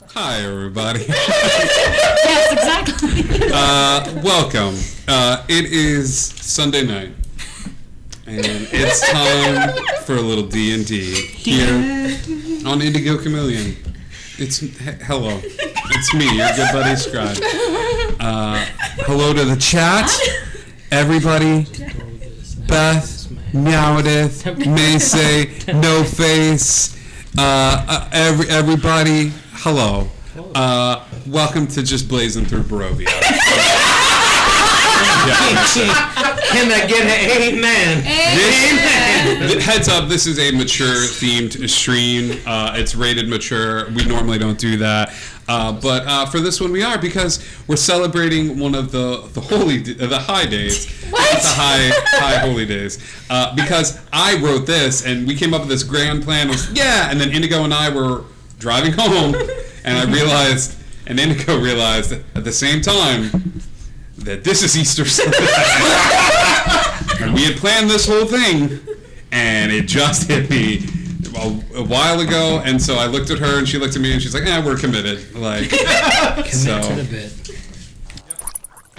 Hi, everybody. Yes, exactly. Welcome. It is Sunday night, and it's time for a little D&D here on Indigo Chameleon. Hello. It's me, your good buddy Strahd. Hello to the chat, everybody. Beth, Meowedith, Mace, No Face, everybody. Hello. Welcome to Just Blazing Through Barovia. Can I get an amen? Amen. Heads up, this is a mature themed stream. It's rated mature. We normally don't do that. But for this one we are, because we're celebrating one of the high days. What? The high holy days. Because I wrote this and we came up with this grand plan. And then Indigo and I were driving home, and I realized, and Indigo realized at the same time that this is Easter Sunday. And we had planned this whole thing, and it just hit me a while ago. And so I looked at her, and she looked at me, and she's like, "We're committed." Like, so. To the bit.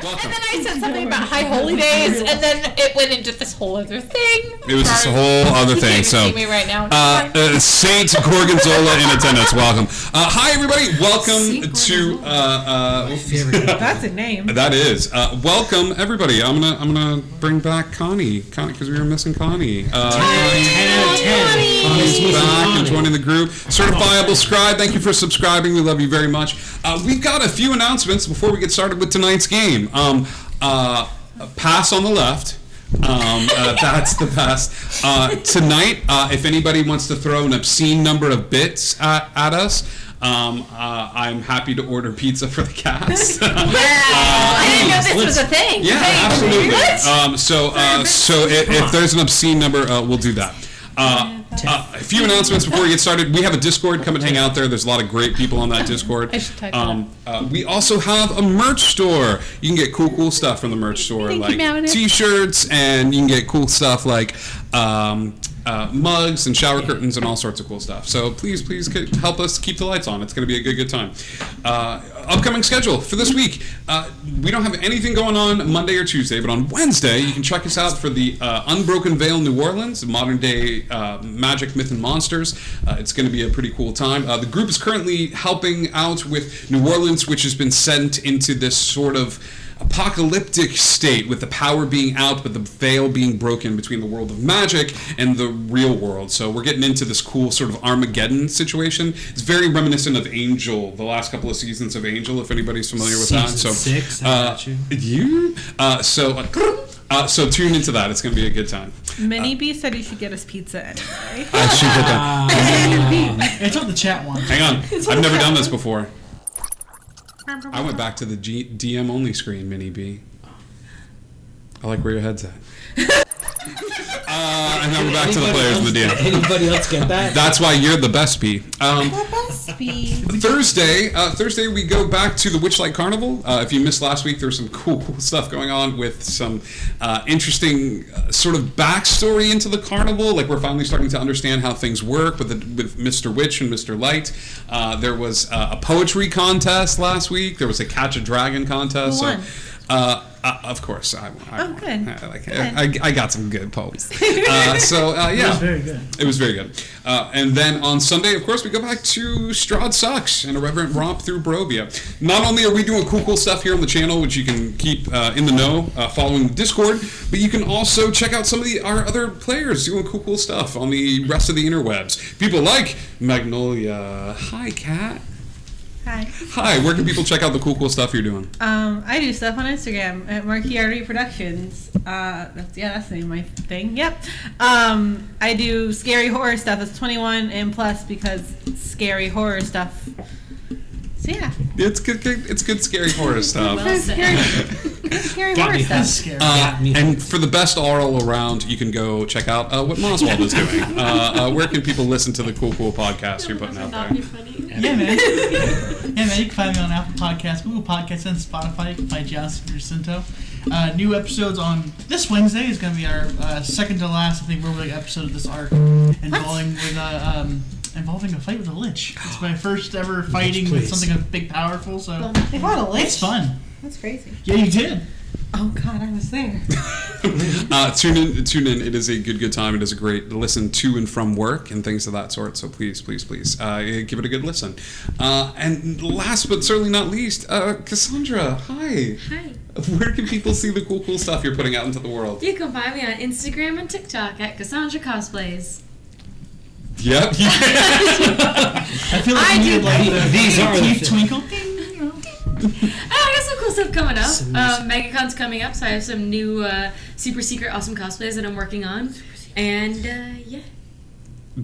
Welcome. And then I said something about high holy days, and then it went into this whole other thing. It was this whole other thing. So, see me right now. Saint Gorgonzola in attendance. Welcome. Hi, everybody. Welcome to. That's a name. That is. Welcome, everybody. I'm gonna bring back Connie, because we were missing Connie. 10 out of 10. Connie's back and joining the group. Certifiable Scribe. Thank you for subscribing. We love you very much. We've got a few announcements before we get started with tonight's game. Pass on the left. That's the pass. Tonight, if anybody wants to throw an obscene number of bits at us, I'm happy to order pizza for the cast. I didn't know this was a thing. Yeah, absolutely. So if there's an obscene number, we'll do that. A few announcements before we get started. We have a Discord. Come and hang out there. There's a lot of great people on that Discord. I should type that. We also have a merch store. You can get cool stuff from the merch store, like T-shirts, and you can get cool stuff like mugs and shower curtains and all sorts of cool stuff. So please help us keep the lights on. It's going to be a good time. Upcoming schedule for this week. We don't have anything going on Monday or Tuesday, but on Wednesday you can check us out for the Unbroken Veil New Orleans, modern day magic, myth, and monsters. It's going to be a pretty cool time. The group is currently helping out with New Orleans, which has been sent into this sort of apocalyptic state, with the power being out but the veil being broken between the world of magic and the real world. So we're getting into this cool sort of Armageddon situation. It's very reminiscent of Angel, the last couple of seasons of Angel, if anybody's familiar with that. So 6, I got you. So tune into that. It's going to be a good time. Minnie B said you should get us pizza anyway. I should get that. It's on the chat one. Hang on. I've never done this before. I went back to the DM only screen, Minnie B. I like where your head's at. And now we're back to the players and the DM. Anybody else get that? That's why you're the best B. The best B. Thursday we go back to the Witchlight Carnival. If you missed last week, there's some cool stuff going on with some interesting sort of backstory into the carnival. Like, we're finally starting to understand how things work with Mr. Witch and Mr. Light. There was a poetry contest last week. There was a Catch a Dragon contest. Who won? Of course, I good. I got some good poems. Yeah. It was very good. It was very good. And then on Sunday, of course, we go back to Strahd Sucks and Irreverent Romp through Barovia. Not only are we doing cool stuff here on the channel, which you can keep in the know following the Discord, but you can also check out some of our other players doing cool stuff on the rest of the interwebs. People like Magnolia. Hi, Kat. Hi, where can people check out the cool stuff you're doing? I do stuff on Instagram at Marchiardi Productions. That's the name of my thing. Yep. I do scary horror stuff. It's 21 and plus, because scary horror stuff. So yeah. It's good scary horror stuff. Scary horror stuff. And for the best all around, you can go check out what Moswald is doing. Where can people listen to the cool podcast you're putting out there? Yeah, man. You can find me on Apple Podcasts, Google Podcasts, and Spotify. You can find Jocelyn Jacinto. New episodes on this Wednesday is going to be our second to last, I think, Roguelike episode of this arc, involving with involving a fight with a lich. It's my first ever fighting with something big, powerful. So They fought a lich? it's fun. That's crazy. Yeah, you did. Oh God, I was there. Tune in. It is a good time. It is a great listen to and from work and things of that sort. So please, give it a good listen. And last but certainly not least, Cassandra. Hi. Hi. Where can people see the cool stuff you're putting out into the world? You can find me on Instagram and TikTok at Cassandra Cosplays. Yep. I feel like I you do- needed like the These are the teeth things. twinkle. Ding, you know. I got some cool stuff coming up. Some music. MegaCon's coming up, so I have some new super secret awesome cosplays that I'm working on. And yeah.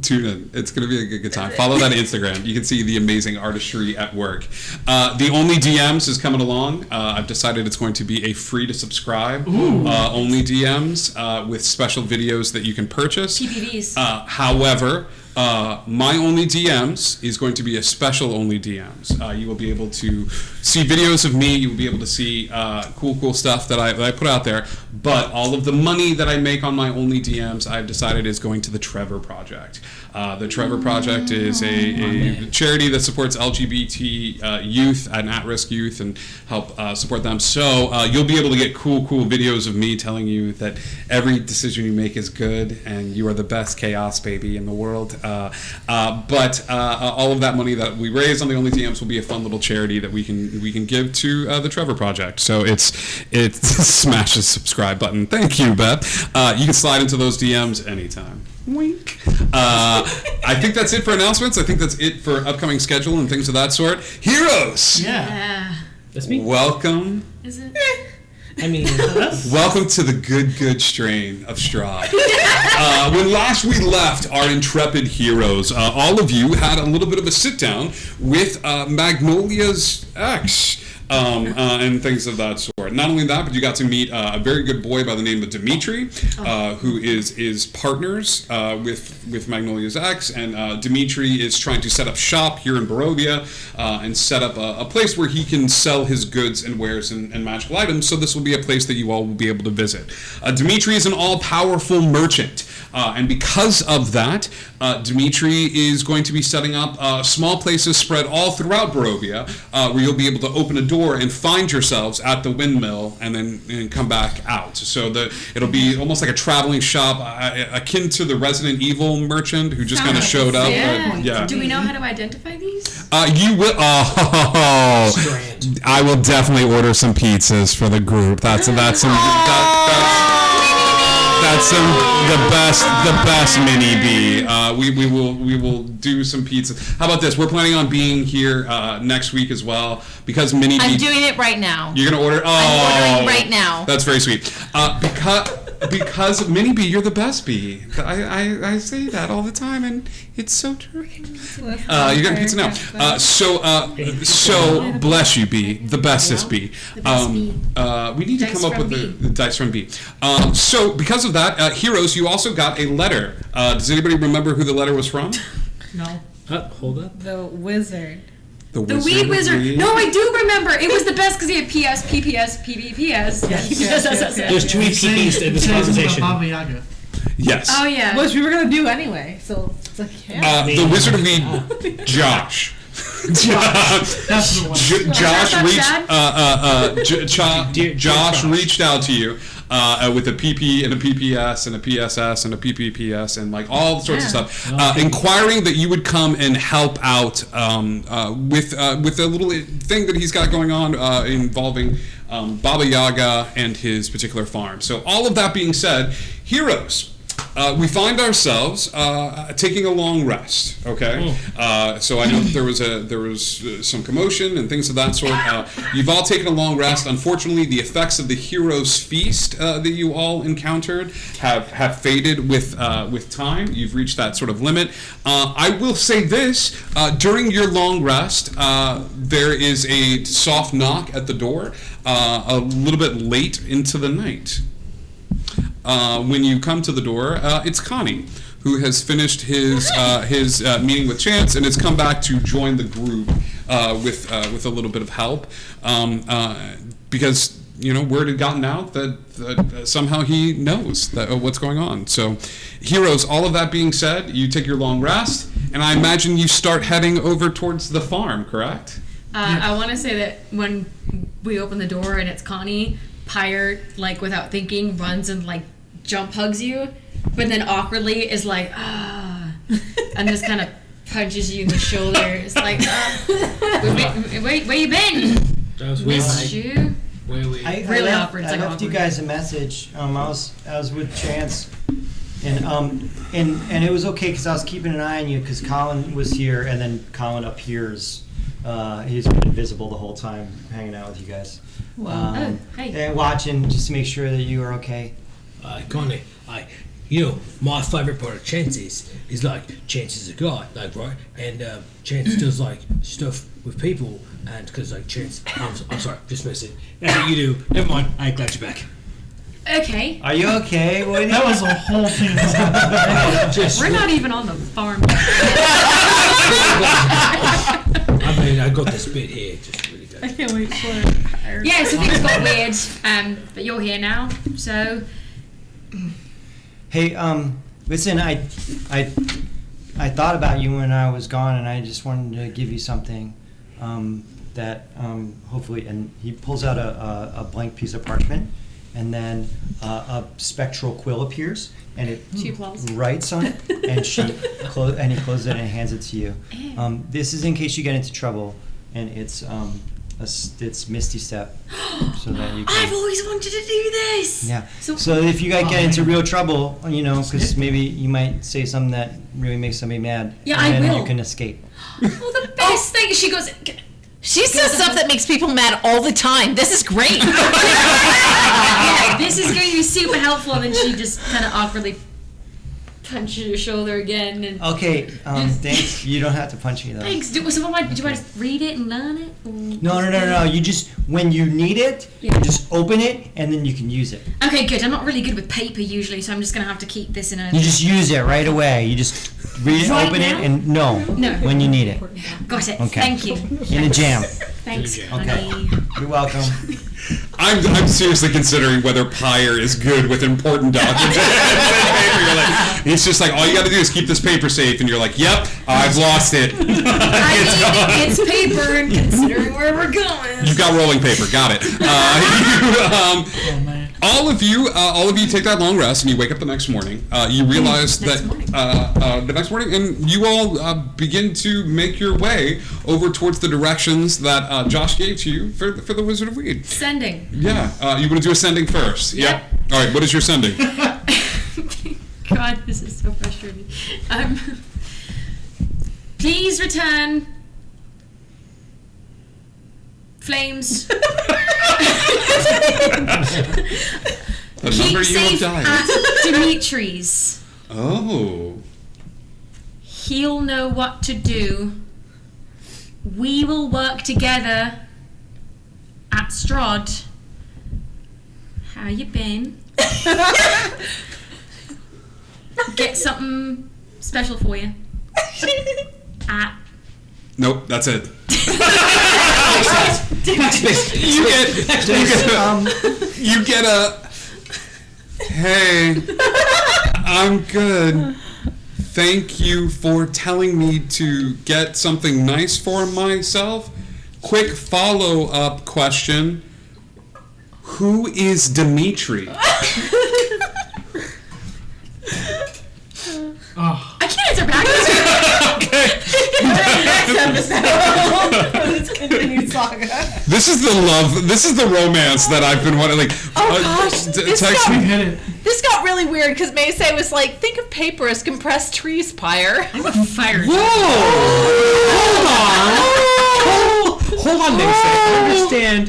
Tune in. It's going to be a good time. Follow that Instagram. You can see the amazing artistry at work. The Only DMs is coming along. I've decided it's going to be a free to subscribe Only DMs with special videos that you can purchase. PPVs. However, My Only DMs is going to be a special Only DMs. You will be able to see videos of me. You will be able to see cool stuff that I put out there. But all of the money that I make on my Only DMs, I've decided is going to the Trevor Project. The Trevor Project is a charity that supports LGBT youth and at-risk youth and help support them. So you'll be able to get cool videos of me telling you that every decision you make is good and you are the best chaos baby in the world. But all of that money that we raise on the Only DMs will be a fun little charity that we can give to the Trevor Project. So it's smash the subscribe button. Thank you, Beth. You can slide into those DMs anytime. Wink. I think that's it for announcements. I think that's it for upcoming schedule and things of that sort. Heroes! Yeah. That's me. Welcome. Is it? I mean, Welcome to the good strain of Strahd. When last we left our intrepid heroes, all of you had a little bit of a sit down with Magnolia's ex. And things of that sort. Not only that, but you got to meet a very good boy by the name of Dimitri, who is partners with Magnolia's ex, and Dimitri is trying to set up shop here in Barovia and set up a place where he can sell his goods and wares and magical items. So this will be a place that you all will be able to visit. Dimitri is an all-powerful merchant, and because of that, Dimitri is going to be setting up small places spread all throughout Barovia, where you'll be able to open a door and find yourselves at the windmill and then come back out. So it'll be almost like a traveling shop, akin to the Resident Evil merchant who just kind of showed up. Yeah. Do we know how to identify these? You will. Strahd. I will definitely order some pizzas for the group. That's the best mini B. We will do some pizza. How about this? We're planning on being here next week as well because mini B. I'm doing it right now. You're gonna order? Oh, I'm ordering right now. That's very sweet. Because mini B, you're the best B. I say that all the time, and it's so true. You're getting pizza now. So bless you, B. The bestest B. The best B. We need to Dice come up from with B. the dice from B. So because of that, heroes, you also got a letter. Does anybody remember who the letter was from? No. Hold up. The wizard. The Weed Wizard. No, I do remember. It was the best because he had PS, PPS, PBPS. Yes. There's too many PPs in this conversation. Baba Yaga. Yes. Oh yeah. Which we were gonna do anyway. So it's like, yeah. The Wizard of Weed, Josh. That's the one. Josh reached out to you with a PP and a PPS and a PSS and a PPPS and like all sorts of stuff, inquiring that you would come and help out with a little thing that he's got going on involving Baba Yaga and his particular farm. So all of that being said, heroes. We find ourselves taking a long rest. Okay, so I know that there was some commotion and things of that sort. You've all taken a long rest. Unfortunately, the effects of the hero's feast that you all encountered have faded with time. You've reached that sort of limit. I will say this: during your long rest, there is a soft knock at the door, a little bit late into the night. When you come to the door, it's Connie, who has finished his meeting with Chance and has come back to join the group with a little bit of help, because word had gotten out that somehow he knows what's going on. So, heroes. All of that being said, you take your long rest, and I imagine you start heading over towards the farm, correct? I want to say that when we open the door and it's Connie, Pyre, like without thinking, runs and like jump hugs you, but then awkwardly is like, and just kind of punches you in the shoulder. It's like, where you been? That was Missed you. Where we? Really awkward. It's I like left you awkward. guys a message. I was with Chance, and it was okay because I was keeping an eye on you because Colin was here, and then Colin appears. He's been invisible the whole time, hanging out with you guys. Oh, hey. And watching just to make sure that you are okay. Connie, my favorite part of Chance is like Chance is a guy, like right, and Chance does like stuff with people, and because like Chance, I'm sorry, just missing. That's what you do. Never mind. I ain't glad you're back. Okay. Are you okay? What That was a whole thing. That's happened. We're not even on the farm. I mean, I got this bit here, just really good. I can't wait for Yeah, so things got weird, but you're here now, so Hey, listen, I thought about you when I was gone, and I just wanted to give you something that hopefully. And he pulls out a blank piece of parchment, and then a spectral quill appears, and it She applauds. writes on it, and and he closes it and hands it to you. This is in case you get into trouble, and it's Misty Step, so that you can. I've always wanted to do this. Yeah. So- So if you guys get into real trouble, because maybe you might say something that really makes somebody mad, Yeah, and I then will. you can escape. Well, the best thing she goes. She says stuff that makes people mad all the time. This is great. Yeah, this is going to be super helpful, and then she just kind of awkwardly punches your shoulder again. And Okay, thanks. You don't have to punch me though. thanks. Do I just read it and learn it? Or- No. You just when you need it, Yeah. you just open it and then you can use it. Okay, good. I'm not really good with paper usually, so I'm just gonna have to keep this in a. You just use it right away. You just read it, Right open now? it, and no, No. when you need it. Got it. Okay. Thank you. In a jam. Thanks, Okay. honey. You're welcome. I'm seriously considering whether Pyre is good with important documents. You're like, it's just like all you got to do is keep this paper safe, and you're like, "Yep, I've lost it." It's paper, and considering where we're going. You've got rolling paper. Got it. Oh man. All of you take that long rest, and you wake up the next morning. You realize Next that morning. the next morning, and you all begin to make your way over towards the directions that Josh gave to you for the Wizard of Weed. Sending. Yeah, you want to do a sending first? Yep. All right. What is your sending? God, this is so frustrating. Please return. Flames. The Keep number you have safe dialed. at Dimitri's. Oh. He'll know what to do. We will work together at Strahd. How you been? Get something special for you. At Nope. That's it. You get a. Hey, I'm good. Thank you for telling me to get something nice for myself. Quick follow-up question. Who is Dimitri? Oh, I can't answer back. next episode. This continued saga. This is the love. This is the romance that I've been wanting. Like, Oh, gosh, this text we me. hit it. This got really weird because Maysay was like, think of paper as compressed trees, Pyre. I'm a fire. Hold on, Mason. I understand.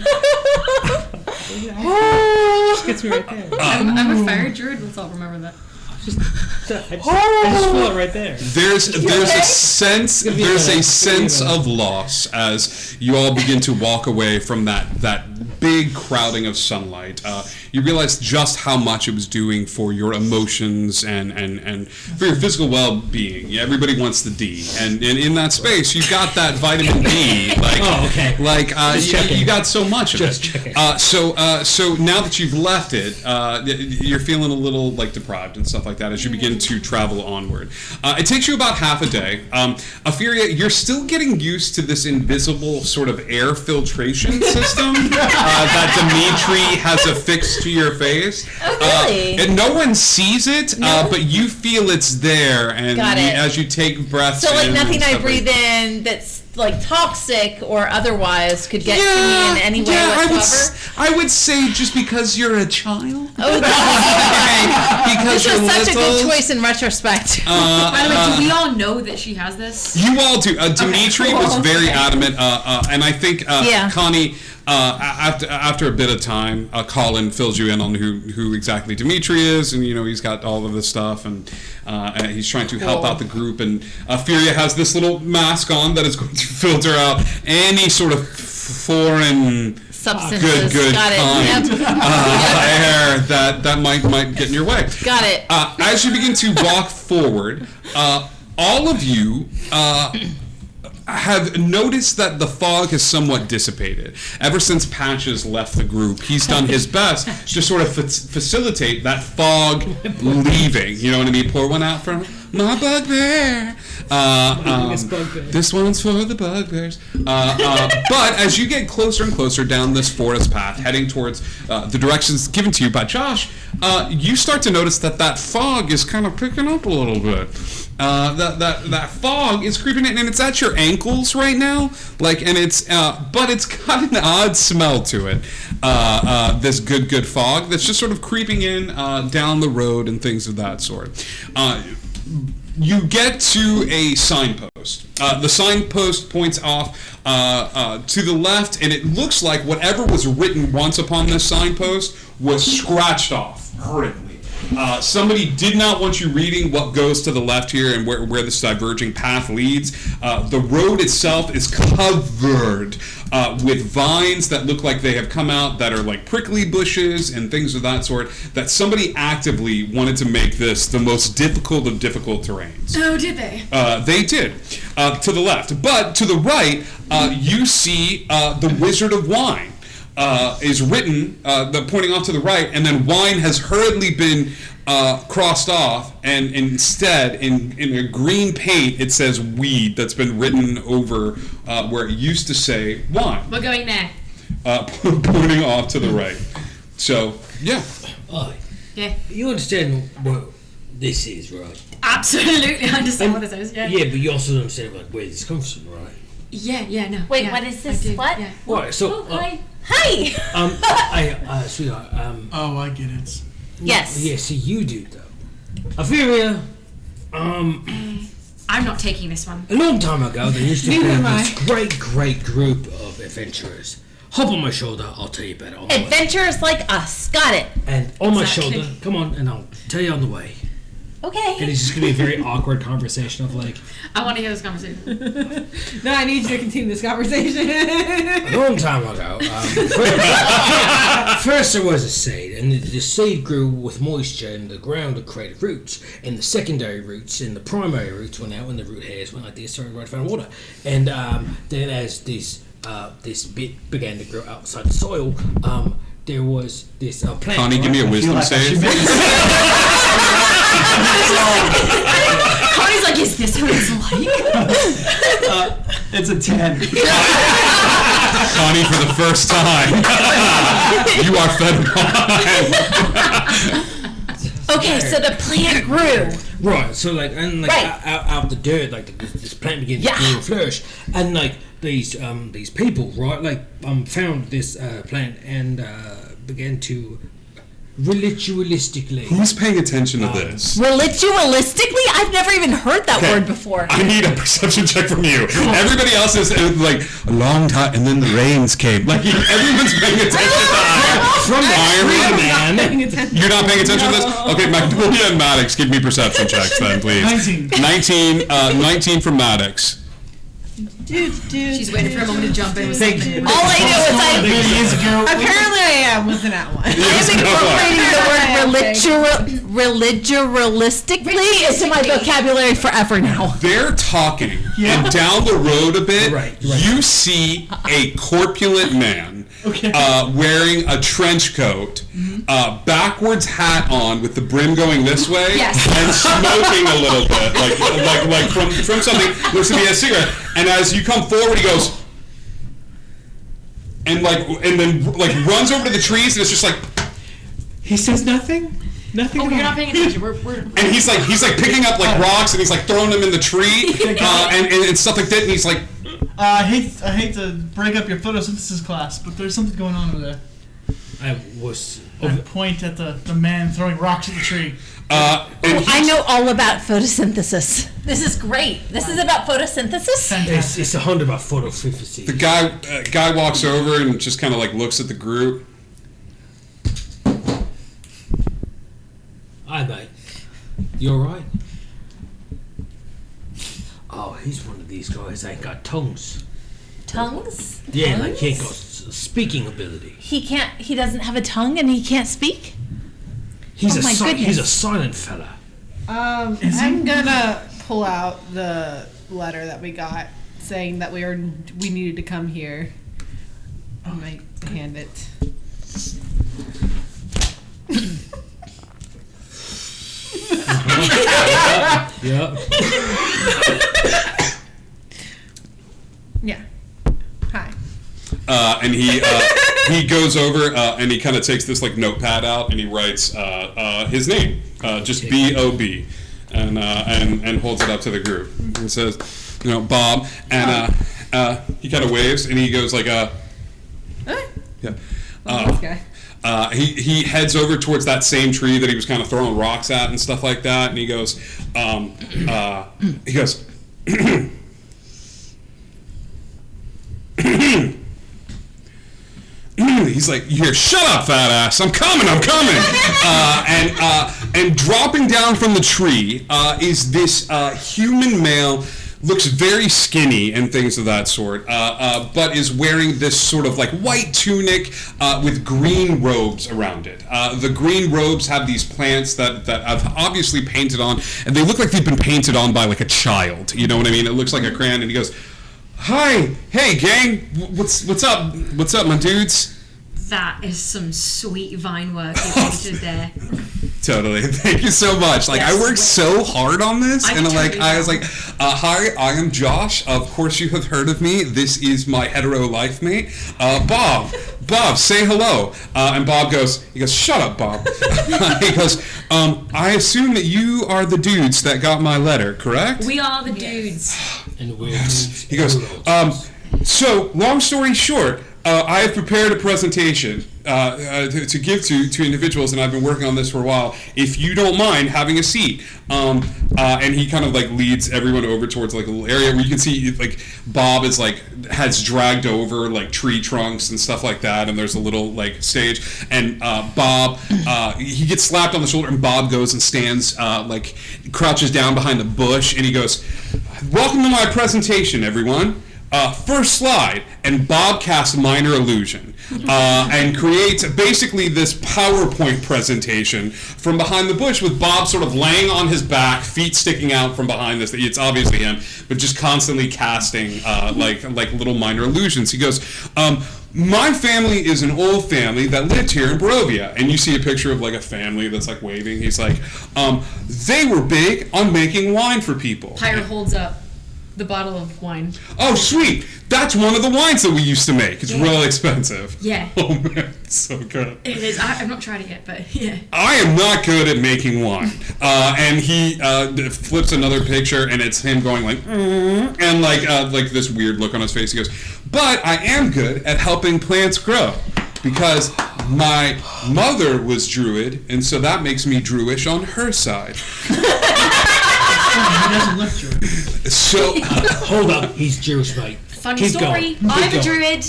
Just gets me right there. I'm a fire druid. Let's all remember that. I just feel it right there. There's a sense of loss as you all begin to walk away from that big crowding of sunlight. You realize just how much it was doing for your emotions and for your physical well-being. Everybody wants the D, and in that space, you got that vitamin D. Like, Oh, okay. Like checking. you got so much of Just it. checking. So now that you've left it, you're feeling a little like deprived and stuff like that as you begin to travel onward. It takes you about half a day. Aphiria, you're still getting used to this invisible sort of air filtration system that Dimitri has affixed to your face. Oh, really? And no one sees it, but you feel it's there, and Got it. as you take breaths So like in nothing and I stuff breathe in that's like toxic or otherwise could get to me in any way whatsoever. I would say just because you're a child. Oh, that's Because this you're was such a little. good choice in retrospect. By the way, do we all know that she has this? You all do. Dimitri was very adamant, and I think Yeah. Connie, after a bit of time, Colin fills you in on who exactly Dimitri is, and he's got all of this stuff, and he's trying to help out the group. And Furia has this little mask on that is going to filter out any sort of foreign Substances. good Got it. kind Yep. air that might get in your way. Got it. As you begin to walk forward, all of you have noticed that the fog has somewhat dissipated. Ever since Patches left the group, he's done his best to sort of facilitate that fog leaving. You know what I mean? Pour one out for my bugbear. This one's for the bugbears. But as you get closer and closer down this forest path, heading towards the directions given to you by Josh, you start to notice that fog is kind of picking up a little bit. That fog is creeping in, and it's at your ankles right now. And it's but it's got an odd smell to it. This good fog that's just sort of creeping in down the road and things of that sort. You get to a signpost. The signpost points off to the left, and it looks like whatever was written once upon this signpost was scratched off hurriedly. Somebody did not want you reading what goes to the left here and where this diverging path leads. The road itself is covered with vines that look like they have come out that are like prickly bushes and things of that sort, that somebody actively wanted to make this the most difficult of difficult terrains. Oh, did they? They did, to the left. But to the right, you see the Wizard of Wine. Is written, pointing off to the right, and then wine has hurriedly been crossed off, and instead, in a green paint, it says weed that's been written over where it used to say wine. We're going there. Pointing off to the right. So, yeah. Oh, Yeah. you understand what this is, right? Absolutely understand what this is. Yeah. Yeah, but you also understand where this comes from, right? Yeah, no. Wait, yeah, what is I this? do, What? Yeah. Right, so Hi. sweetheart, Oh, I get it. Yes. yeah, see, you do though. Ophelia, I'm not taking this one. a long time ago, there used to be Neither am this great group of adventurers. Hop on my shoulder, I'll tell you about it on the way. Adventurers like us. Got it. And on my Exactly. shoulder, come on, and I'll tell you on the way. And Okay. it's just gonna be a very awkward conversation of like, I want to hear this conversation. No, I need you to continue this conversation. a long time ago, first there was a seed, and the seed grew with moisture in the ground that created roots, and the secondary roots and the primary roots went out, and the root hairs went like this, started right found water. And then as this bit began to grow outside the soil, there was this plant. Connie, give me a wisdom save. Connie's like, is this what it's like? It's a 10. Connie, for the first time, you are fed wine. Okay, so the plant grew. Right, so and Right. out the dirt, this plant began to grow and flourish, and these people, right, found this plant and began to ritualistically. Who's paying attention to this? Ritualistically? I've never even heard that word before. I need a perception check from you. Everybody else is like a long time, and then the rains came. Like everyone's paying attention to Iron Man. You're not paying attention to this? Okay, Magnolia and Maddox, give me perception checks then, please. 19. 19 from Maddox. She's waiting for a moment to jump in with Thank something. you. All I know is I. Years ago. Apparently, I am was in that one. I'm incorporating the word religiouslistically into my vocabulary forever now. They're talking, and down the road a bit, Right. you see a corpulent man wearing a trench coat, backwards hat on with the brim going this way, Yes. and smoking a little bit, like from something. Looks to be a cigarette, and as you come forward, he goes, and then runs over to the trees, and it's just like. He says nothing. Nothing. Oh, at you're all. not paying attention. We're And he's like picking up like rocks, and he's like throwing them in the tree, and stuff like that, and he's like. I hate to break up your photosynthesis class, but there's something going on over there. I was. I point at the man throwing rocks at the tree. And I know all about photosynthesis. This is great. This is about photosynthesis. Fantastic. It's 100 about photosynthesis. the guy walks over and just kind of like looks at the group. Hi, mate. You alright? Oh, he's one of these guys that ain't got tongues. Tongues? Yeah, like he ain't Tongues? got speaking ability. He doesn't have a tongue and he can't speak? He's Oh my goodness. he's a silent fella. I'm gonna pull out the letter that we got saying that we needed to come here. I might hand it. Yeah. Yeah. Hi. And he goes over and he kind of takes this like notepad out and he writes his name, just B-O-B, and holds it up to the group and says, Bob, and he kind of waves and he goes like, yeah. Okay. He heads over towards that same tree that he was kind of throwing rocks at and stuff like that, and he goes, he's like, here, shut up, fat ass, I'm coming. And dropping down from the tree is this human male. Looks very skinny and things of that sort, but is wearing this sort of like white tunic with green robes around it. The green robes have these plants that I've obviously painted on, and they look like they've been painted on by like a child. You know what I mean? It looks like a crayon, and he goes, "Hi, hey gang, what's up? What's up, my dudes?" That is some sweet vine work you painted there. Totally. Thank you so much. Like, Yes. I worked so hard on this, I and can like, totally I was tell. like, hi, I am Josh. Of course you have heard of me. This is my hetero life mate, Bob. Bob, say hello. And Bob goes, shut up, Bob. He goes, I assume that you are the dudes that got my letter, correct? We are the dudes. And we're He goes, so, long story short, I have prepared a presentation to give to individuals, and I've been working on this for a while. If you don't mind having a seat, and he kind of like leads everyone over towards like a little area where you can see like Bob is like has dragged over like tree trunks and stuff like that, and there's a little like stage, and Bob he gets slapped on the shoulder, and Bob goes and stands like crouches down behind the bush, and he goes, "Welcome to my presentation, everyone." First slide, and Bob casts minor illusion and creates basically this PowerPoint presentation from behind the bush with Bob sort of laying on his back, feet sticking out from behind this. It's obviously him, but just constantly casting like little minor illusions. He goes, my family is an old family that lived here in Barovia. And you see a picture of like a family that's like waving. He's like, they were big on making wine for people. Pyre holds up the bottle of wine. Oh, sweet! That's one of the wines that we used to make. It's real expensive. Yeah. Oh man, it's so good. It is. I've not tried it yet, but yeah. I am not good at making wine. And he flips another picture, and it's him going like, and like this weird look on his face. He goes, but I am good at helping plants grow. Because my mother was Druid, and so that makes me Druish on her side. He doesn't look Jewish. So, hold up, he's Jewish, mate. Funny Keep story. going. Keep I'm a going. druid.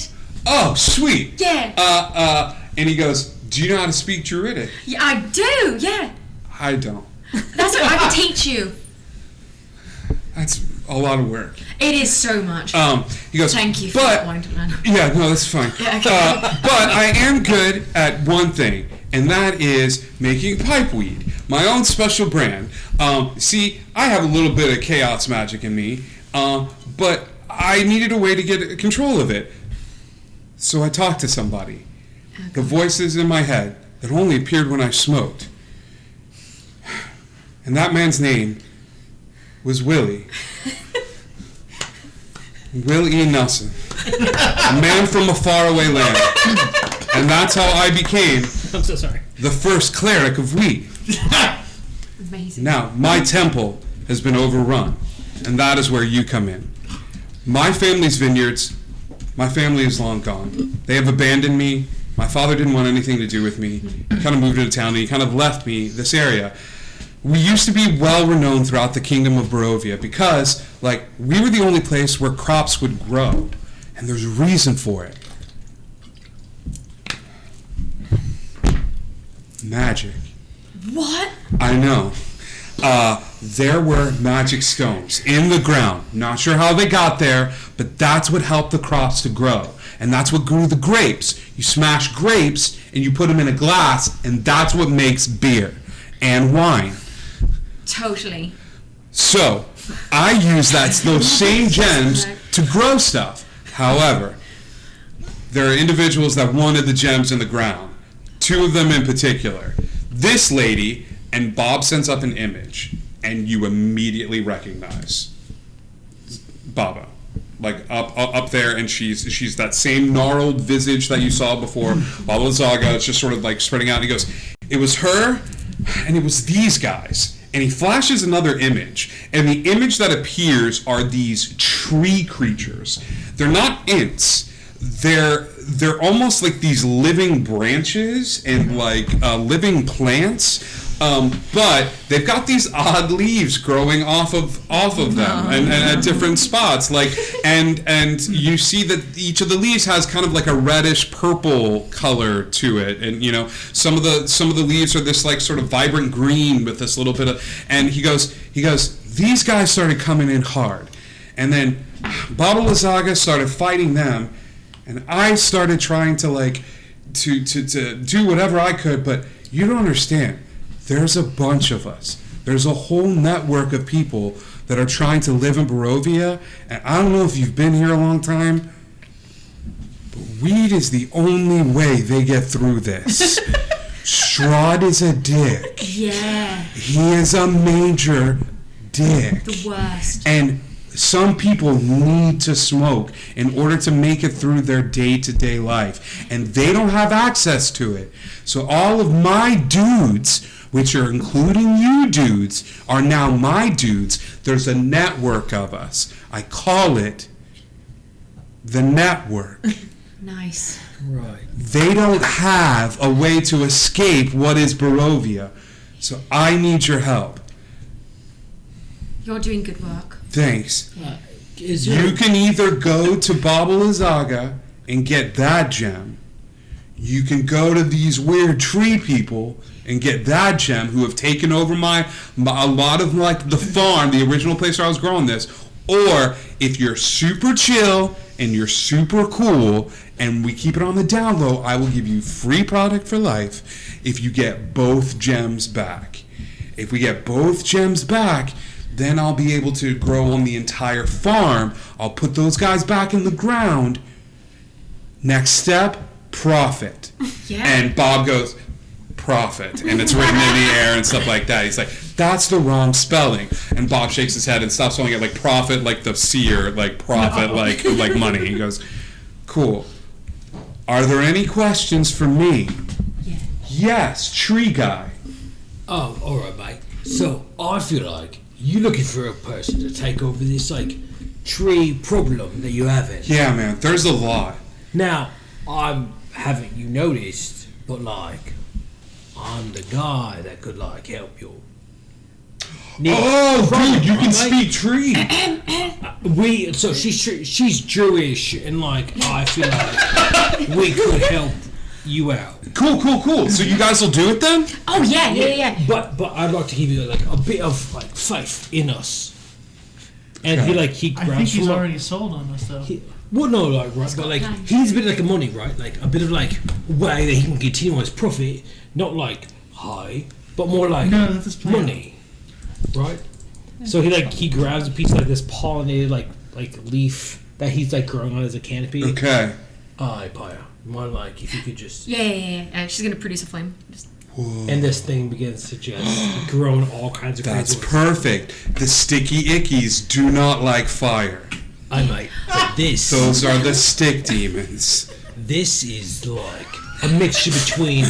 oh, sweet. Yeah. And he goes, do you know how to speak Druidic? Yeah, I do. Yeah. I don't. That's what I can teach you. That's a lot of work. It is so much. He goes, Thank you for but, not wanting to learn. Yeah, no, that's fine. Yeah, okay. But I am good at one thing, and that is making pipe weed, my own special brand. See, I have a little bit of chaos magic in me, but I needed a way to get control of it. So I talked to somebody. Okay. The voices in my head that only appeared when I smoked. And that man's name was Willie. Will E. Nelson. A man from a faraway land. And that's how I became I'm so sorry. the first cleric of weed. Amazing. Now, my temple has been overrun, and that is where you come in. My family's vineyards, my family is long gone. They have abandoned me. My father didn't want anything to do with me. He kind of moved into town, and he kind of left me this area. We used to be well renowned throughout the kingdom of Barovia because, like, we were the only place where crops would grow, and there's a reason for it. Magic. What? I know. There were magic stones in the ground. Not sure how they got there, but that's what helped the crops to grow. And that's what grew the grapes. You smash grapes and you put them in a glass, and that's what makes beer and wine. Totally. So, I use those same gems to grow stuff. However, there are individuals that wanted the gems in the ground. 2 of them in particular. This lady, and Bob sends up an image, and you immediately recognize Baba. Like up there, and she's that same gnarled visage that you saw before. Baba Zaga, it's just sort of like spreading out. And he goes, it was her, and it was these guys. And he flashes another image, and the image that appears are these tree creatures. They're not ints. They're almost like these living branches and like living plants. But they've got these odd leaves growing off of them and at different spots. Like and you see that each of the leaves has kind of like a reddish purple color to it, and you know some of the leaves are this like sort of vibrant green with this little bit of. And he goes these guys started coming in hard, and then Baba Lazaga started fighting them, and I started trying to like to do whatever I could, but you don't understand. There's a bunch of us. There's a whole network of people that are trying to live in Barovia, and I don't know if you've been here a long time, but weed is the only way they get through this. Strahd is a dick. Yeah. He is a major dick. The worst. And some people need to smoke in order to make it through their day-to-day life, and they don't have access to it. So all of my dudes, which are including you dudes, are now my dudes. There's a network of us. I call it the network. Nice. Right. They don't have a way to escape what is Barovia. So I need your help. You're doing good work. Thanks. Is there, You can either go to Baba Lazaga and get that gem. You can go to these weird tree people and get that gem who have taken over a lot of like the farm, the original place where I was growing this. Or if you're super chill and you're super cool and we keep it on the down low, I will give you free product for life if you get both gems back. If we get both gems back, then I'll be able to grow on the entire farm. I'll put those guys back in the ground. Next step, profit. Yeah. And Bob goes, profit. And it's written in the air and stuff like that. He's like, that's the wrong spelling. And Bob shakes his head and stops spelling it like profit, like the seer, like profit, like money. He goes, cool. Are there any questions for me? Yeah. Yes, tree guy. oh, all right, mate. So I feel like you're looking for a person to take over this like tree problem that you're having. Yeah, man, there's a lot. Now, haven't you noticed, but like, I'm the guy that could like help you. Oh, dude, you can Right? speak tree. She's Jewish, and like I feel like we could help you out. Cool. So you guys will do it then? Oh yeah. But I'd like to give you like a bit of like faith in us. and he I grabs think he's from already sold on us though. well, no, like right, but like he needs a bit of money, right? Like a bit of like way that he can continue on his profit, not like high, but more like No, that's his plan. money, right? So he grabs a piece of like this pollinated like leaf that he's like growing on as a canopy. Okay. Aye, Pyre. More like if you could just Yeah. She's gonna produce a flame. Just and this thing begins to just grow in all kinds of That's crazy ways. perfect. The sticky ickies do not like fire. I might. But this Those are the stick demons. this is like a mixture between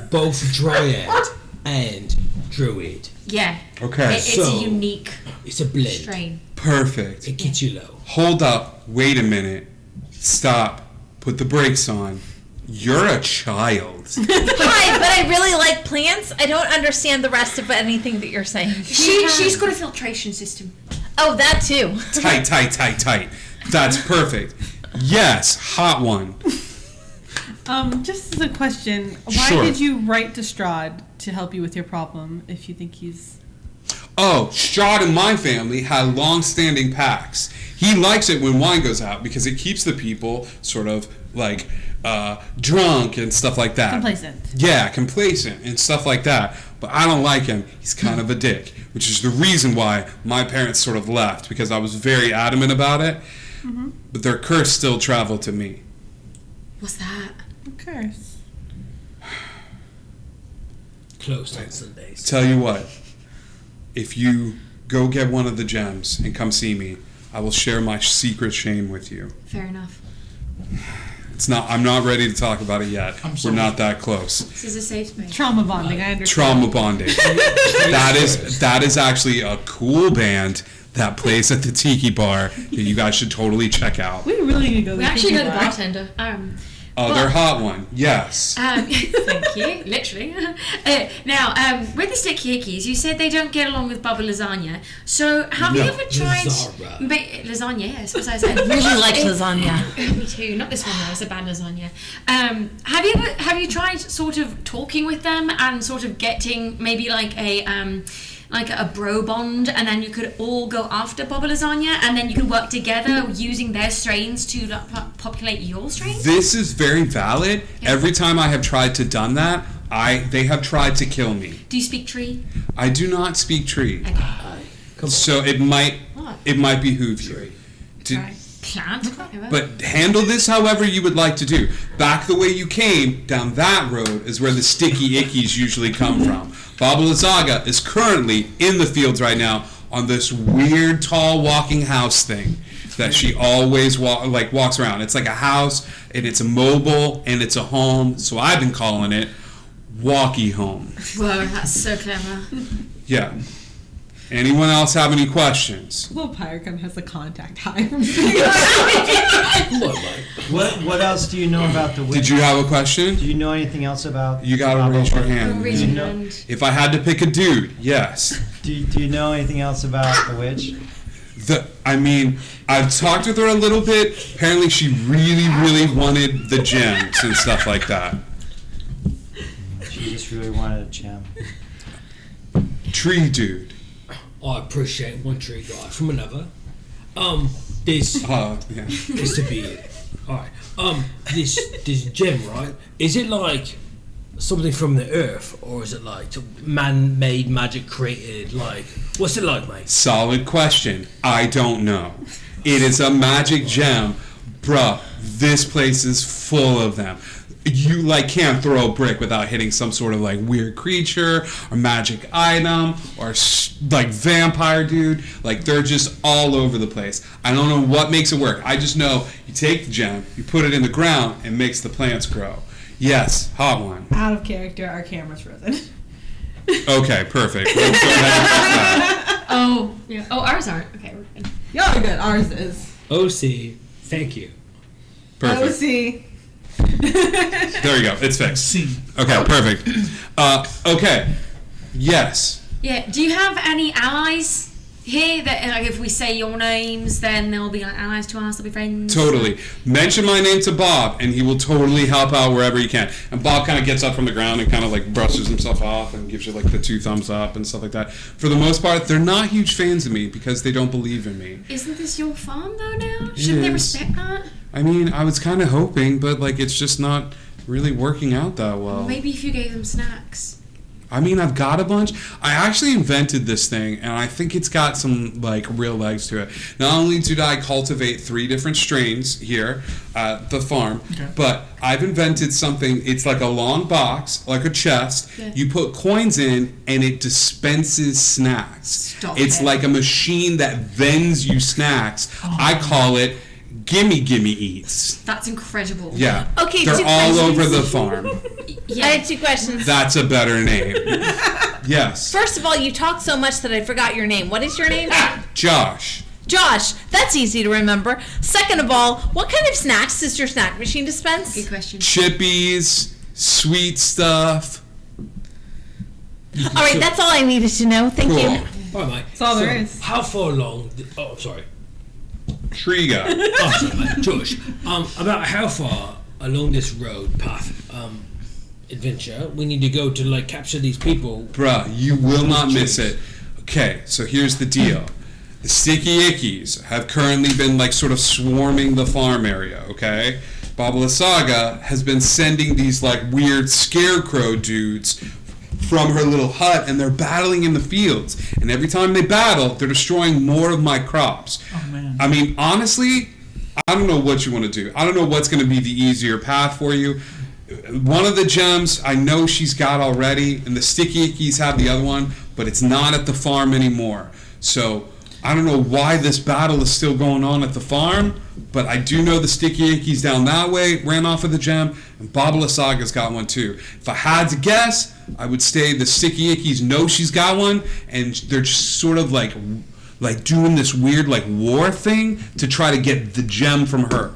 both dryad and druid. yeah. Okay. It's So- a unique It's a blend. strain. Perfect. It gets you low. Hold up. Wait a minute. Stop. Put the brakes on. You're a child. Hi, but I really like plants. I don't understand the rest of anything that you're saying. She's got a filtration system. Oh, that too. Tight. That's perfect. Yes, hot one. Just as a question, why Sure. did you write to Strahd to help you with your problem if you think he's... Oh, Strahd and my family had long-standing pacts. He likes it when wine goes out because it keeps the people sort of like drunk and stuff like that. Complacent. Yeah, complacent and stuff like that. But I don't like him. He's kind of a dick, which is the reason why my parents sort of left because I was very adamant about it. Mm-hmm. But their curse still traveled to me. What's that? Of course. Closed on Sundays. Tell you what, if you go get one of the gems and come see me, I will share my secret shame with you. Fair enough. I'm not ready to talk about it yet. I'm We're sorry. not that close. This is a safe space. Trauma bonding, I understand. Trauma bonding. that is actually a cool band that plays at the Tiki Bar that you guys should totally check out. We really need to go to We the actually tiki know the bar. bartender. Oh, they're hot one. Yes. Thank you, literally. With the sticky ickies, you said they don't get along with bubble lasagna. So have you No. ever tried Lasagna. lasagna? Yes, as I said. I really like lasagna. Me too. Not this one though. It's a bad lasagna. Have you tried sort of talking with them and sort of getting maybe like a bro bond, and then you could all go after bubble lasagna, and then you could work together using their strains to populate your strains? This is very valid. Yeah. Every time I have tried to done that, they have tried to kill me. Do you speak tree? I do not speak tree. Okay. So it might What? behoove you. to- Right. Plant. Whatever. But handle this however you would like to do. Back the way you came, down that road is where the sticky ickies usually come from. Baba Lazaga is currently in the fields right now on this weird tall walking house thing that she always walks around. It's like a house, and it's a mobile, and it's a home. So I've been calling it Walkie Home. Whoa, that's so clever. Yeah. Anyone else have any questions? Little Pyre kind of has the contact high from Look, like, What else do you know about the witch? Did you have a question? Do you know anything else about? You gotta Baba raise your or- hand. Raise your know- hand. If I had to pick a dude, yes. Do you know anything else about the witch? I've talked with her a little bit. Apparently, she really, really wanted the gems and stuff like that. She just really wanted a gem. Tree dude. I appreciate one tree guy from another. This Yeah. is to be it. Alright. This gem, right? Is it like something from the earth, or is it like man-made magic created? Like, what's it like, mate? Solid question. I don't know. It is a magic gem. Bruh, this place is full of them. You can't throw a brick without hitting some sort of weird creature or magic item or vampire dude. They're just all over the place. I don't know what makes it work. I just know you take the gem, you put it in the ground, and makes the plants grow. Yes, hot one. Out of character, our camera's frozen. Okay, perfect. We'll go ahead and fix that. Oh, yeah. Oh, ours aren't. Okay, we're good. Y'all are good. Ours is. OC, thank you. Perfect. OC. There you go. It's fixed. See. Okay, perfect. Okay. Yes. Yeah. Do you have any allies Hey, that like, if we say your names, then they'll be like allies to us. They'll be friends. Totally. Mention my name to Bob, and he will totally help out wherever he can. And Bob kind of gets up from the ground and kind of like brushes himself off and gives you like the 2 thumbs up and stuff like that. For the most part, they're not huge fans of me because they don't believe in me. Isn't this your farm though now? Shouldn't they respect that? I mean, I was kind of hoping, but like it's just not really working out that well. Maybe if you gave them snacks. I mean, I've got a bunch. I actually invented this thing, and I think it's got some, like, real legs to it. Not only did I cultivate 3 different strains here at the farm, but I've invented something. It's like a long box, like a chest. Yeah. You put coins in, and it dispenses snacks. It's like a machine that vends you snacks. I call it Gimme Eats. That's incredible. Yeah. Okay, they're all over the farm. I had 2 questions. That's a better name. Yes. First of all, you talk so much that I forgot your name. What is your name? Josh. Josh. That's easy to remember. Second of all, what kind of snacks does your snack machine dispense? Good question. Chippies, sweet stuff. All right, that's all I needed to know. Thank you. All right, mate. That's all there is. How far along? I'm sorry. Tree guy. Oh, sorry, mate. Josh. About how far along this road path adventure we need to go to like capture these people? Bruh, you will not miss it. Okay, so here's the deal. The Sticky Ickies have currently been like sort of swarming the farm area, okay? Babala Saga has been sending these like weird scarecrow dudes from her little hut, and they're battling in the fields. And every time they battle, they're destroying more of my crops. Oh, man. I mean, honestly, I don't know what you want to do. I don't know what's going to be the easier path for you. One of the gems I know she's got already, and the Sticky Ickies have the other one, but it's not at the farm anymore. So I don't know why this battle is still going on at the farm, but I do know the Sticky Ickies down that way ran off of the gem, and Babala Saga's got one too. If I had to guess, I would say the Sticky Ickies know she's got one, and they're just sort of like doing this weird like war thing to try to get the gem from her.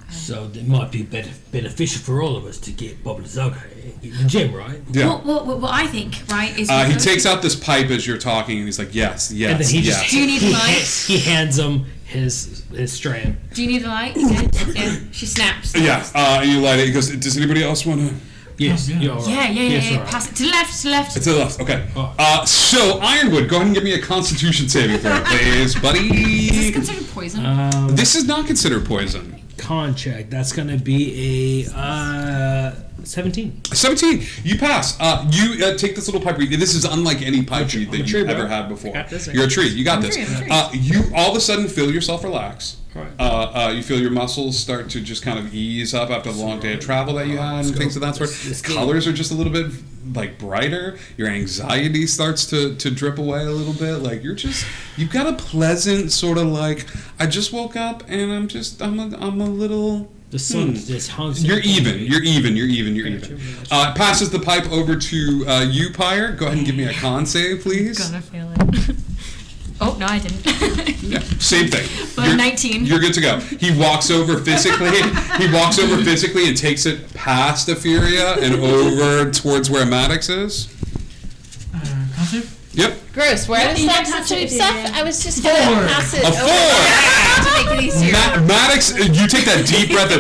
So it might be beneficial for all of us to get Babala Saga the gem, right? Yeah. What I think, right, is... He takes out this pipe as you're talking, and he's like, yes, And then he yes. just Do you need light? he hands him his strand. Do you need a light? Yeah. She snaps. Yeah, and you light it. He goes, does anybody else want to... Yes, Oh, yeah. you're all right. Yeah. Yes, all right. Pass it to the left, to the left. To the left, okay. Oh. So, Ironwood, go ahead and give me a Constitution saving throw, please, Is this buddy. considered poison? This is not considered poison. Contract. That's gonna be a 17. 17, you pass. You take this little pipe reed. This is unlike any pipe reed I'm a that tree, you've bro. ever had before. I got this. You're a tree. You got I'm this. a tree. You all of a sudden feel yourself relax. Right. You feel your muscles start to just kind of ease up after the long day of travel that you had and things of that sort. Let's Colors are just a little bit like brighter. Your anxiety starts to drip away a little bit. Like you've got a pleasant sort of like, I just woke up and I'm a little... The sun just hunts. You're even. Passes the pipe over to you, Pyre. Go ahead and give me a con save, please. Gonna fail it. Oh, no, I didn't. Yeah, same thing. But 19. You're good to go. He walks over physically. And takes it past Etheria and over towards where Maddox is. Con save? Yep. Gross. Where is you that can touch sensitive it, stuff? yeah. I was just gonna Four. pass it A over to make it easier. Maddox, you take that deep breath,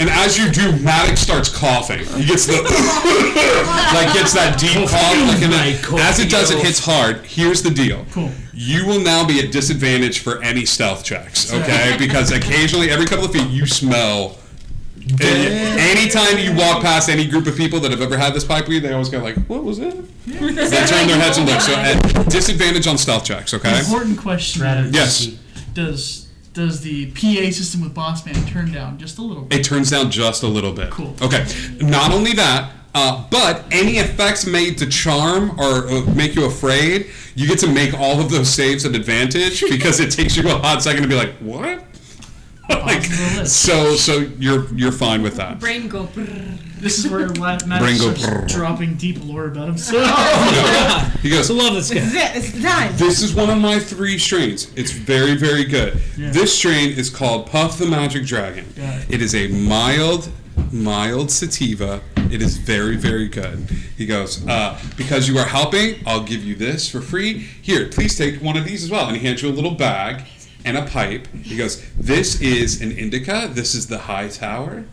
and as you do, Maddox starts coughing. He gets the gets that deep cough, and then as it does, it hits hard. Here's the deal. Cool. You will now be at disadvantage for any stealth checks, okay? Because occasionally, every couple of feet, you smell. Anytime you walk past any group of people that have ever had this pipe weed, they always go like, "What was it?" They turn their heads and look. So at disadvantage on stealth checks, okay? Important question. Yes. Does the PA system with Boss Man turn down just a little bit? It turns down just a little bit. Cool. Okay. Not only that, but any effects made to charm or make you afraid, you get to make all of those saves at advantage because it takes you a hot second to be like, what? So you're fine with that. Brain go brrr. This is where Matt Brain go starts brrr. dropping deep lore about himself. He goes, I love this guy. It's time. this is one of my 3 strains. It's very, very good. Yeah. This strain is called Puff the Magic Dragon. Got it. It is a mild sativa. It It is very, very good. He goes, because you are helping, I'll give you this for free. Here, please take one of these as well. And he hands you a little bag and a pipe. He goes, this is an indica. This is the high tower.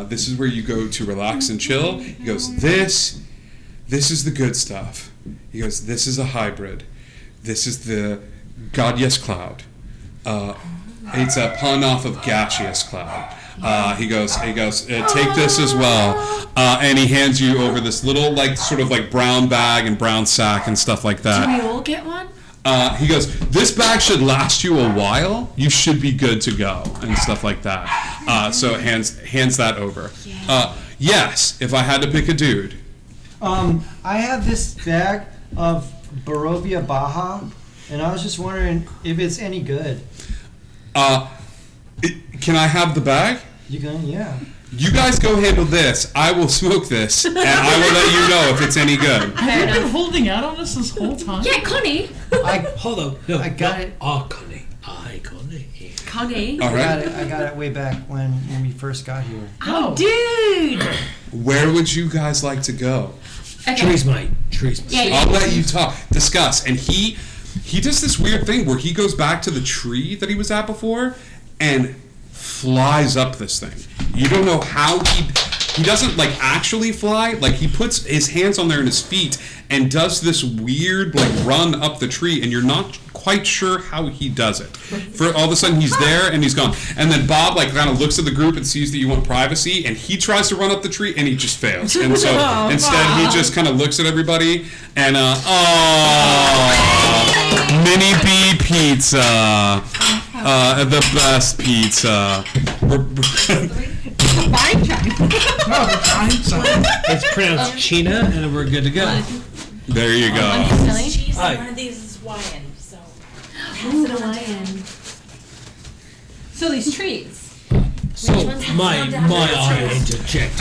This is where you go to relax and chill. He goes, this is the good stuff. He goes, this is a hybrid. This is the Gaseous Cloud. It's a pun off of Gaseous Cloud. He goes, take this as well. And he hands you over this little, sort of brown bag and brown sack and stuff like that. Do we all get one? He goes, this bag should last you a while. You should be good to go and stuff like that. So hands that over. Yes, if I had to pick a dude. I have this bag of Barovia Baja, and I was just wondering if it's any good. Can I have the bag? You can, yeah. You guys go handle this. I will smoke this, and I will let you know if it's any good. Have you been holding out on us this whole time? Yeah, Connie. Hold on. No, I got it. Oh, Connie. Hi, Connie. Connie. All right. I got it way back when we first got here. Oh, dude. Where would you guys like to go? Okay. Trees, mate. Yeah. I'll let you talk. Discuss. And he does this weird thing where he goes back to the tree that he was at before and flies up this thing. You don't know how he doesn't actually fly. He puts his hands on there and his feet and does this weird run up the tree, and you're not quite sure how he does it. For all of a sudden he's there and he's gone. And then Bob kind of looks at the group and sees that you want privacy, and he tries to run up the tree and he just fails. And so instead he just kind of looks at everybody and mini B pizza. The best pizza. It's pronounced China, and we're good to go. There you go. Cheese Hi. and one of these is Hawaiian, so. So these trees. So, my I interject.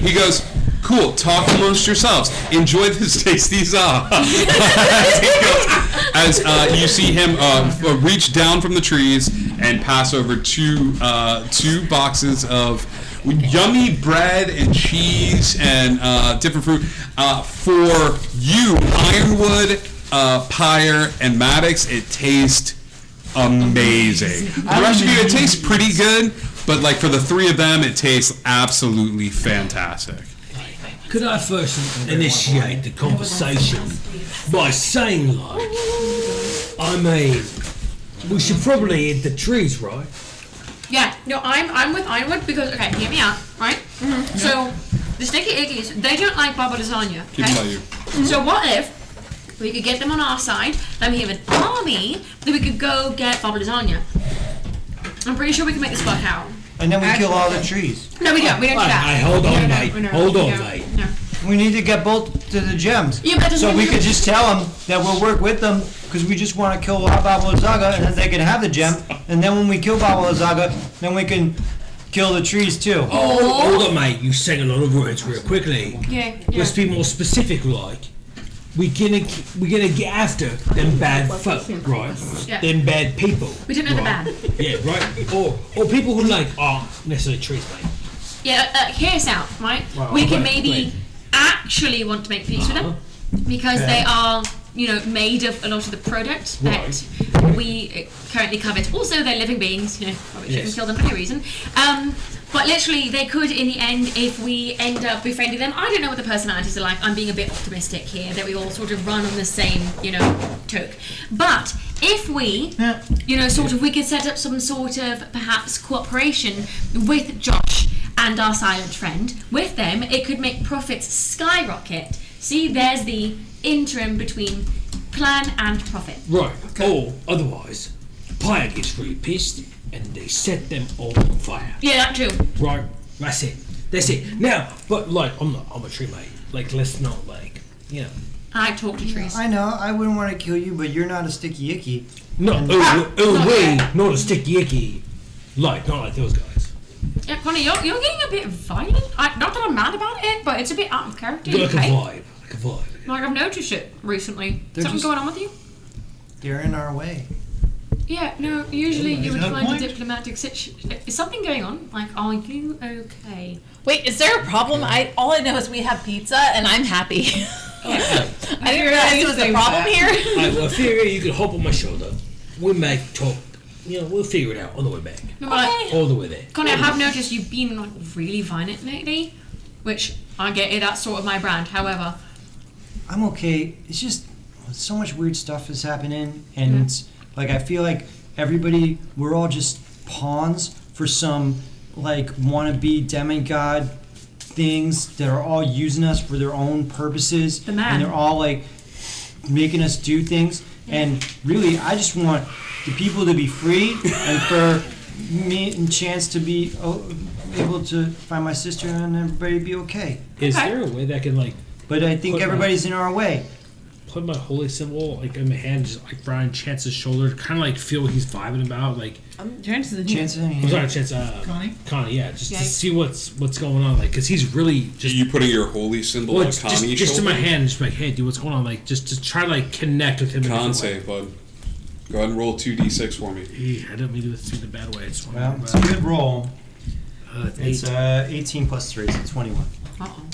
He goes, cool, talk amongst yourselves. Enjoy this tasty za. As you see him reach down from the trees and pass over two boxes of yummy bread and cheese and different fruit for you, Ironwood, Pyre, and Maddox. It tastes amazing. The rest of you, it tastes pretty good, but for the three of them, it tastes absolutely fantastic. Could I first initiate the conversation by saying, we should probably eat the trees, right? Yeah, no, I'm with Ironwood because, okay, hear me out, right? Mm-hmm. So, the Sticky Iggies, they don't like Baba Lasagna, Keep okay? it you. Mm-hmm. So what if we could get them on our side, then we have an army, that we could go get Baba Lasagna? I'm pretty sure we can make this work out. And then we kill all the trees. No, we don't do that. Hey, hold on, No, mate. no, Hold on, no, mate. No. We need to get both to the gems. Yeah, but that doesn't So we mean- could just tell them that we'll work with them because we just want to kill Baba Lazaga, and then they can have the gem. And then when we kill Baba Lazaga, then we can kill the trees too. Oh, hold on, mate. You said a lot of words real quickly. Yeah. Let's be more specific, We're gonna get after them bad folk, right? Yeah. Them bad people. We don't know the right? bad. Yeah, right. Or people who aren't necessarily trees, mate. Yeah, hear us out, right? Well, we can right, maybe right. actually want to make peace with them because they are, made of a lot of the product that we currently covet. Also, they're living beings, probably shouldn't kill them for any reason. But literally, they could, in the end, if we end up befriending them. I don't know what the personalities are like. I'm being a bit optimistic here that we all sort of run on the same, toke. But if we, we could set up some sort of perhaps cooperation with Josh and our silent friend. With them, it could make profits skyrocket. See, there's the interim between plan and profit. Right. Or otherwise, Pyre gets really pissed and they set them all on fire. Yeah, that too. Right. That's it. Now, but I'm a tree mate. Let's not I talk to trees. I know, I wouldn't want to kill you, but you're not a sticky icky. No, And- not a sticky icky. Not like those guys. Yeah, Connie, you're getting a bit violent. Not that I'm mad about it, but it's a bit out of character. Like a Okay? vibe. I've noticed it recently. They're Something just- going on with you? They're in our way. Yeah, no, usually you would Is that a find a point? diplomatic situation. Is something going on? Like, are you okay? Wait, is there a problem? All I know is we have pizza and I'm happy. I didn't realize there was a problem here. I figure you could hop on my shoulder. We might talk. We'll figure it out on the way back. No, but like, All the way there. Connie, I have noticed you've been like really violent lately, which I get it, that's sort of my brand. However, I'm okay. It's just so much weird stuff is happening, and it's like I feel like we're all just pawns for some like wannabe demigod things that are all using us for their own purposes, The man. and they're all like making us do things. And really, I just want the people to be free and for me and Chance to be able to find my sister and everybody be okay. Is Okay. there a way that I can like But I think Put my- everybody's in our way. put my holy symbol like in my hand, just like around Chance's shoulder, to kind of like feel what he's vibing about, like. Chances in Chance in I'm sorry, Chance. Connie? Yeah, just Yeah. to see what's going on, like, because he's really Are just. you putting your holy symbol on just, Connie's just in my shoulder? hand, just like, hey, dude, what's going on? Like, just to try to like connect with him. in a Con different way. save, bud. Go ahead and roll 2d6 for me. I don't mean to do this in the bad way. I just want Well, it's a good roll. it's It's 18 plus 3, so 21.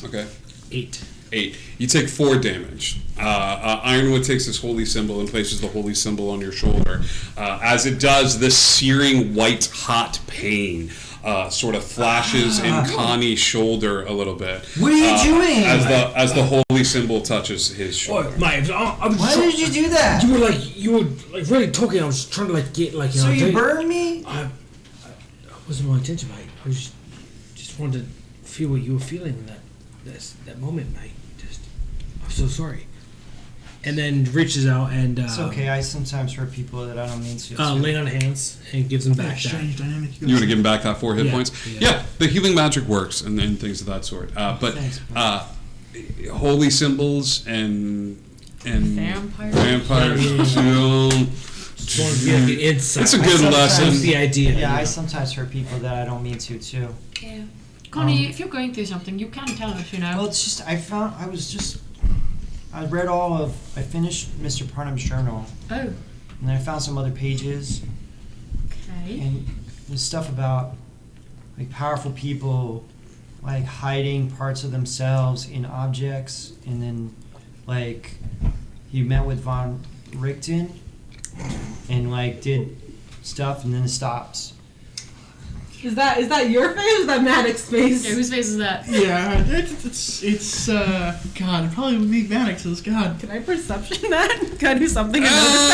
Okay. 8. 8. You take 4 damage. Ironwood takes his holy symbol and places the holy symbol on your shoulder. As it does, this searing white hot pain sort of flashes in Connie's shoulder a little bit. What are you doing? As the holy symbol touches his Oh, shoulder. Mike, I was Why so- did you do that? You were like really talking. I was trying to like get like So you tell burned me? I wasn't my intention, mate. I was just wanted to feel what you were feeling in that moment, mate. I'm so sorry. And then reaches out and It's okay. I sometimes hurt people that I don't mean to. lay on hands and gives them back that. Strange dynamic. You want to give him back that 4 hit Yeah, points? yeah. Yeah, the healing magic works and things of that sort. But Thanks, holy symbols and Vampires. vampires. Yeah. you know, Just wanted to be like an insight. It's a good Sometimes lesson. The idea. Yeah, I sometimes hurt people that I don't mean to too. Yeah. Connie, if you're going through something, you can tell us, Well, it's just I finished Mr. Parnham's journal, Oh, and then I found some other pages, okay. and there's stuff about like powerful people like hiding parts of themselves in objects, and then like he met with Von Richten and like did stuff, and then it stops. Is that your face or is that Maddox's face? Yeah, whose face is that? Yeah, it's God, it probably would be Maddox's. God. Can I perception that? Can I do something and notice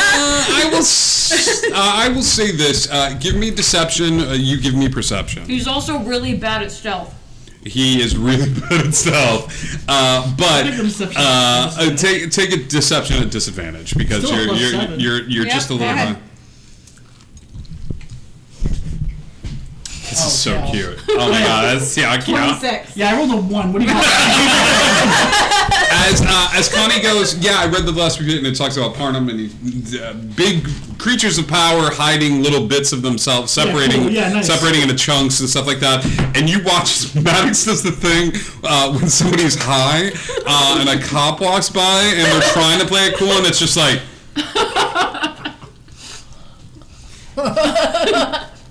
that? I will say this. Give me deception. You give me perception. He's also really bad at stealth. He is really bad at stealth. But Take a deception. take a deception at disadvantage because Still a plus 7. you're just a Yep, little go ahead. high. This is so God. cute. Oh my god, that's so cute. 26. Yeah, I rolled a 1. What do you want? As Connie goes, yeah, I read the last review and it talks about Parnham and big creatures of power hiding little bits of themselves, separating cool. Yeah, nice. separating into chunks and stuff like that. And you watch as Maddox does the thing when somebody's high and a cop walks by and they're trying to play it cool and it's just like.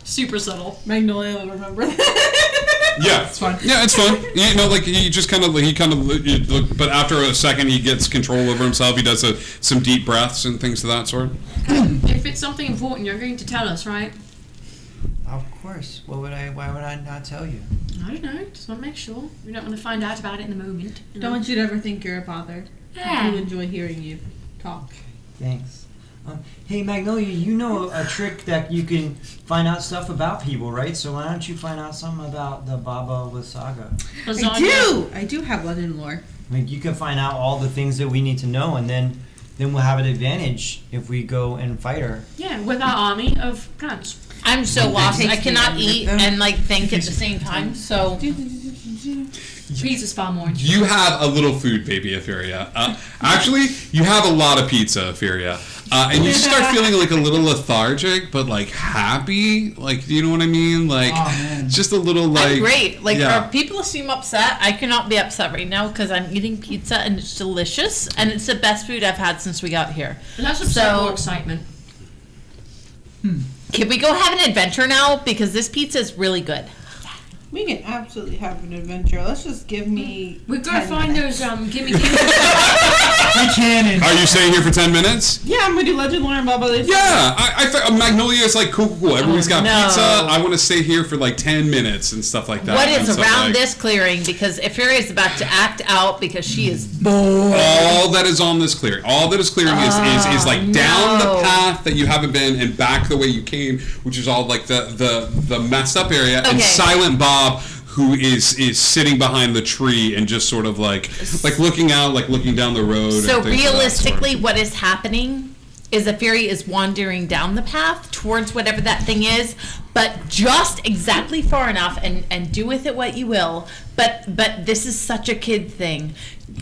Super subtle. Magnolia will remember that. Yeah, It's fine. Yeah, it's fun. You know, like he just kind of look, but after a second he gets control over himself. He does some deep breaths and things of that sort. If it's something important, you're going to tell us, right? Of course. Why would I not tell you? I don't know. Just want to make sure. We don't want to find out about it in the moment. You know? Don't want you to ever think you're a bother. I Yeah. do enjoy hearing you talk. Thanks. Hey Magnolia, you know a trick that you can find out stuff about people, right? So why don't you find out something about the Baba Wasaga? I do have London lore. Like you can find out all the things that we need to know, and then we'll have an advantage if we go and fight her. Yeah, with our army of guns. I'm so lost. I Takes me cannot a eat minute, though. and like think at the same time. So Pizza's far more. You have a little food, baby, Etheria. Actually, you have a lot of pizza, Etheria. And you start feeling like a little lethargic, but like happy. Like, do you know what I mean? Like, Oh, man. just a little like. I'm great. Like, yeah. people seem upset. I cannot be upset right now because I'm eating pizza and it's delicious and it's the best food I've had since we got here. And that's upset So- more excitement. Can we go have an adventure now? Because this pizza is really good. We can absolutely have an adventure. Let's just give me. We gotta 10 find minutes. those gimme. Hey, Cannon. Are you staying here for 10 minutes? Yeah, I'm gonna do Legend Lore and Bubba. Yeah, I Magnolia is like cool. Everybody's got no. pizza. I want to stay here for like 10 minutes and stuff like that. What is And so, around like, this clearing? Because Euphoria is about to act out because she is bored. All that is on this clearing. All that is clearing is like down no. the path that you haven't been and back the way you came, which is all like the messed up area. And Okay. Silent Bob, who is sitting behind the tree and just sort of like looking out, like looking down the road. So and things of that sort. realistically, what is happening is the fairy is wandering down the path towards whatever that thing is, but just exactly far enough, and do with it what you will. But this is such a kid thing.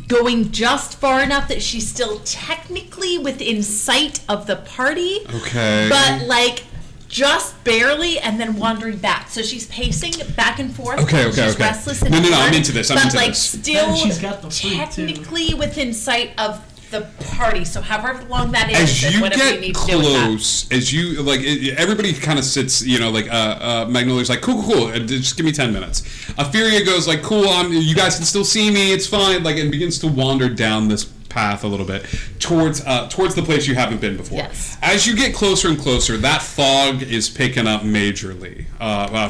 Going just far enough that she's still technically within sight of the party. Okay. But like just barely, and then wandering back. So she's pacing back and forth. Okay. She's restless and No, bored, I'm into this. but like this. still And she's got the fruit, too. technically within sight of the party. So however long that is, As and you whatever you get need to do with that. close, as you like, everybody kind of sits. Magnolia's like, cool. Just give me 10 minutes. Ophelia goes like, cool. You guys can still see me. It's fine. Like, and begins to wander down this path a little bit towards the place you haven't been before. Yes. As you get closer and closer, that fog is picking up majorly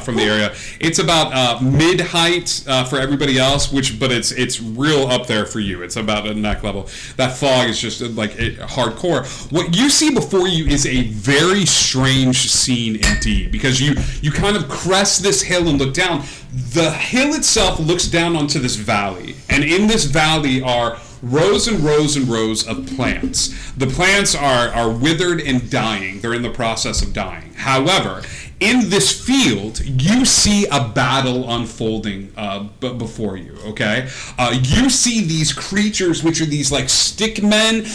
from the area. It's about mid height for everybody else, but it's real up there for you. It's about at neck level. That fog is just like hardcore. What you see before you is a very strange scene indeed, because you kind of crest this hill and look down. The hill itself looks down onto this valley, and in this valley are rows and rows and rows of plants. The plants are withered and dying. They're in the process of dying. However, in this field, you see a battle unfolding before you, okay? You see these creatures, which are these like stick men,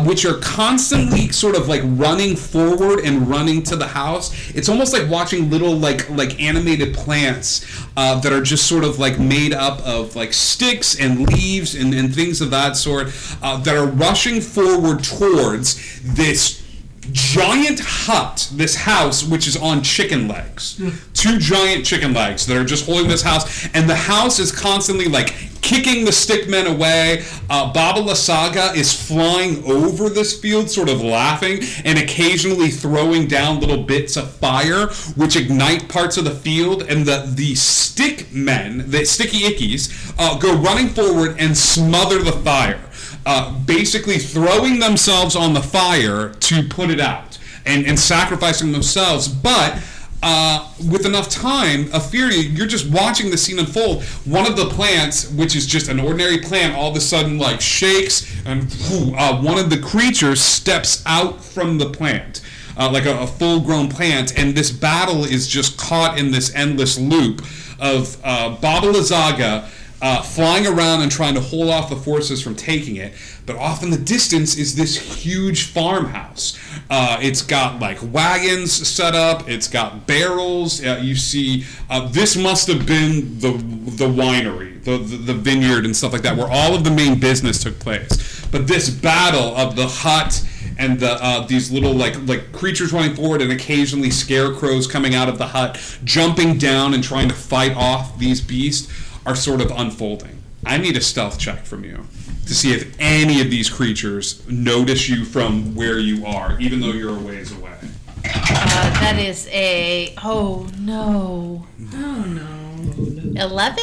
which are constantly sort of like running forward and running to the house. It's almost like watching little like animated plants that are just sort of like made up of like sticks and leaves and things of that sort that are rushing forward towards this giant hut, this house, which is on chicken legs. 2 giant chicken legs that are just holding this house, and the house is constantly like kicking the stickmen away. Baba Lysaga is flying over this field, sort of laughing, and occasionally throwing down little bits of fire, which ignite parts of the field, and the stick men, the sticky ickies, go running forward and smother the fire. Basically throwing themselves on the fire to put it out and sacrificing themselves. But with enough time, Ophelia, you're just watching the scene unfold. One of the plants, which is just an ordinary plant, all of a sudden like shakes, and one of the creatures steps out from the plant. Like a full-grown plant, and this battle is just caught in this endless loop of Baba Lysaga flying around and trying to hold off the forces from taking it, but off in the distance is this huge farmhouse. It's got like wagons set up, it's got barrels. You see, this must have been the winery, the vineyard and stuff like that, where all of the main business took place. But this battle of the hut and these little like creatures running forward, and occasionally scarecrows coming out of the hut, jumping down and trying to fight off these beasts, are sort of unfolding. I need a stealth check from you to see if any of these creatures notice you from where you are, even though you're a ways away. That is a... Oh, no. 11?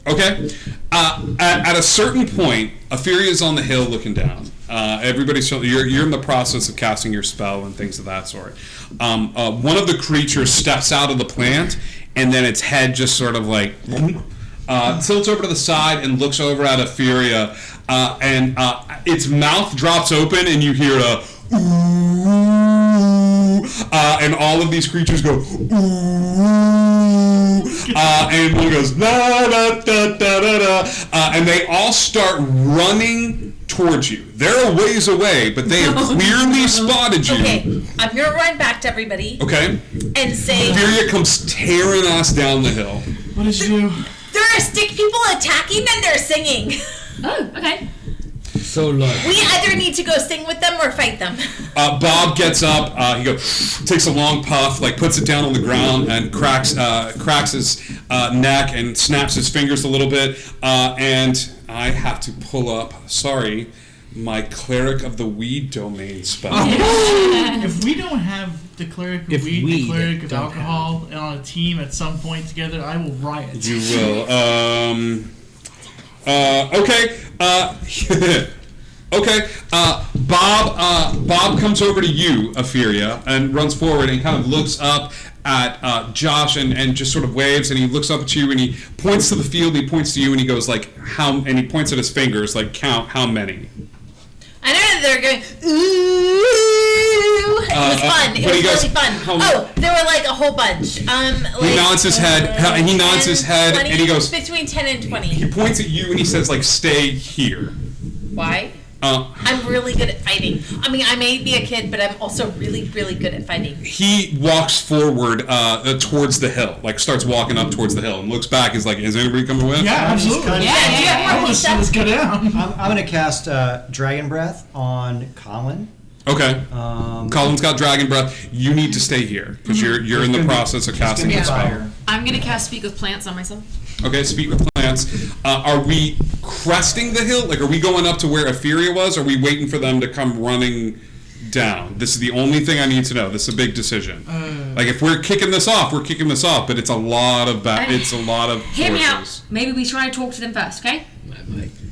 Okay. At a certain point, Ophelia's on the hill looking down. Everybody's you're in the process of casting your spell and things of that sort. One of the creatures steps out of the plant, and then its head just sort of like tilts over to the side and looks over at Ophelia, and its mouth drops open, and you hear a ooh, and all of these creatures go ooh, and one goes da da da da da, and they all start running towards you. They're a ways away, but they have clearly spotted you. Okay, I'm gonna run back to everybody Okay. and say... Ophelia comes tearing us down the hill. What did you do? There are stick people attacking and they're singing. Oh, okay. So like, We either need to go sing with them or fight them. Bob gets up. He takes a long puff, like puts it down on the ground, and cracks his neck and snaps his fingers a little bit. And I have to pull up. Sorry, my Cleric of the Weed domain spell. If we don't have the Cleric of If Weed, we the Cleric of don't Alcohol, and on a team at some point together, I will riot. You will. Okay. Okay. Bob comes over to you, Ophelia, and runs forward and kind of looks up at Josh and just sort of waves, and he looks up at you and he points to the field. He points to you and he goes like, "How?" And he points at his fingers like, "Count how many." I know that they're going, ooh. It was fun. It but he was goes, really fun. how- There were like a whole bunch. He nods his head. He nods his head, 20, and he goes. between 10 and 20. He points at you and he says like, "Stay here." Why? I'm really good at fighting. I mean, I may be a kid, but I'm also really, really good at fighting. He walks forward towards the hill, like starts walking up towards the hill, and looks back. Is like, "Is anybody coming with?" Yeah, absolutely. I want to see this go down. I'm going to cast Dragon Breath on Colin. Okay. Colin's got Dragon Breath. You need to stay here because you're in the process of casting the spell. I'm gonna cast Speak with Plants on myself. Okay, speak with plants. Are we cresting the hill? Like, are we going up to where Ophelia was? Or are we waiting for them to come running down? This is the only thing I need to know. This is a big decision. Like, if we're kicking this off, we're kicking this off. But it's a lot of Hear me out. forces. Maybe we try to talk to them first, okay?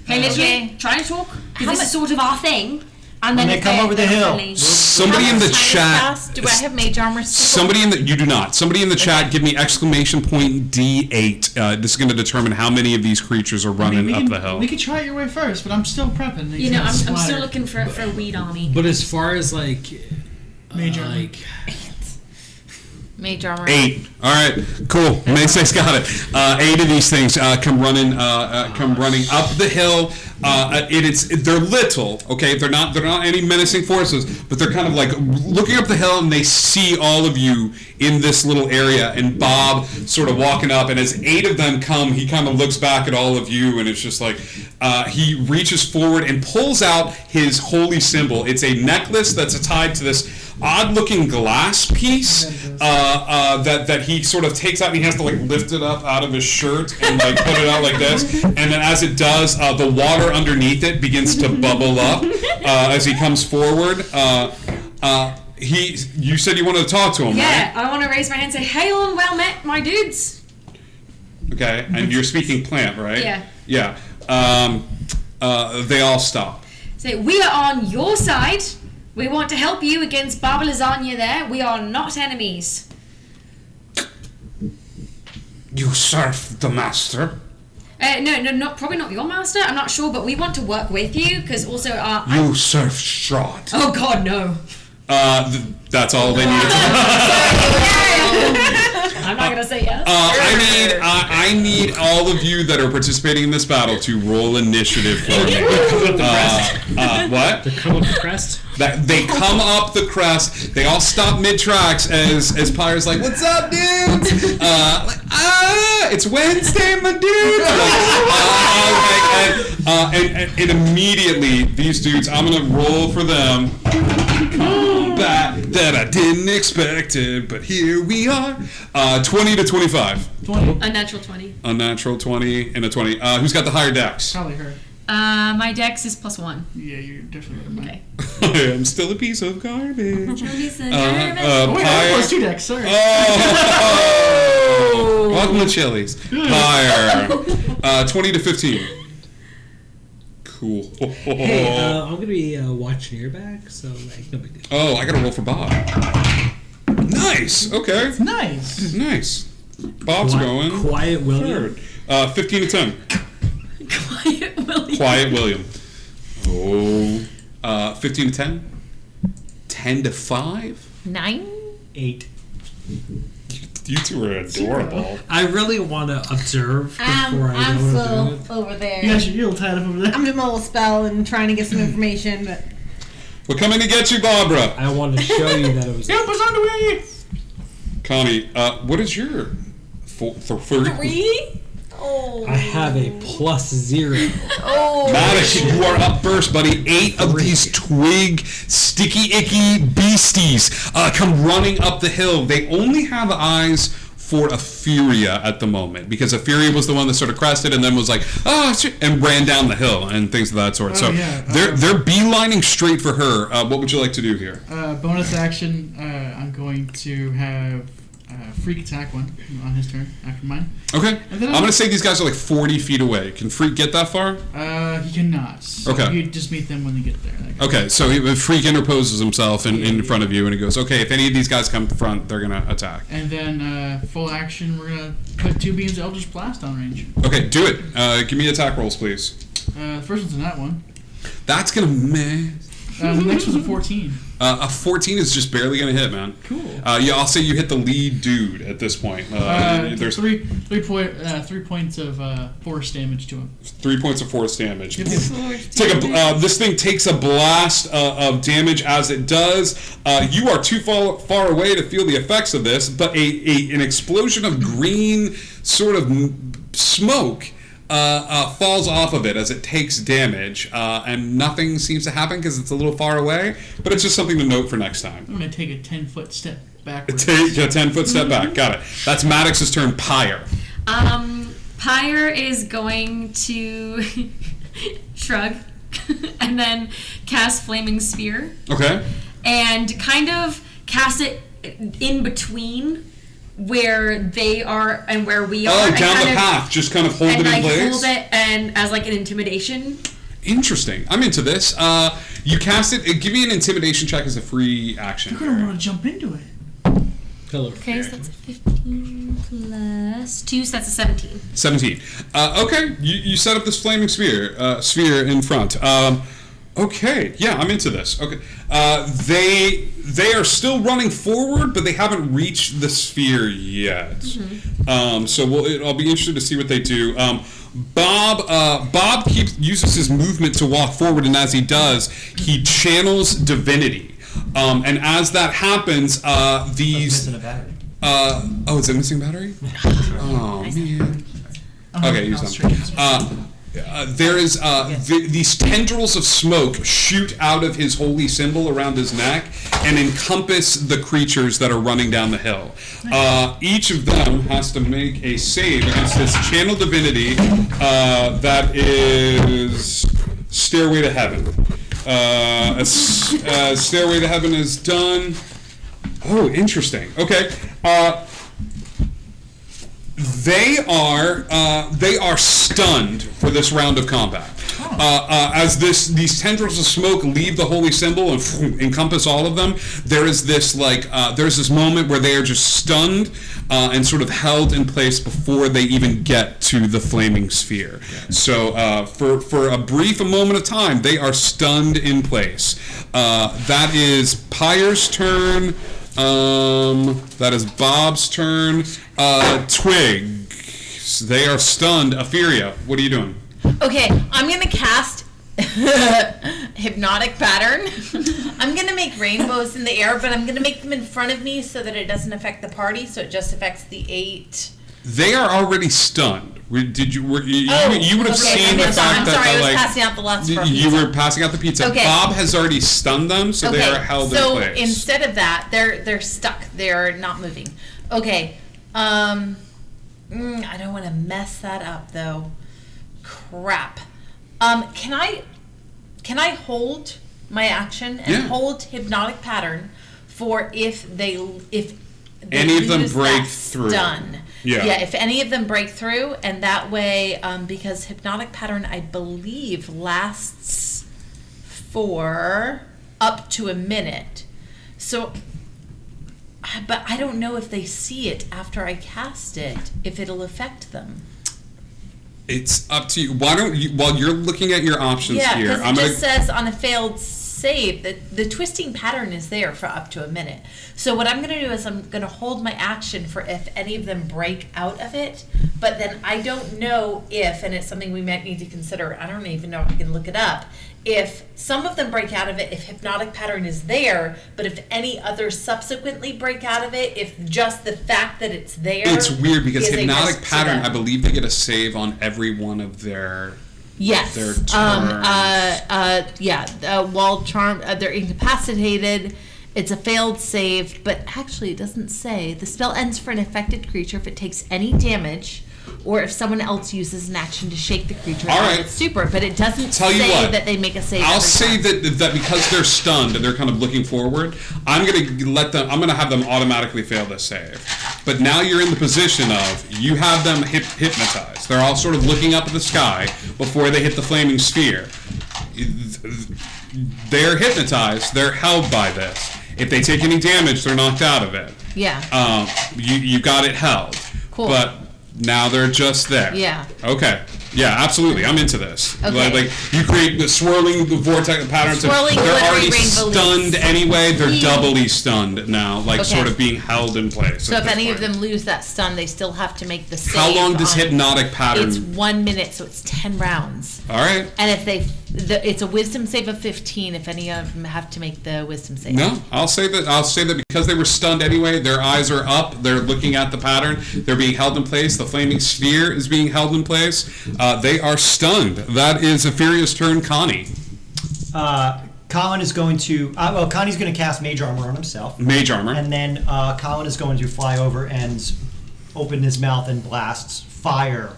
Hey, Okay. literally, try to talk. Because this is sort of our thing. And then When they if come they're- over the they're hill. friendly- Somebody How in the much time has chat. passed? Do I have mage armor still? Somebody in the you do not. Somebody in the chat, give me exclamation point D8. This is going to determine how many of these creatures are running up the hill. We could try it your way first, but I'm still prepping. You know, I'm still Splatter. looking for a weed army. but as far as like, Major. like Mage armor. 8. All right, cool. Mace's got it. 8 of these things come running up the hill. They're little, okay. They're not any menacing forces, but they're kind of like looking up the hill, and they see all of you in this little area. And Bob sort of walking up, and as 8 of them come, he kind of looks back at all of you, and it's just like he reaches forward and pulls out his holy symbol. It's a necklace that's tied to this odd-looking glass piece that he sort of takes out, and he has to like lift it up out of his shirt and like put it out like this. And then as it does, the water underneath it begins to bubble up as he comes forward. You said you wanted to talk to him, Yeah, right? I want to raise my hand and say, "Hail and well met, my dudes." Okay, and you're speaking plant, right? Yeah. Yeah. They all stop. Say, "We are on your side. We want to help you against Baba Lasagna there. We are not enemies." You serve the master. No, probably not your master. I'm not sure, but we want to work with you because also You serve Strahd. Oh God, no! That's all they need. I'm not gonna say yes. I need all of you that are participating in this battle to roll initiative for me. What? to come up the crest. That they come up the crest. They all stop mid tracks as Pyre's like, "What's up, dudes?" It's Wednesday, my dudes. And immediately these dudes, I'm gonna roll for them. Combat that I didn't expect it, but here we are. 20 to 25. 20. A natural 20. A natural 20 and a 20. Who's got the higher dex? Probably her. My dex is +1. Yeah, you're definitely better than mine. Okay. I'm still a piece of garbage. Oh, wait, I have +2 dex. Sorry. Oh! Welcome to Chili's. Higher. 20 to 15. Cool. Hey, I'm gonna be watching your back, so like no big deal. Oh, I gotta roll for Bob. Nice. Okay. Nice. Nice. Bob's going. Quiet William. Third. 15 to 10. Quiet William. Quiet William. Oh. 15 to 10. 10 to 5. 9? 8. You two are adorable. I really want to observe before I I'm go still to do it. over there. You guys are real tied up over there. I'm doing my little spell and trying to get some information, but We're coming to get you, Barbara. I want to show you that it was. Help us underway! Connie, what is your 3? Oh. I have a +0. Oh. Maddox, you are up first, buddy. 8 of these twig, sticky, icky beasties come running up the hill. They only have eyes for Etheria at the moment, because Etheria was the one that sort of crested and then was like, oh, shit, and ran down the hill and things of that sort. They're beelining straight for her. What would you like to do here? Bonus action, I'm going to have Freak attack one on his turn after mine. Okay. I'm going to say these guys are like 40 feet away. Can Freak get that far? He cannot. So okay. You just meet them when they get there. Okay, so Freak interposes himself in front of you, and he goes, okay, if any of these guys come front, they're going to attack. And then full action, we're going to put 2 beams of Eldritch Blast on range. Okay, do it. Give me attack rolls, please. The first one's a nat 1. That's going to miss. The next one's a 14. A 14 is just barely going to hit, man. Cool. Yeah, I'll say you hit the lead dude at this point. There's 3 points of force damage to him. 3 points of force damage. Yep. This thing takes a blast of damage as it does. You are too far away to feel the effects of this, but an explosion of green sort of smoke falls off of it as it takes damage, and nothing seems to happen because it's a little far away, but it's just something to note for next time. I'm going to take a 10-foot step backwards. Take a 10-foot step back. Got it. That's Maddox's turn. Pyre. Pyre is going to shrug and then cast Flaming Sphere. Okay. And kind of cast it in between where they are and where we are. Oh, down the path, just kind of hold it in place. And hold it and as like an intimidation. Interesting. I'm into this. You cast it. Give me an intimidation check as a free action. You're gonna want to jump into it. Okay, so that's a 15 plus 2, so that's a 17. 17. Okay, you set up this flaming sphere in front. Okay, yeah, I'm into this. Okay, they are still running forward, but they haven't reached the sphere yet. Mm-hmm. So I'll be interested to see what they do. Bob uses his movement to walk forward, and as he does, he channels divinity. And as that happens, these. Missing a battery. Is it missing a battery? Oh man. Okay, use them. There is these tendrils of smoke shoot out of his holy symbol around his neck and encompass the creatures that are running down the hill. Each of them has to make a save against this channel divinity that is Stairway to Heaven. Stairway to Heaven is done. Oh, interesting. Okay. They are stunned for this round of combat. As these tendrils of smoke leave the holy symbol and encompass all of them, there's this moment where they are just stunned and sort of held in place before they even get to the flaming sphere. So for a brief moment of time, they are stunned in place. That is Pyre's turn. That is Bob's turn. Twig. They are stunned. Etheria, what are you doing? Okay, I'm gonna cast hypnotic pattern. I'm gonna make rainbows in the air, but I'm gonna make them in front of me so that it doesn't affect the party. So it just affects the 8. They are already stunned. You would have seen the fact that I was passing out the lots for you were passing out the pizza. Okay. Bob has already stunned them, so they are held in place. So instead of that, they're stuck. They're not moving. Okay. I don't want to mess that up though. Crap. Can I hold my action and hold hypnotic pattern for if they any of them lose break that through? Stun. Yeah, if any of them break through, and that way, because hypnotic pattern, I believe, lasts for up to a minute. So, but I don't know if they see it after I cast it, if it'll affect them. It's up to you. Why don't you, while you're looking at your options here, because it just says on a failed save, the twisting pattern is there for up to a minute. So what I'm going to do is I'm going to hold my action for if any of them break out of it, but then I don't know if, and it's something we might need to consider, I don't even know if I can look it up, if some of them break out of it, if hypnotic pattern is there, but if any others subsequently break out of it, if just the fact that it's there. It's weird because is a hypnotic risk to pattern, them. I believe they get a save on every one of their. Yes. Their turns. While charmed, they're incapacitated. It's a failed save, but actually it doesn't say. The spell ends for an affected creature if it takes any damage, or if someone else uses an action to shake the creature All out right. of its stupor. But it doesn't Tell you say what, that they make a save. I'll every say time. that because they're stunned and they're kind of looking forward, I'm gonna have them automatically fail this save. But now you're in the position of you have them hypnotized. They're all sort of looking up at the sky before they hit the flaming sphere. They're hypnotized. They're held by this. If they take any damage, they're knocked out of it. Yeah. You got it held. Cool. But now they're just there. Yeah. Okay. Yeah, absolutely. I'm into this. Okay. Like you create the swirling vortex patterns. Swirling, they're glittery already rainbow stunned leaves. anyway. They're doubly stunned now, like Okay. sort of being held in place. So at if this any of point. them lose that stun, they still have to make the save. How long does on- hypnotic pattern? It's 1 minute, so it's 10 rounds. All right. And if it's a wisdom save of 15 if any of them have to make the wisdom save. No, I'll say that because they were stunned anyway, their eyes are up, they're looking at the pattern, they're being held in place, the flaming sphere is being held in place, they are stunned. That is Ephiria's turn, Connie. Colin is going to, Connie's going to cast Mage Armor on himself. Mage armor. And then Colin is going to fly over and open his mouth and blasts fire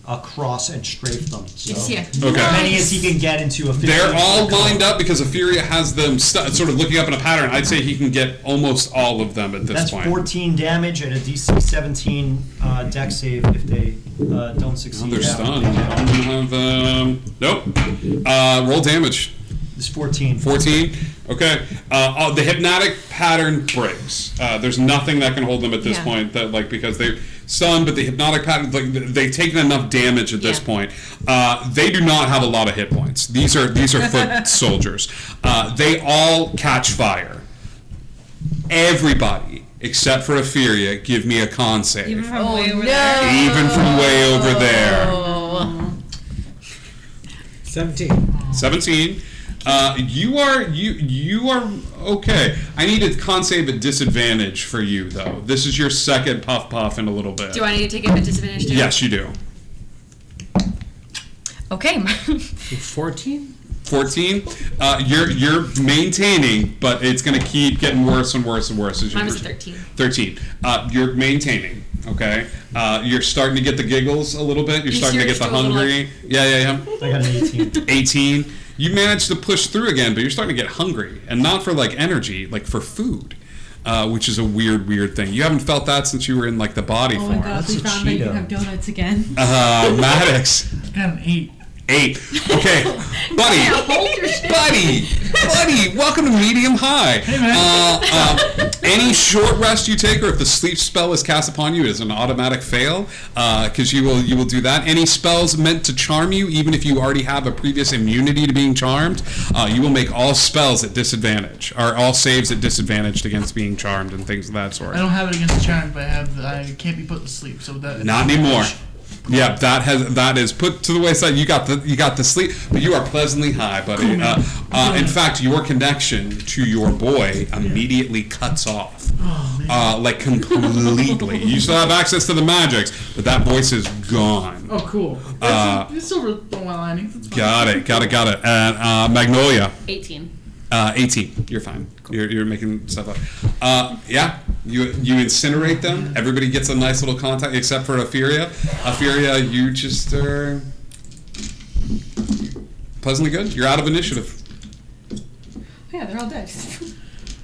across and strafe them. So It's here. Okay. as many as he can get into a 15. They're all lined up because Ephiria has them sort of looking up in a pattern. I'd say he can get almost all of them at this That's point. 14 damage and a DC 17 dex save if they don't succeed. They're That stunned. would be I don't have, nope. Roll damage. It's 14. 14. Okay. The hypnotic pattern breaks. There's nothing that can hold them at this Yeah. point. That because they're stunned, but the hypnotic pattern, they've taken enough damage at this Yeah. point. They do not have a lot of hit points. These are foot soldiers. They all catch fire. Everybody except for Ephiria, give me a con save. Even from Oh, way over no. there. Even from way over there. Oh. 17. 17. You are okay. I need a con save at disadvantage for you though. This is your second puff in a little bit. Do I need to take it at disadvantage too? Yes, you do. Okay. 14? 14. You're maintaining, but it's going to keep getting worse and worse and worse as you. Mine was a 13. 13. You're maintaining. Okay. You're starting to get the giggles a little bit. You're You starting to get the surged a little hungry. Yeah. I got an 18. 18. You managed to push through again, but you're starting to get hungry, and not for like energy, like for food, which is a weird thing. You haven't felt that since you were in like the body Oh form. my god, we That's a found that you Cheeto. can have donuts again. Maddox, I got an 8. 8. Okay, buddy, welcome to medium high. Hey, man. Any short rest you take, or if the sleep spell is cast upon you, is an automatic fail, because you will do that. Any spells meant to charm you, even if you already have a previous immunity to being charmed, you will make all spells at disadvantage, or all saves at disadvantage against being charmed and things of that sort. I don't have it against the charm, but I can't be put to sleep. So that Not anymore. Yeah, that is put to the wayside. You got the sleep, but you are pleasantly high, buddy. In fact, your connection to your boy immediately cuts off, like completely. You still have access to the magics, but that voice is gone. Oh, cool. It's silver on my lining. That's fine. Got it. And Magnolia, 18. 18. You're fine. You're making stuff up. Yeah. You incinerate them. Everybody gets a nice little contact, except for Ephiria. Ephiria, you just are pleasantly good. You're out of initiative. Yeah, they're all dead.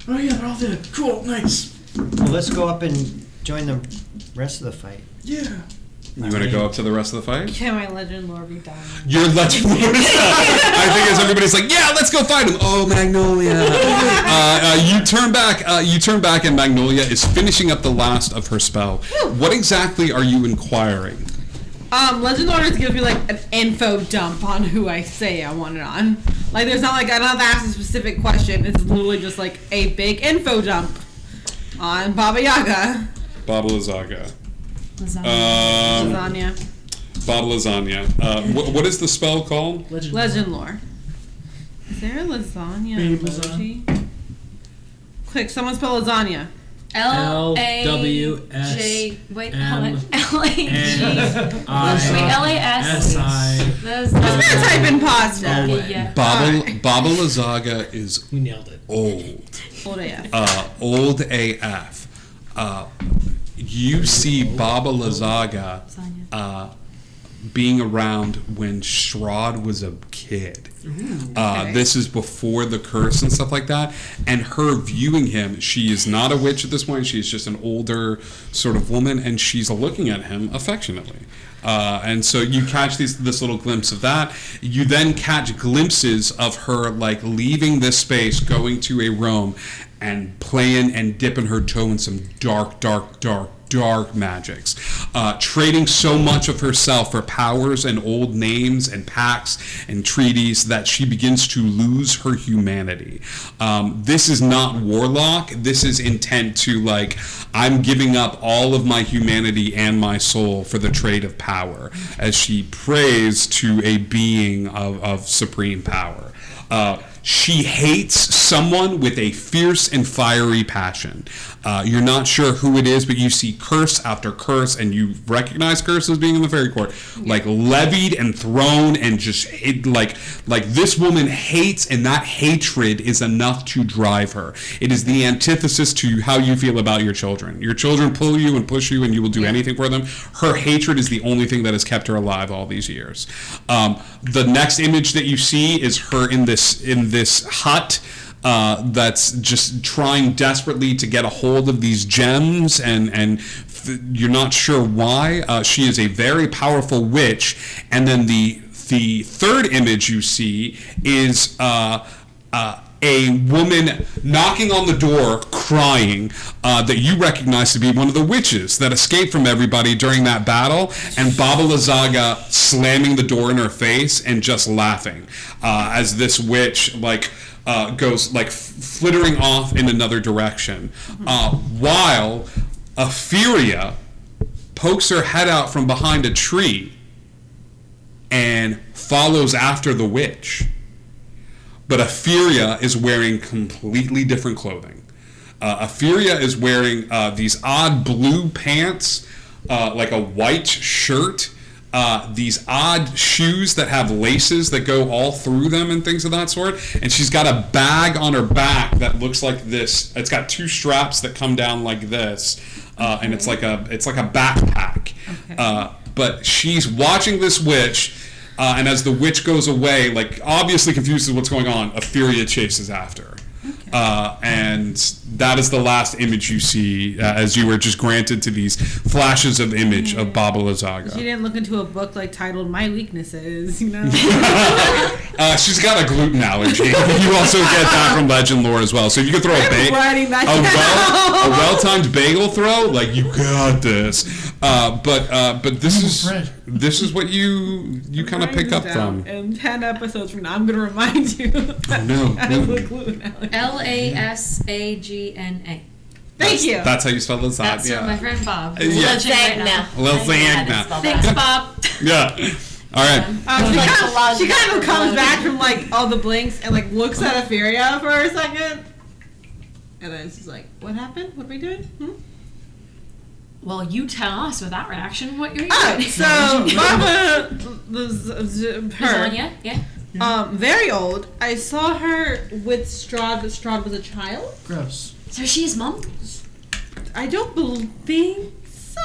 Oh yeah, they're all dead. Cool, nice. Well, let's go up and join the rest of the fight. Yeah. You want to go up to the rest of the fight? Can my legend lore be done? Your legend lord is I think as everybody's like, yeah, let's go fight him. Oh, Magnolia. You turn back, and Magnolia is finishing up the last of her spell. What exactly are you inquiring? Legend Orders gives me like an info dump on who I say I want it on. Like, there's not like I don't have to ask a specific question. It's literally just like a big info dump on Baba Yaga. Baba Lysaga. Lasagna. Baba Lasagna. What is the spell called? Legend lore. Is there a lasagna Baby emoji? Quick, someone spell lasagna. L-A-J. Wait, hold on. L-A-G. S-I. Wait, L-A-S. I'm gonna type in pasta. Yeah. Baba Lysaga is We nailed it. old. Old AF. Old AF. You see Baba Lysaga being around when Strahd was a kid. Okay. This is before the curse and stuff like that. And her viewing him, she is not a witch at this point. She's just an older sort of woman, and she's looking at him affectionately. And so you catch this little glimpse of that. You then catch glimpses of her like leaving this space, going to a room, and playing and dipping her toe in some dark magics, trading so much of herself for powers and old names and pacts and treaties that she begins to lose her humanity. This is not warlock. This is intent to like, I'm giving up all of my humanity and my soul for the trade of power, as she prays to a being of supreme power. She hates someone with a fierce and fiery passion. You're not sure who it is, but you see curse after curse, and you recognize curse as being in the fairy court, like levied and thrown, and just like this woman hates, and that hatred is enough to drive her. It is the antithesis to how you feel about your children. Your children pull you and push you, and you will do anything for them. Her hatred is the only thing that has kept her alive all these years. The next image that you see is her in this hut. That's just trying desperately to get a hold of these gems, and you're not sure why. She is a very powerful witch. And then the third image you see is a woman knocking on the door, crying, that you recognize to be one of the witches that escaped from everybody during that battle, and Baba Lysaga slamming the door in her face and just laughing as this witch goes like flittering off in another direction, while Ophelia pokes her head out from behind a tree and follows after the witch. But Ophelia is wearing completely different clothing. Ophelia is wearing these odd blue pants, like a white shirt, these odd shoes that have laces that go all through them and things of that sort. And she's got a bag on her back that looks like this. It's got two straps that come down like this, and it's like a backpack. Okay. But she's watching this witch. And as the witch goes away, like obviously confused with what's going on, Ophelia chases after. Okay. And that is the last image you see, as you were just granted to these flashes of image of Baba Lysaga. She didn't look into a book like titled "My Weaknesses," you know. She's got a gluten allergy. You also get that from Legend lore as well. So if you could throw a well-timed bagel throw, like you got this. But this is what you kind of pick up from. In 10 episodes from now, I'm going to remind you. Oh no. Lasagna. Thank you. That's how you spell lasagna. That's from my friend Bob. Yeah. Lasagna. Thanks, Bob. Yeah. All right. She kind of comes back from like all the blinks and like looks at Ophelia for a second, and then she's like, "What happened? What are we doing?" Well, you tell us with that reaction what you're doing. So Baba, Lasagna, yeah. Very old. I saw her with Strahd, but Strahd was a child. Gross. So she's mom? I don't think so.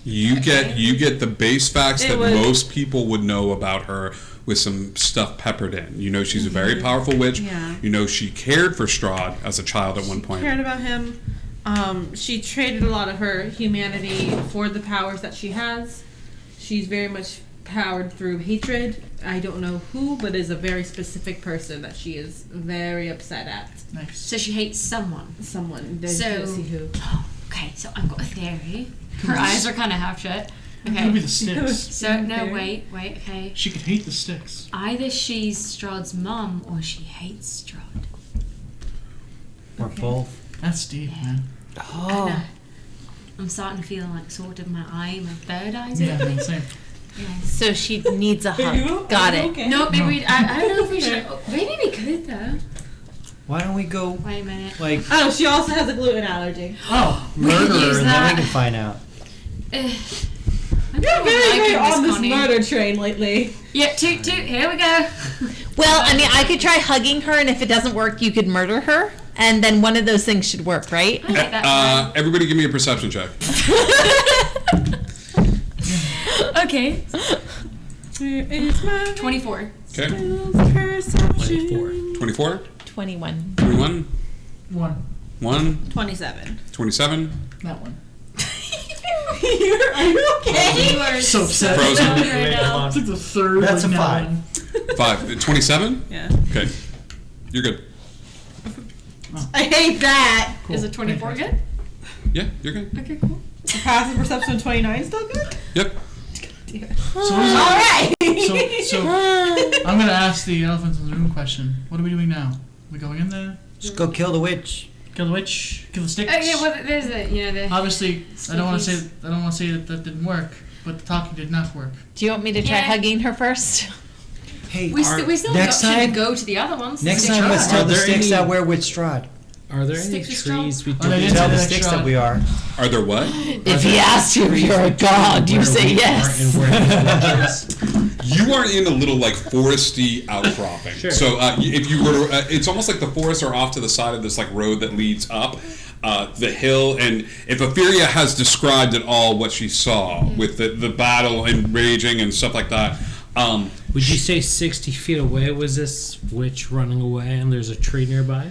You get the base facts that most people would know about her with some stuff peppered in. You know she's a very powerful witch. Yeah. You know she cared for Strahd as a child at one point. Cared about him. She traded a lot of her humanity for the powers that she has. She's very much powered through hatred. I don't know who, but is a very specific person that she is very upset at. Nice. So she hates someone. Someone. So, see who. Okay, so I've got a theory. Her eyes are kind of half shut. It could be Okay. the sticks. So no, wait. Okay. She could hate the sticks. Either she's Strahd's mum or she hates Strahd. Or both. That's deep, man. I know. I'm starting to feel like sort of my third eye's Yeah, opening. same. So she needs a hug. Got it. Okay. No, maybe I don't know if we should. Maybe we could though. Why don't we go, Wait a minute. like, Oh, she also has a gluten allergy. Oh, murder her use and then that. we can find out? I'm You're very, very on this Connie. murder train lately. Yeah, toot toot. Here we go. Well, I mean, I could try hugging her, and if it doesn't work, you could murder her, and then one of those things should work, right? I like that. Everybody give me a perception check. Okay. Where is my 24. Okay. perception? 24? 21. 21? 1? 27. 27? that one. Are you okay? You are So upset. Frozen. right now. It's like the third. That's like, a now 5. one. 5. 27? Yeah. Okay. You're good. I hate that. Cool. Is it 24 good? Yeah, you're good. Okay, cool. Passive perception 29 still good? Yep. So, what is All right. so I'm gonna ask the elephants in the room question. What are we doing now? We going in there? Just go kill the witch. Kill the witch? Kill the sticks? Oh yeah, well there's the Obviously, I don't want to Stickies. say. I don't want to say that didn't work, but the talking did not work. Do you want me to try Yeah. hugging her first? Hey, we still next should time, go to the other ones. next Stick time let's Strahd. tell Are the there sticks any- that we're with Strahd. Are there any Sticks with trees we Oh, they do? didn't Tell say the that sticks Strahd. that we are. Are there what? If he asks you if you're a god, you Where say we are yes. and where the witch is? You are in a little like foresty outcropping. Sure. So if you were, it's almost like the forests are off to the side of this like road that leads up the hill. And if Etheria has described at all what she saw with the battle and raging and stuff like that, Would you say 60 feet away was this witch running away and there's a tree nearby?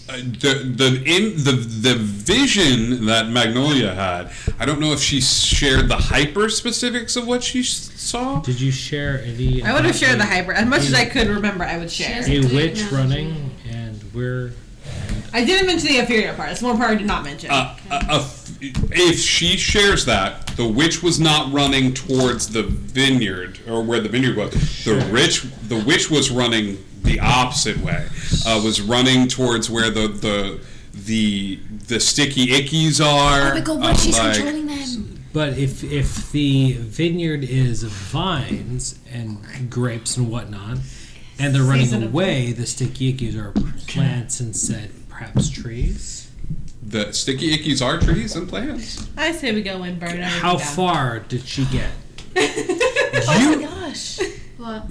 the vision that Magnolia had, I don't know if she shared the hyper specifics of what she saw. Did you share any? I would have shared the about hyper. As much as I could remember, I would share. Shares- a witch No. running and we're I didn't mention the inferior part. It's one part I did not mention. If she shares that, the witch was not running towards the vineyard or where the vineyard was. The witch was running the opposite way. Was running towards where the sticky ickies are. Oh my god, what? She's like- controlling them. But if the vineyard is vines and grapes and whatnot, and they're running Season of away, the sticky ickies are plants and said perhaps trees. The sticky ickies are trees and plants. I say we go and burn everything How down. far did she get? Oh my gosh. What?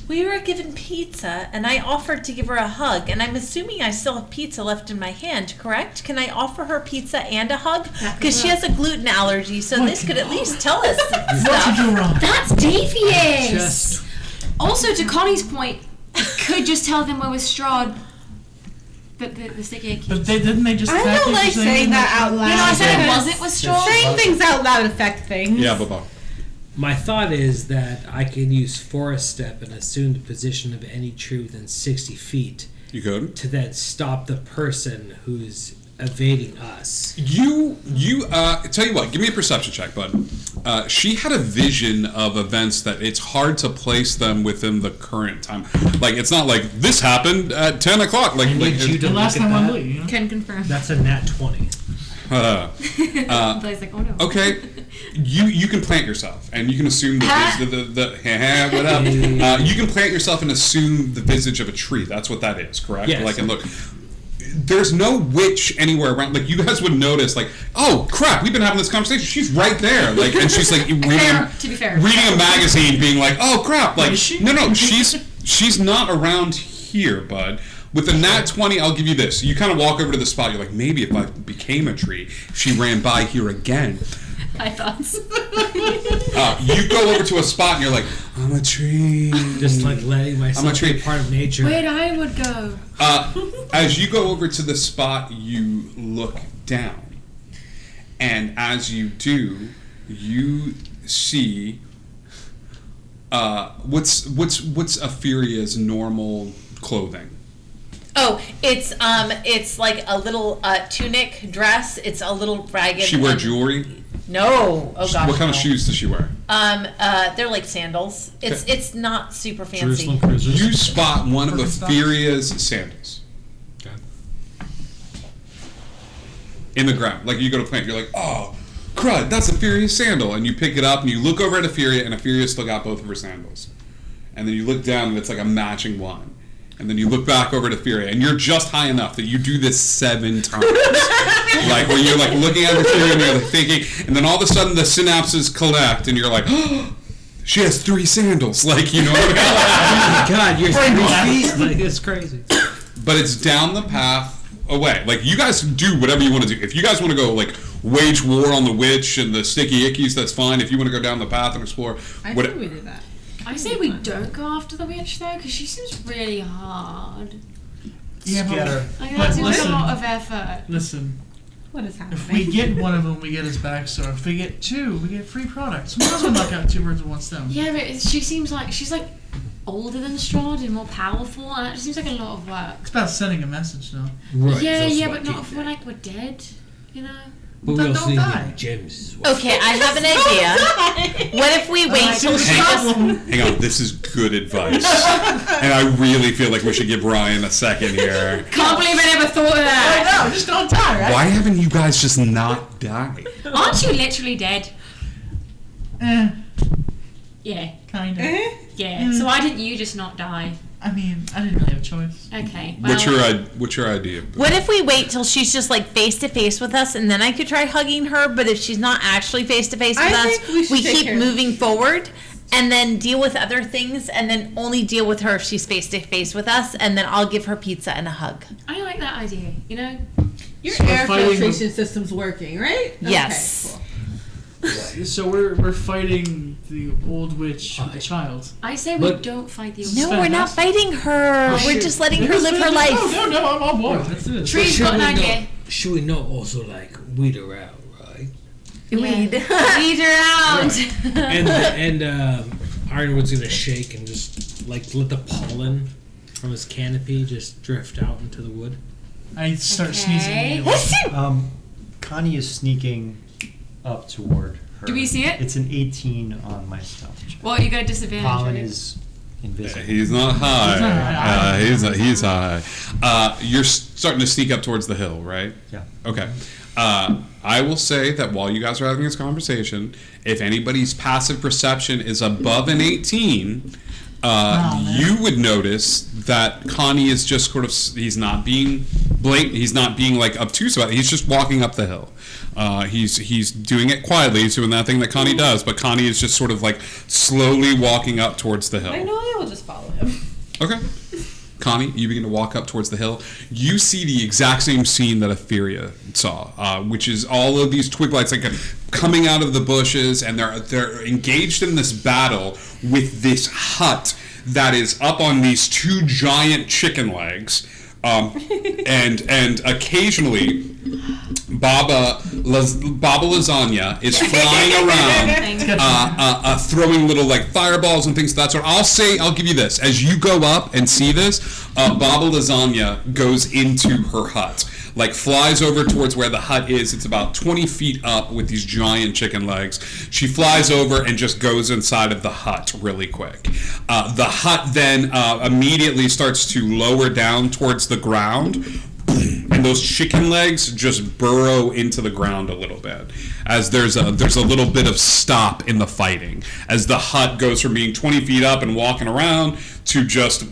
We were given pizza, and I offered to give her a hug, and I'm assuming I still have pizza left in my hand, correct? Can I offer her pizza and a hug? Because she has a gluten allergy, so this could at least tell us What could stuff. go wrong? That's devious. Just Also, to Connie's point, could just tell them we're with Strahd. The sticky egg. But they just. I attacked don't you like for saying that out loud. You know, I said it because wasn't with Strahd. Saying things out loud affect things. Yeah, Baba. my thought is that I can use forest step and assume the position of any tree within 60 feet You could. to then stop the person who's evading us. You tell you what, give me a perception check, bud. She had a vision of events that it's hard to place them within the current time. Like, it's not like this happened at 10 o'clock. Like, I need you to The last look at time I'm that. late, you know? Can confirm. That's a nat 20. Blaze like, oh no. okay, you can plant yourself, and you can assume the what up? You can plant yourself and assume the visage of a tree. That's what that is, correct? Yes. Like, and look, there's no witch anywhere around. Like, you guys would notice, like, oh crap, we've been having this conversation. She's right there, like, and she's like reading To be fair. reading a magazine, being like, oh crap, like, Is she? no, she's not around here, bud. With the nat 20, I'll give you this. You kind of walk over to the spot. You're like, maybe if I became a tree, she ran by here again. High thoughts. You go over to a spot and you're like, I'm a tree. Just like letting myself tree. be part of nature. Where'd I would go? As you go over to the spot, you look down, and as you do, you see what's Epheria's normal clothing. Oh, it's like a little tunic dress. It's a little ragged. She wear and- jewelry. No. Oh gosh. What kind of no. shoes does she wear? They're like sandals. It's not super fancy. Jerusalem Cruisers. You spot one of Birkenstocks? Epheria's sandals. Okay. In the ground. Like you go to plant, you're like, oh, crud, that's Epheria's sandal. And you pick it up and you look over at Epheria, and Epheria still got both of her sandals. And then you look down and it's like a matching one. And then you look back over at Epheria, and you're just high enough that you do this 7 times. Like, where you're like looking at Epheria and you're like thinking, and then all of a sudden the synapses collect, and you're like, oh, she has 3 sandals. Like, you know what I mean? Oh my God, you're 3 feet. Like, it's crazy. But it's down the path away. Like, you guys do whatever you want to do. If you guys want to go, like, wage war on the witch and the sticky ickies, that's fine. If you want to go down the path and explore, I what, think we did that. I say we don't go after the witch though, because she seems really hard. Yeah, Scatter. Like, But that seems like listen. a lot of effort. Listen, What is happening? if we get one of them, we get his back. So if we get 2, we get free products. We might as well knock out 2 birds with one stone. Yeah, but she seems like she's like older than Strahd and more powerful, and it just seems like a lot of work. It's about sending a message, though. Right. Yeah, that's yeah, what but not keep if we're like we're dead, you know. But we Then also don't need die. gems. Okay, I have an idea. What if we wait till she just... hang on, this is good advice. And I really feel like we should give Ryan a second here. Can't believe I never thought of that. No, just don't die, right? Why haven't you guys just not died? Aren't you literally dead? Yeah, Kinda. yeah. So why didn't you just not die? I mean, I didn't really have a choice. Okay. Well, What's your idea? What if we wait till she's just like face to face with us, and then I could try hugging her? But if she's not actually face to face with I us, think we should take keep care of moving forward, and then deal with other things, and then only deal with her if she's face to face with us, and then I'll give her pizza and a hug. I like that idea. You know. Your So we're air fighting filtration system's working, right? Yes. Okay, cool. So we're fighting the old witch with the child. I say we But- don't fight the old No, we're not fighting her. We're shit. just letting her live her life. No, I'm on board. That's it. Tree's Should got an we idea. not- Should we not also like weed her out, right? Weed. Lead her out. And Ironwood's gonna shake and just like let the pollen from his canopy just drift out into the wood. I start Okay. sneezing immediately. Connie is sneaking up toward her. Do we see it? It's an 18 on my stealth check. Well, you got a disadvantage. Pollen right? is invisible. He's not high. He's not high. He's high. You're starting to sneak up towards the hill, right? Yeah. Okay. I will say that while you guys are having this conversation, if anybody's passive perception is above an 18, you would notice that Connie is just sort of, he's not being blatant, he's not being like obtuse about it, he's just walking up the hill. He's doing it quietly, he's doing that thing that Connie does, but Connie is just sort of like slowly walking up towards the hill. Magnolia will just follow him. Okay. Connie, you begin to walk up towards the hill. You see the exact same scene that Etheria saw, which is all of these twig lights like coming out of the bushes, and they're engaged in this battle with this hut that is up on these 2 giant chicken legs, and occasionally Baba Lasagna is flying around, throwing little like fireballs and things of that sort. I'll give you this. As you go up and see this, Baba Lasagna goes into her hut. Like flies over towards where the hut is. It's about 20 feet up with these giant chicken legs. She flies over and just goes inside of the hut really quick. The hut then immediately starts to lower down towards the ground, and those chicken legs just burrow into the ground a little bit. As there's a little bit of stop in the fighting, as the hut goes from being 20 feet up and walking around to just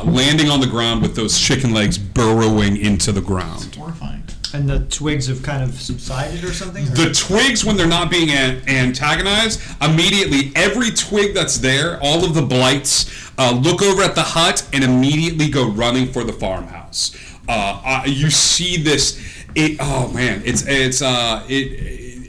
landing on the ground with those chicken legs burrowing into the ground. Horrifying. And the twigs have kind of subsided or something? The twigs, when they're not being antagonized, immediately every twig that's there, all of the blights, look over at the hut and immediately go running for the farmhouse. You see this.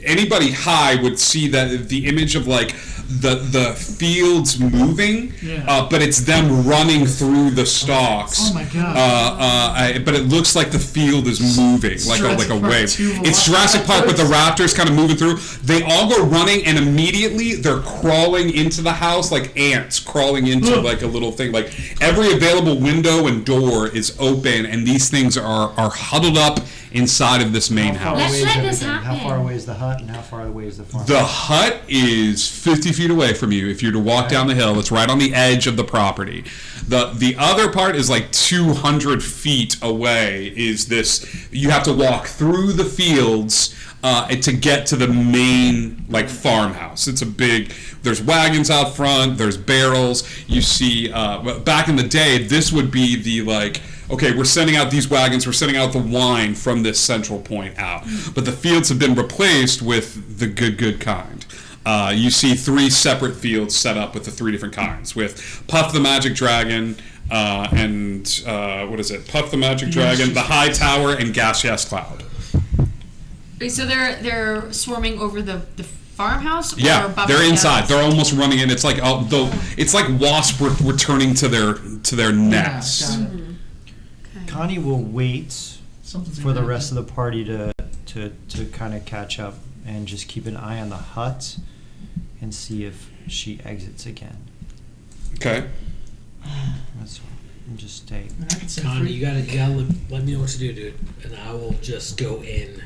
Anybody high would see that the image of like the fields moving, but it's them running through the stalks. Oh my god! But it looks like the field is moving, like a wave. It's Jurassic Park with the raptors kind of moving through. They all go running, and immediately they're crawling into the house like ants crawling into like a little thing. Like every available window and door is open, and these things are huddled up inside of this main house. Let's let this happen. How far away is the hut, and how far away is the farm? The hut is 50 feet away from you. If you're to walk down the hill, it's right on the edge of the property. The other part is like 200 feet away. Is this? You have to walk through the fields to get to the main like farmhouse. It's a big. There's wagons out front. There's barrels. You see, back in the day, this would be the like. Okay, we're sending out these wagons, we're sending out the wine from this central point out. But the fields have been replaced with the good kind. You see 3 separate fields set up with the 3 different kinds, with Puff the Magic Dragon, and what is it? Puff the Magic Dragon, the High Tower, and Gas Yes Cloud. Wait, so they're swarming over the farmhouse? Yeah, or they're inside. They're almost running in. It's like it's like wasps returning to their nests. Yeah, Connie will wait for the rest of the party to kind of catch up and just keep an eye on the hut and see if she exits again. Okay. That's all. And just stay. Connie, you gotta let me know what to do, dude, and I will just go in.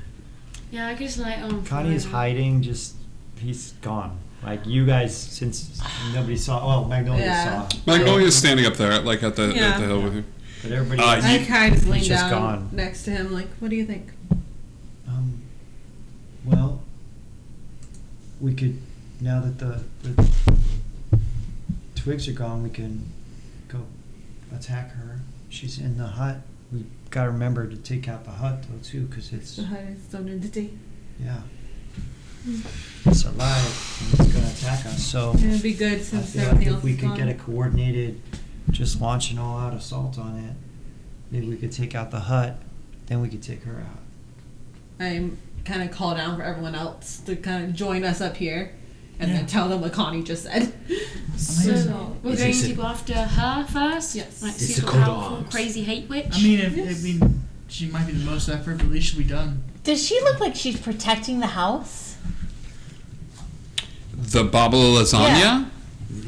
Yeah, I guess like Connie is hiding. He's gone. Like you guys, since nobody saw. Well, Magnolia saw. Magnolia's standing up there, like at the hill with you. But everybody. I kind of just leaned just down gone. next to him, like, what do you think? Well, we could, now that the twigs are gone, we can go attack her. She's in the hut. We gotta remember to take out the hut though too, because it's The hut is its own entity. it's alive and it's gonna attack us. So It'd be good I since feel like everything if else we is could gone. get a coordinated, just launch an all-out assault on it. Maybe we could take out the hut, then we could take her out. I'm kind of call down for everyone else to kind of join us up here, and then tell them what Connie just said. So we're going to go after her first. Yes. Like It's super a coat of powerful, arms. crazy hate witch. I mean, she might be the most effort, but at least she'll be done. Does she look like she's protecting the house? The Baba Lasagna? Yeah.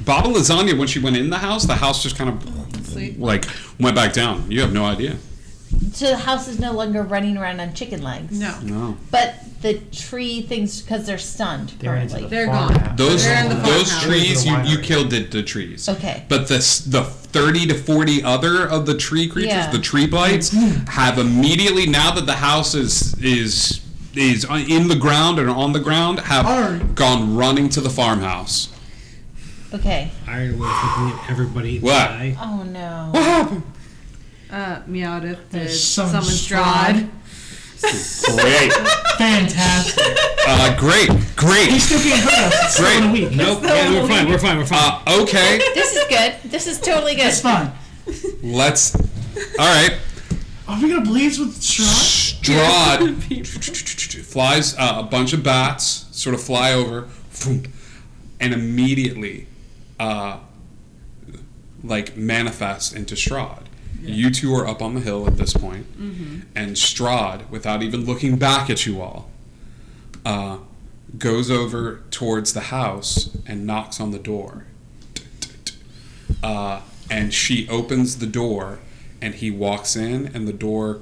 Baba Lasagna, when she went in the house just kind of Sweet. like went back down. You have no idea. So the house is no longer running around on chicken legs. No. No. But the tree things, because they're stunned They're into currently. the They're farmhouse. gone. Those They're in the farmhouse. trees, They're in the you winery. killed the trees. Okay. But the 30 to 40 other of the tree creatures, Yeah. the tree blights, have immediately, now that the house is in the ground and on the ground, have gone running to the farmhouse. Okay. Iron Wolf, everybody What? die. Oh no. What happened? Meowdith did Summon summon Strahd. Great. Fantastic. Great. He's still getting hurt us. It's still Great. in a week. Nope, yeah, we're fine. Okay. This is good. This is totally good. It's fine. Let's. All right. Are we gonna blaze with Strahd? Strahd flies a bunch of bats, sort of fly over, and immediately, like manifest into Strahd. You two are up on the hill at this point, and Strahd, without even looking back at you all, goes over towards the house and knocks on the door. And she opens the door, and he walks in, and the door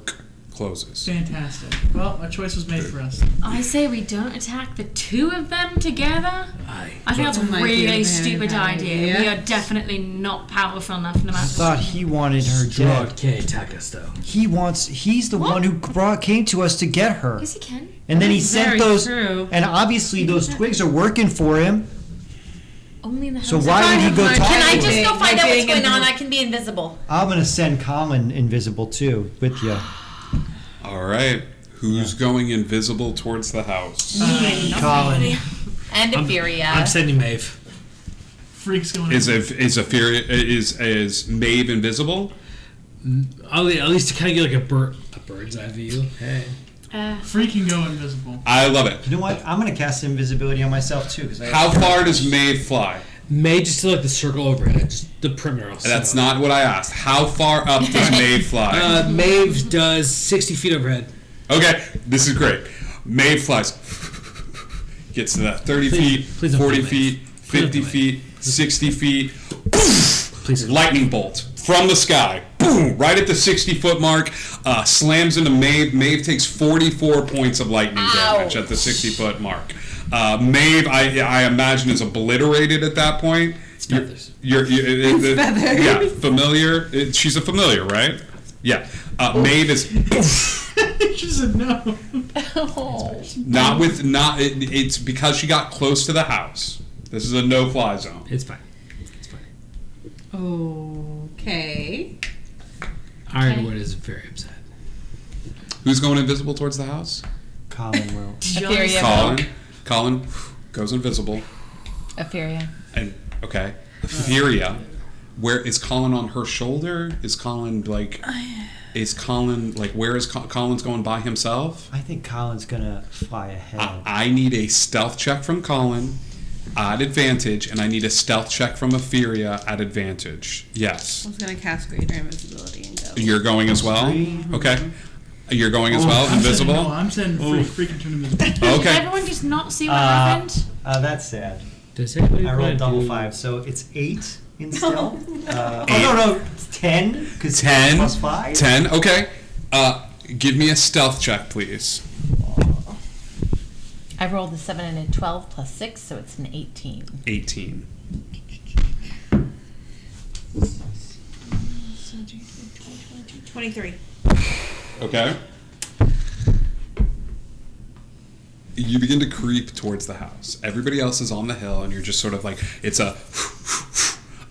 closes. Fantastic. Well, our choice was made for us. I say we don't attack the 2 of them together. I think that's a Might be a really very stupid bad idea. idea. We are definitely not powerful enough no I matter thought he wanted her Strahd dead. can't attack us though. He's the one who came to us to get her. Yes, he can. And then he That's sent very those, true. and obviously those twigs are working for him. Only in the house. So why would he go talk Can I to just her? go find out what's Being going on? invisible. I can be invisible. I'm gonna send Colin invisible too with you. All right. Who's going invisible towards the house? Colin. And Etheria. I'm sending Maeve. Freaks going Is on. is Maeve invisible? At least to kind of get like a bird's eye view. Hey. Free can go invisible. I love it. You know what? I'm gonna cast invisibility on myself too. How far does Maeve fly? May just to like the circle overhead, just the perimeter. That's not what I asked. How far up does Maeve fly? Maeve does 60 feet overhead. Okay, this is great. Maeve flies. Gets to that 30 feet, please don't 40 do feet, Maeve. 50 feet, 60 feet. Please. Lightning bolt from the sky. Boom! Right at the 60-foot mark. Slams into Maeve. Maeve takes 44 points of lightning damage at the 60-foot mark. Maeve, I imagine, is obliterated at that point. Feathers. Yeah, familiar. She's a familiar, right? Yeah. Maeve is She said no. it's because she got close to the house. This is a no-fly zone. It's fine. Okay. Ironwood is very upset. Who's going invisible towards the house? Colin will. Etheria. Colin goes invisible. Etheria. And okay, Etheria. Where is Colin on her shoulder? Is Colin like? Is Colin like? Where is Colin's going by himself? I think Colin's gonna fly ahead. I need a stealth check from Colin at advantage, and I need a stealth check from Etheria at advantage. Yes. I was gonna cast greater invisibility and go. You're going as well. Okay. You're going as well. Invisible. I'm saying free can turn invisible. Did Okay. everyone just not see what happened? That's sad. Does anybody I rolled double do- 5, so it's 8 in stealth. No, it's 10 because 10 plus 5. 10. Okay. Give me a stealth check, please. I rolled a 7 and a 12 plus 6, so it's an 18. 18. 23. Okay. You begin to creep towards the house. Everybody else is on the hill, and you're just sort of like, it's a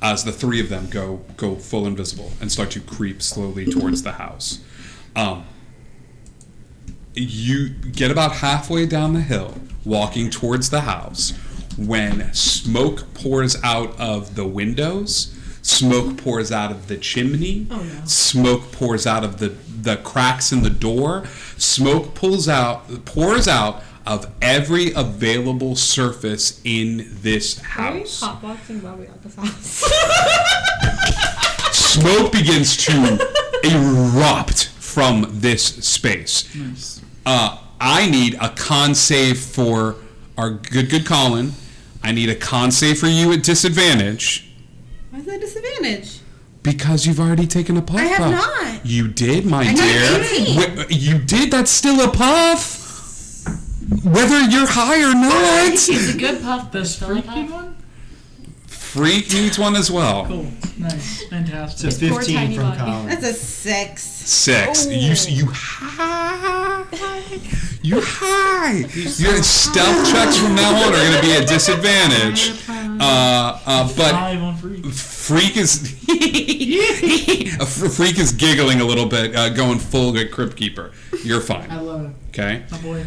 as the three of them go full invisible and start to creep slowly towards the house. You get about halfway down the hill, walking towards the house, when smoke pours out of the windows, smoke pours out of the chimney, smoke pours out of the cracks in the door, smoke pours out of every available surface in this house. Hotboxing Bobby at this house. Smoke begins to erupt from this space. Nice. I need a con save for our good Colin. I need a con save for you at disadvantage. Why is that a disadvantage? Because you've already taken a puff. I have puff. not. You did, my I got dear. 18. You did. That's still a puff. Whether you're high or not. It's a good puff, but Does still Freak a need puff. one? Freak needs one as well. Cool. Nice. Fantastic. It's a Poor 15 tiny from body. Colin. That's a 6. 6. You high. You high. Your stealth checks from now on are going to be a disadvantage. But 5 on Freak. Freak is giggling a little bit, going full Crypt Keeper. You're fine. I love it. Okay. My boy.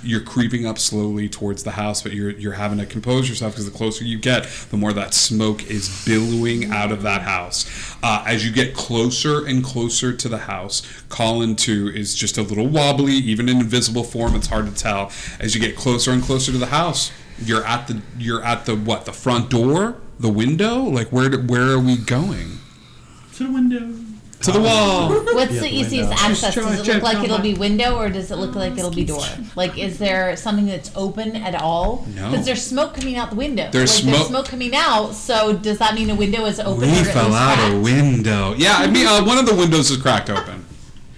You're creeping up slowly towards the house, but you're having to compose yourself because the closer you get, the more that smoke is billowing out of that house. As you get closer and closer to the house, Colin too is just a little wobbly, even in invisible form. It's hard to tell. As you get closer and closer to the house, you're at the what? The front door? The window? Like where are we going? To the window. To the wall. What's Yeah, the the easiest window. access? Just Does it try look like to it'll come be back. window, or does it look like it'll be door? Like, is there something that's open at all? No. Because there's smoke coming out the window. There's There's smoke- smoke coming out, so does that mean a window is open? or We at fell least out a cracked? window. Yeah, I mean one of the windows is cracked open.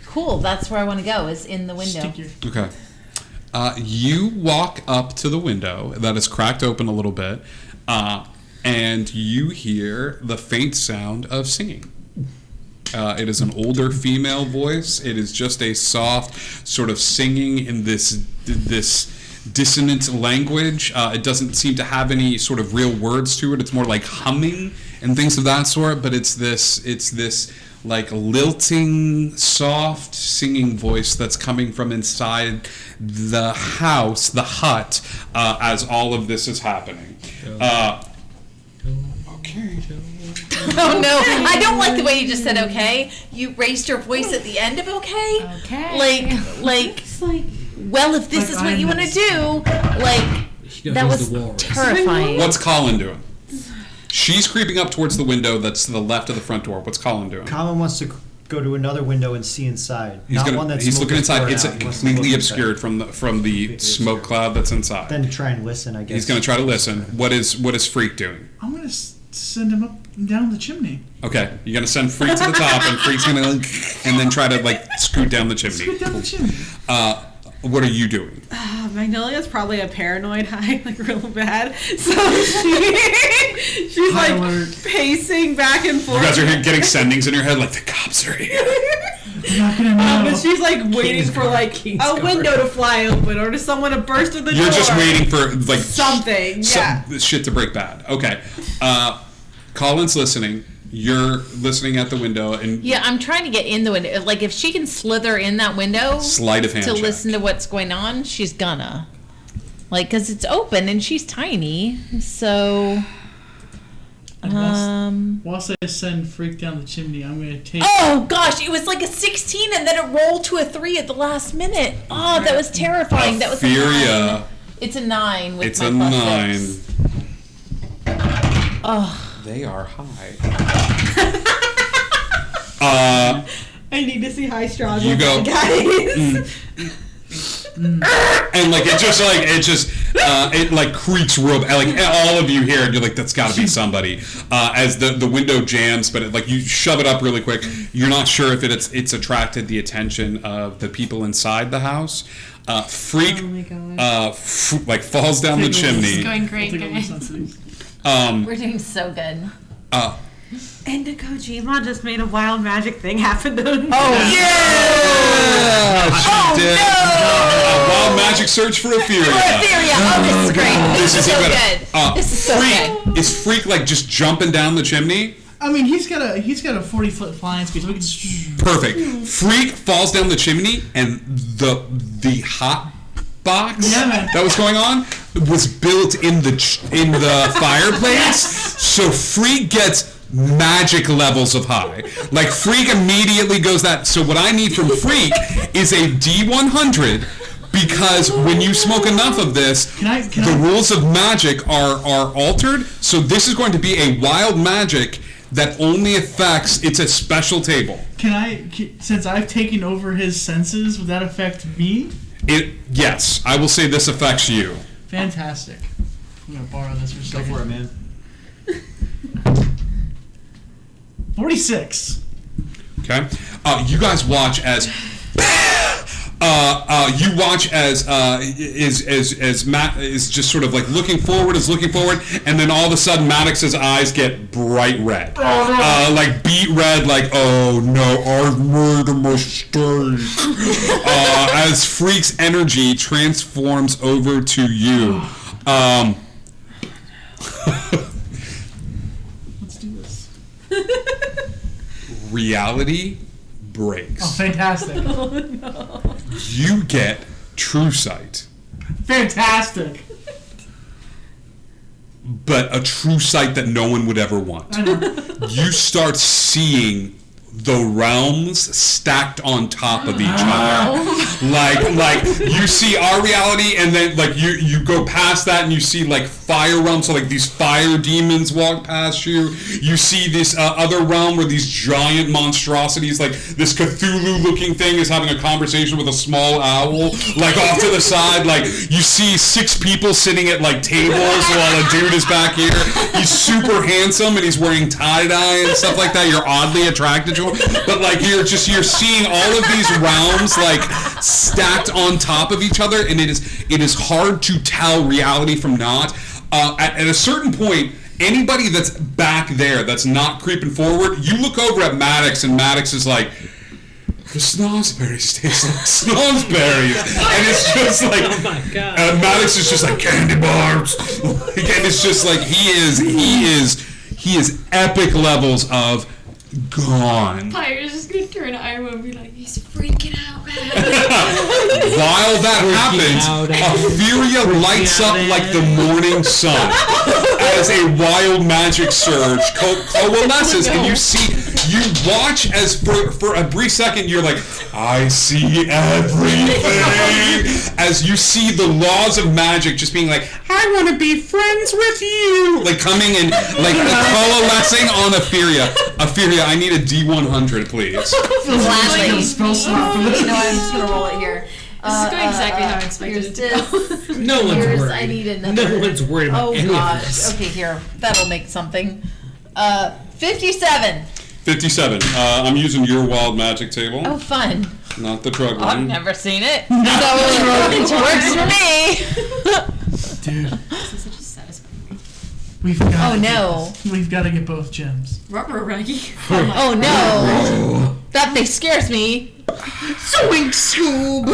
Cool, that's where I want to go, is in the window. Stick your Okay. You walk up to the window that is cracked open a little bit, and you hear the faint sound of singing. It is an older female voice. It is just a soft sort of singing in this dissonant language. It doesn't seem to have any sort of real words to it. It's more like humming and things of that sort. But it's this like lilting, soft singing voice that's coming from inside the house, the hut, as all of this is happening. Oh no, I don't like the way you just said okay. You raised your voice at the end of okay. Okay. Like, well, if this Like is what you want to do, You know, that he's was the walrus. terrifying. What's Colin doing? She's creeping up towards the window that's to the left of the front door. What's Colin doing? Colin wants to go to another window and see inside. He's Not one that's he's looking smoke inside. is It's pouring out. He wants to completely look obscured inside. from the smoke cloud that's inside. Then try and listen, I guess. He's going to try to listen. What is Freak doing? I'm gonna send him up and down the chimney. Okay, you're going to send Freak to the top, and Freak's going to and then try to scoot down the chimney. Scoot down the chimney. What are you doing? Magnolia's probably a paranoid high, real bad. So she's High like alert. pacing back and You forth. guys are getting sendings in your head like the cops are here. I'm not gonna know. But she's waiting for a window to fly open or to someone to burst through the door. You're just waiting for Something, yeah. shit to break bad. Okay, Colin's listening. You're listening at the window and Yeah, I'm trying to get in the window. If she can slither in that window sleight of hand to check. listen to what's going on, she's gonna. Because it's open and she's tiny. So, Whilst I send Freak down the chimney, I'm gonna take. oh gosh, it was like a 16 and then it rolled to a 3 at the last minute. Oh, that was terrifying. That was a 9. Furia. It's a 9 with It's my a plus 9. 6. Oh. They are high. I need to see high straws. You go. Guys. And it creaks real all of you hear and you're like, that's got to be somebody as the window jams, but you shove it up really quick. You're not sure if it's attracted the attention of the people inside the house. Freak falls down the chimney. It's going great, Take all the guys. sensitive. We're doing so good. And Kojima just made a wild magic thing happen to him. Oh, Yeah, she did. A wild magic search for Etheria. Oh, this is great. This is so even good. better. This is so Freak, good. is Freak just jumping down the chimney? I mean, he's got a 40-foot flying speed, so we can just. Perfect. Freak falls down the chimney, and the hot box Yeah, man. that was going on was built in the fireplace. So Freak gets magic levels of high. Freak immediately goes that. So what I need from Freak is a D100. Because when you smoke enough of this, the rules of magic are altered. So this is going to be a wild magic that only affects. It's a special table. Since I've taken over his senses, would that affect me? Yes, I will say this affects you. Fantastic. I'm gonna borrow this for a second. Go for it, man. 46. Okay, you guys watch as. You watch as Matt is just sort of looking forward, and then all of a sudden Maddox's eyes get bright red, beet red, oh no, I've made a mistake. As Freak's energy transforms over to you. Let's do this. Reality breaks. Oh, fantastic. You get true sight. Fantastic. But a true sight that no one would ever want. I know. You start seeing the realms stacked on top of each other. You see our reality, and then you go past that and you see fire realms, so these fire demons walk past you. You see this other realm where these giant monstrosities, this Cthulhu looking thing is having a conversation with a small owl, off to the side. You see 6 people sitting at tables while a dude is back here. He's super handsome and he's wearing tie-dye and stuff like that. You're oddly attracted to him. But you're seeing all of these realms stacked on top of each other, and it is hard to tell reality from not. At a certain point, anybody that's back there that's not creeping forward, you look over at Maddox, and Maddox is like, the snozzberries taste like snozzberries. And it's just Oh my god. Maddox is just candy bars. And it's just he is epic levels of gone. Pyre's just gonna turn to Iron and be like, he's freaking out, man. While that out, happens, Ophelia lights up like the morning sun as a wild magic surge coalesces, and you watch as for a brief second you're like, I see everything, as you see the laws of magic just being like, I want to be friends with you, like coming and like coalescing on Ophelia. Ophelia, I need a D100, please. Gladly. Spell slot for You this. know, I'm just gonna roll it here. This is going exactly how I expected it to go. No one's Here's- worried. I need another. No one's worried about Oh any of gosh. this. Okay, here. That'll make something. 57. 57. I'm using your wild magic table, Oh, fun. not the drug I've one. never seen it. So it works for me. Dude, This is such a satisfying. we've got. Oh no. We've got to get both gems. Rubber Raggy. Oh no. That thing scares me. Swing Scoob!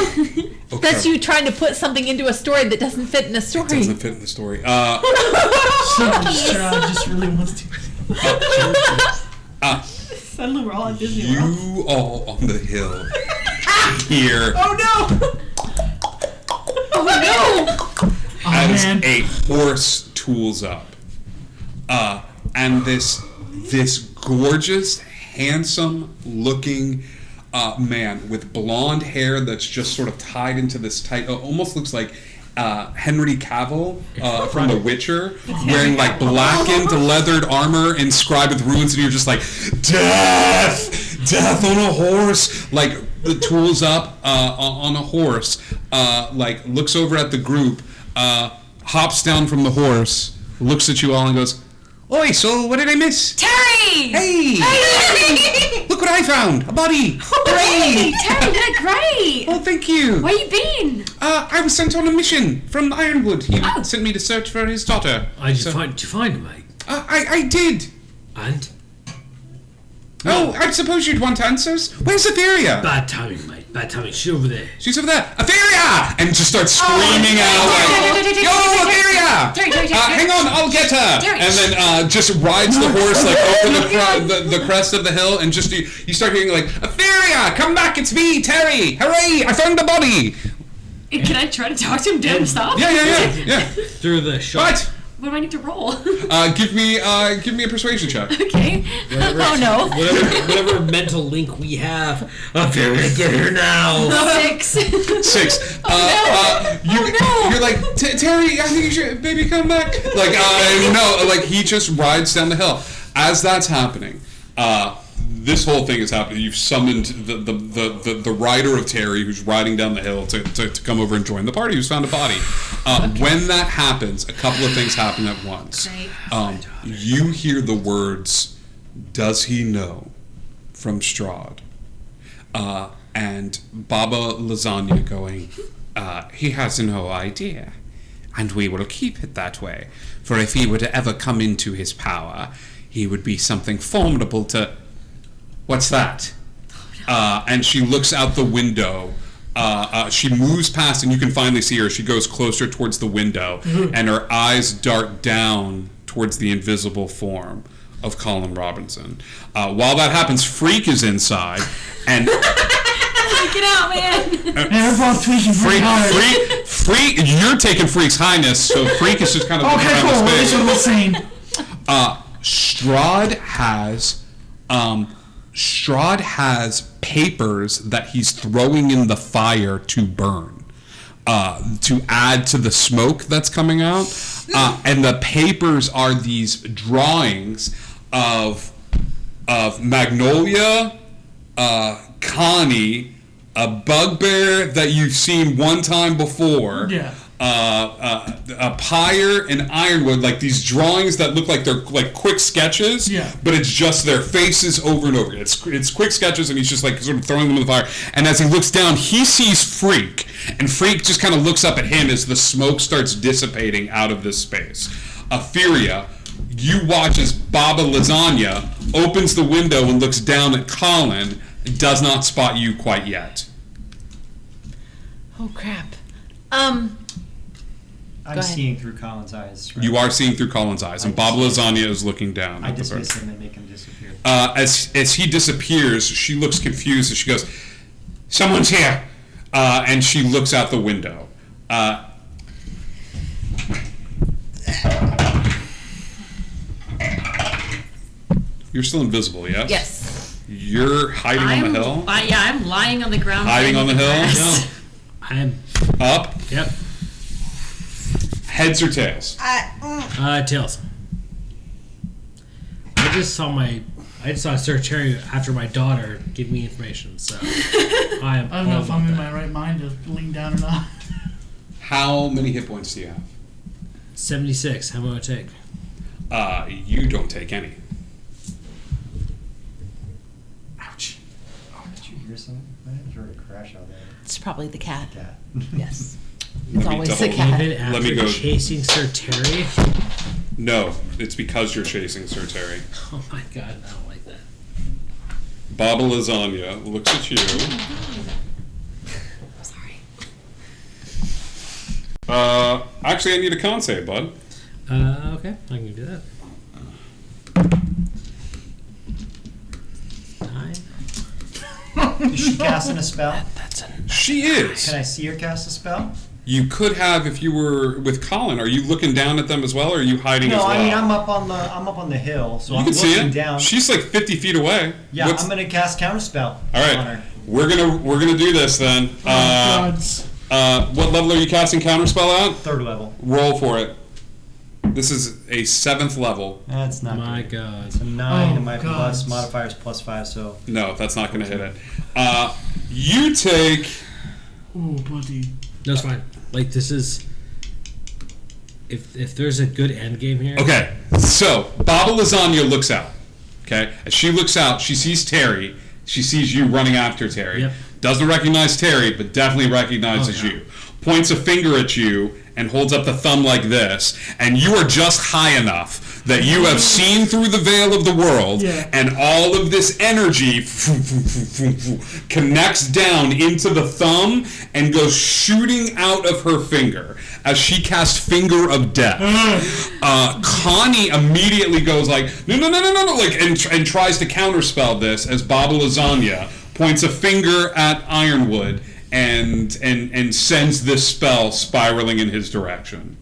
That's you trying to put something into a story that doesn't fit in a story. Doesn't fit in the story. Strahd just really wants to. Suddenly we're all at Disney World. You all on the hill here Oh no! Oh Oh as man. a horse tools up, and this gorgeous, handsome-looking man with blonde hair that's just sort of tied into this tight. Almost looks like Henry Cavill from The Witcher, wearing like blackened leathered armor inscribed with runes, and you're just like, death on a horse. Like the tools up on a horse, like looks over at the group, hops down from the horse, looks at you all, and goes, "Oi, so what did I miss? Terry! Hey! Look what I found! A body! Hey, Terry, you did great! Oh, thank you! Where you been? I was sent on a mission from Ironwood. He sent me to search for his daughter. Did you find him, mate? I did. And? Oh, I suppose you'd want answers. Where's Etheria? Bad timing, mate. Bad timing. She's over there. She's over there. Etheria! And just starts screaming out like, "Yo, Etheria! Terry. Hang on, I'll get her." Terry. And then just rides the horse like over the crest of the hill, and just you start hearing like, "Etheria, come back! It's me, Terry! Hooray! I found the body!" Can I try to talk to him? Damn, stop. Yeah. Through the shop. Right. What do I need to roll? Give me a persuasion check. Okay. Oh no. Whatever mental link we have. Okay, get here now. 6. 6. no. You're like, Terry, I think you should maybe come back. Like, no, like he just rides down the hill. As that's happening, this whole thing is happening. You've summoned the rider of Terry, who's riding down the hill to come over and join the party, who's found a body. When that happens, a couple of things happen at once. Great. You hear the words, "Does he know?" from Strahd. And Baba Lasagna going, "He has no idea. And we will keep it that way. For if he were to ever come into his power, he would be something formidable to..." What's that? And she looks out the window. She moves past, and you can finally see her. She goes closer towards the window, and her eyes dart down towards the invisible form of Colin Robinson. While that happens, Freak is inside, and Get out, man. And we're both tweaking pretty hard. Freak, you're taking Freak's highness, so Freak is just kind of looking Okay, around cool. the This space. is insane. Strahd has papers that he's throwing in the fire to burn, to add to the smoke that's coming out. And the papers are these drawings of Magnolia, Connie, a bugbear that you've seen one time before. Yeah. A pyre and Ironwood, like these drawings that look like they're like quick sketches, Yeah. but it's just their faces over and over again. It's quick sketches, and he's just like sort of throwing them in the fire. And as he looks down, he sees Freak, and Freak just kind of looks up at him as the smoke starts dissipating out of this space. Etheria, you watch as Baba Lasagna opens the window and looks down at Colin, does not spot you quite yet. Oh crap. I'm ahead. seeing through Colin's eyes. Right? You are seeing through Colin's eyes, and I Bob dismiss- Lasagna is looking down. I at the bird. dismiss him and make him disappear. As he disappears, she looks confused and she goes, "Someone's here," and she looks out the window. You're still invisible, yes? Yes. You're hiding on the hill? I'm lying on the ground. Hiding on the hill? grass. No, I'm. Up? Yep. Heads or tails? Tails. I just saw Sir Cherry after my daughter give me information, so I am. I don't know all if I'm about in that. my right mind to lean down or not. How many hit points do you have? 76. How much I take? You don't take any. Ouch. Oh, did you hear something? I heard a crash out there. It's probably the cat. Cat. Yes. Let It's me always double- the cat. Even after Let me go- chasing Sir Terry. No, it's because you're chasing Sir Terry. Oh my god, I don't like that. Baba Lasagna looks at you. Sorry. Actually, I need a con save, bud. Okay, I can do that. 9. Is she casting a spell? She is. Can I see her cast a spell? You could have if you were with Colin. Are you looking down at them as well, or are you hiding No, as well? I mean I'm up on the hill, so you I'm can see looking it. down. She's like 50 feet away. Yeah, What's- I'm gonna cast counterspell. All right, On her. we're gonna do this then. Gods. What level are you casting counterspell at? 3rd level. Roll for it. This is a 7th level. That's not My good. god. It's a 9 Oh, and my gods. plus modifier is +5, so No, that's not going to hit it. You take. Oh, buddy. No, it's fine. Like, this is. If there's a good end game here. Okay, so Baba Lasagna looks out. Okay, as she looks out, she sees Terry. She sees you running after Terry. Yep. Doesn't recognize Terry, but definitely recognizes Oh, yeah. you. Points a finger at you and holds up the thumb like this, and you are just high enough that you have seen through the veil of the world, Yeah. and all of this energy connects down into the thumb and goes shooting out of her finger as she casts Finger of Death. Connie immediately goes like, no, like, and tries to counterspell this as Baba Lasagna points a finger at Ironwood and sends this spell spiraling in his direction.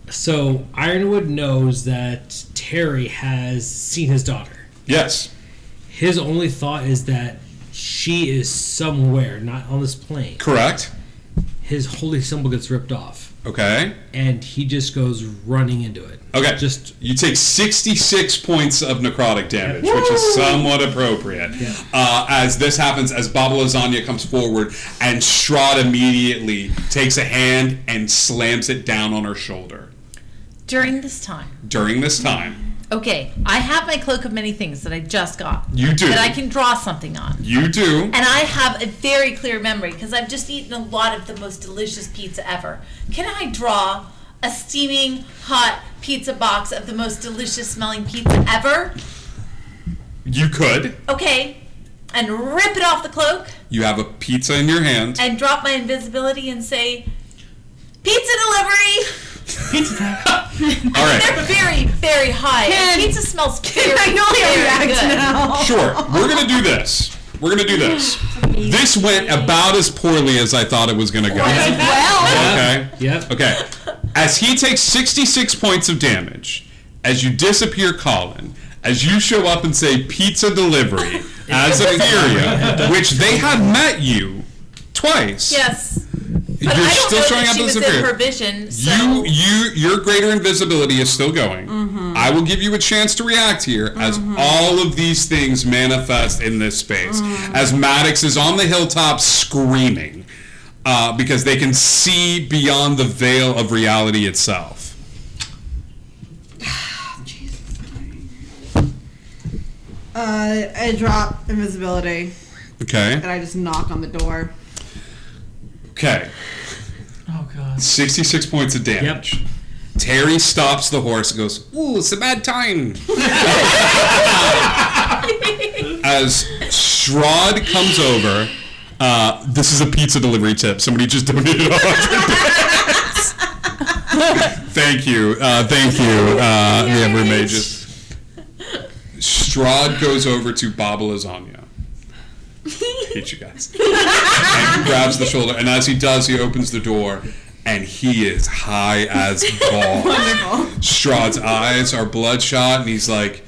So, Ironwood knows that Terry has seen his daughter. Yes. His only thought is that she is somewhere, not on this plane. Correct. His holy symbol gets ripped off, Okay. and he just goes running into it. Okay. Just You take 66 points of necrotic damage, which is somewhat appropriate. As this happens, as Baba Lasagna comes forward, and Strahd immediately takes a hand and slams it down on her shoulder. During this time. During this time, Okay, I have my cloak of many things that I just got. you do. That I can draw something on. You do. And I have a very clear memory because I've just eaten a lot of the most delicious pizza ever. Can I draw a steaming hot pizza box of the most delicious smelling pizza ever? You could. Okay, and rip it off the cloak You have a pizza in your hand. and drop my invisibility and say, "Pizza delivery!" All right. They're very, very high. And pizza smells very, I know how very to react good. now. Sure. We're going to do this. This went about as poorly as I thought it was going to go. Okay. Yep. Okay. As he takes 66 points of damage, as you disappear, Colin, as you show up and say pizza delivery as Etheria, which they had met you twice. Yes. You're But I don't still know showing that up she as was in her Etheria. vision, so... Your greater invisibility is still going. I will give you a chance to react here as all of these things manifest in this space. As Maddox is on the hilltop screaming because they can see beyond the veil of reality itself. I drop invisibility Okay. and I just knock on the door. Okay. Oh, God. 66 points of damage. Terry stops the horse and goes, "Ooh, it's a bad time." As Strahd comes over, this is a pizza delivery tip. Somebody just donated 100. Thank you. The Ember Mages. Strahd goes over to Baba Lasagna. I hate you guys. And grabs the shoulder, and as he does, he opens the door, and he is high as balls. Wonderful. Strahd's eyes are bloodshot, and he's like,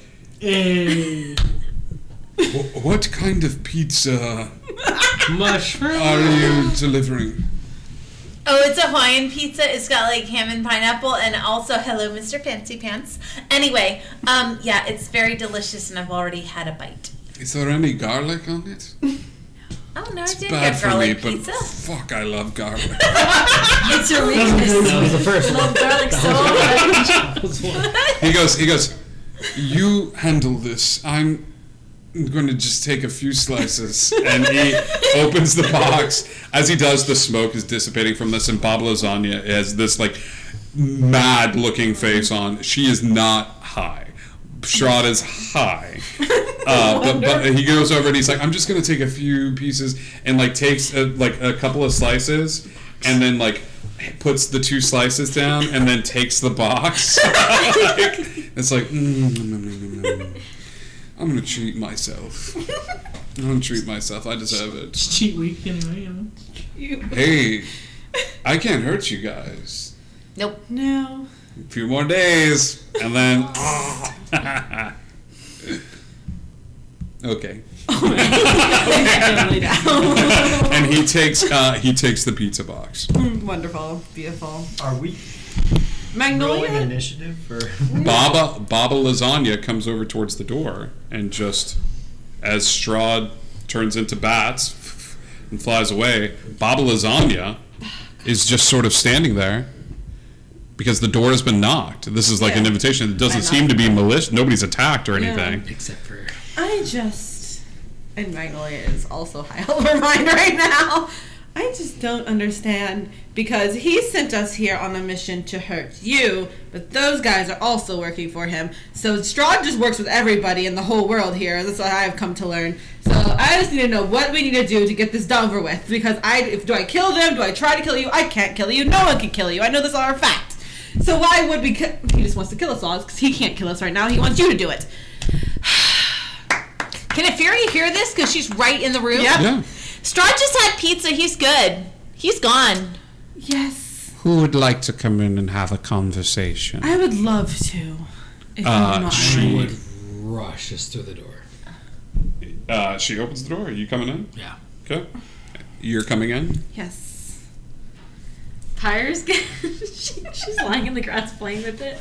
what kind of pizza Mushroom. are you delivering? Oh, it's a Hawaiian pizza. It's got like ham and pineapple, and also hello, Mr. Fancy Pants. Anyway, yeah, it's very delicious, and I've already had a bite. Is there any garlic on it? Oh no, I It's didn't bad get for me, garlic but pizza. fuck, I love garlic. It's your That weakness. was the first one. Love garlic so much. That was one. He goes, you handle this. I'm going to just take a few slices. And he opens the box. As he does, the smoke is dissipating from this, and Baba Lasagna has this, like, mad-looking face on. She is not high. Strahd is high. But he goes over and he's like, I'm just going to take a few pieces, and, like, takes, a couple of slices, and then, like, puts the 2 slices down, and then takes the box. It's like, I'm gonna treat myself. I'm gonna treat myself. I deserve it. It's cheat week anyway, you know. Hey, I can't hurt you guys. Nope. No. A few more days, and then. Okay. Definitely down. And he takes the pizza box. Wonderful. Beautiful. Are we rolling Magnolia? initiative or? Baba Lasagna comes over towards the door, and just as Strahd turns into bats and flies away, Baba Lasagna is just sort of standing there because the door has been knocked. This is like an Yeah. invitation. It doesn't I seem to be malicious. Nobody's attacked or Yeah. anything. Except for And Magnolia is also high over mine right now. I just don't understand, because he sent us here on a mission to hurt you, but those guys are also working for him. So Strahd just works with everybody in the whole world here. That's what I've come to learn. So I just need to know what we need to do to get this done over with. Because do I kill them? Do I try to kill you? I can't kill you. No one can kill you. I know this are a fact. So why would we? He just wants to kill us all because he can't kill us right now. He wants you to do it. Can a Fury hear this? Because she's right in the room. Yep. Yeah. Strahd just had pizza. He's good. He's gone. Yes, Who would like to come in and have a conversation? I would love to. If you don't she- mind. would rush us through the door. She opens the door. Are you coming in? Yeah. Okay. You're coming in. Yes. Pyre's she's lying in the grass playing with it.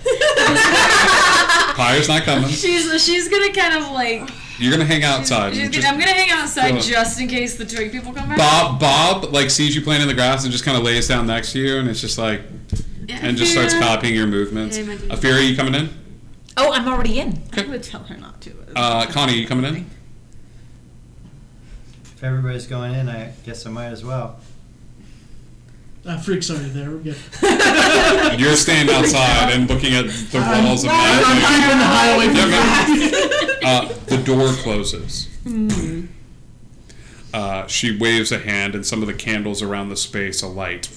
Pyre's not coming. She's gonna kind of like. You're gonna hang outside. I'm gonna hang outside Go. just in case the twig people come back. Bob like sees you playing in the grass and just kind of lays down next to you, and it's just like, Yeah, and just starts yeah. copying your movements. Yeah, my dude. Fury, you coming in? Oh, I'm already in. I would tell her not to. Connie, you coming in? If everybody's going in, I guess I might as well. Freak's already there. We're good. You're standing outside and looking at the walls of I'm magic. keeping the highway Yeah, the door closes. She waves a hand, and some of the candles around the space alight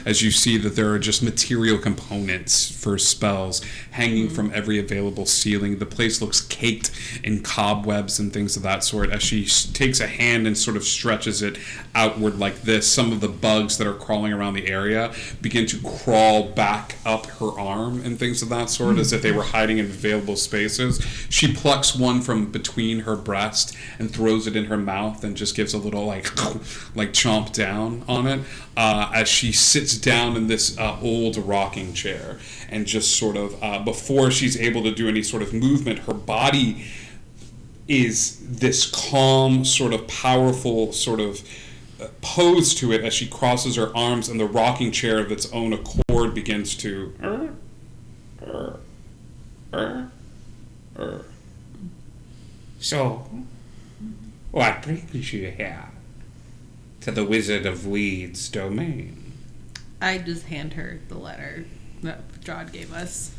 as you see that there are just material components for spells hanging from every available ceiling. The place looks caked in cobwebs and things of that sort. As she takes a hand and sort of stretches it outward like this, some of the bugs that are crawling around the area begin to crawl back up her arm and things of that sort, as if they were hiding in available spaces. She plucks one from between her breast and throws it in her mouth and just gives a little like chomp down on it, as she sits down in this old rocking chair, and just sort of before she's able to do any sort of movement, her body is this calm, sort of powerful sort of pose to it as she crosses her arms, and the rocking chair of its own accord begins to So, what brings you here to the Wizard of Weed's domain? I just hand her the letter that Strahd gave us.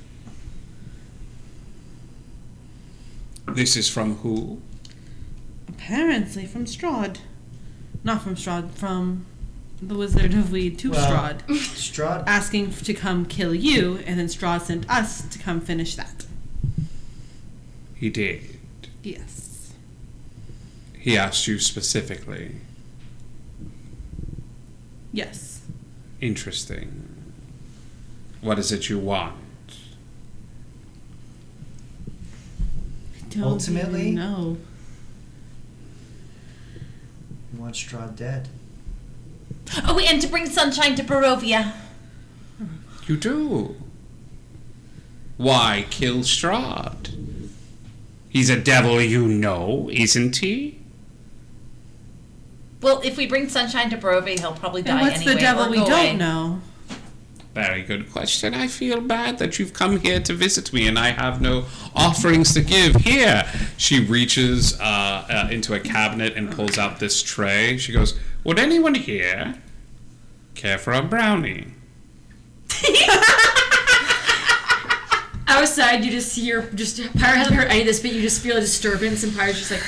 This is from who? Apparently from Strahd. Not from Strahd, from the Wizard of Weed to Strahd, Strahd. asking to come kill you, and then Strahd sent us to come finish that. He did. Yes. He asked you specifically. Yes. Interesting. What is it you want? Don't Ultimately? No. You want Strahd dead? Oh, and to bring sunshine to Barovia. You do. Why kill Strahd? He's a devil you know, isn't he? Well, if we bring sunshine to Barovia, he'll probably die And what's anyway. the devil or we go don't away. know? Very good question. I feel bad that you've come here to visit me and I have no offerings to give. Here. She reaches into a cabinet and pulls out this tray. She goes, Would anyone here care for a brownie? Outside, you just see Pyre hasn't heard any of this, but you just feel a disturbance, and Pyre's just like,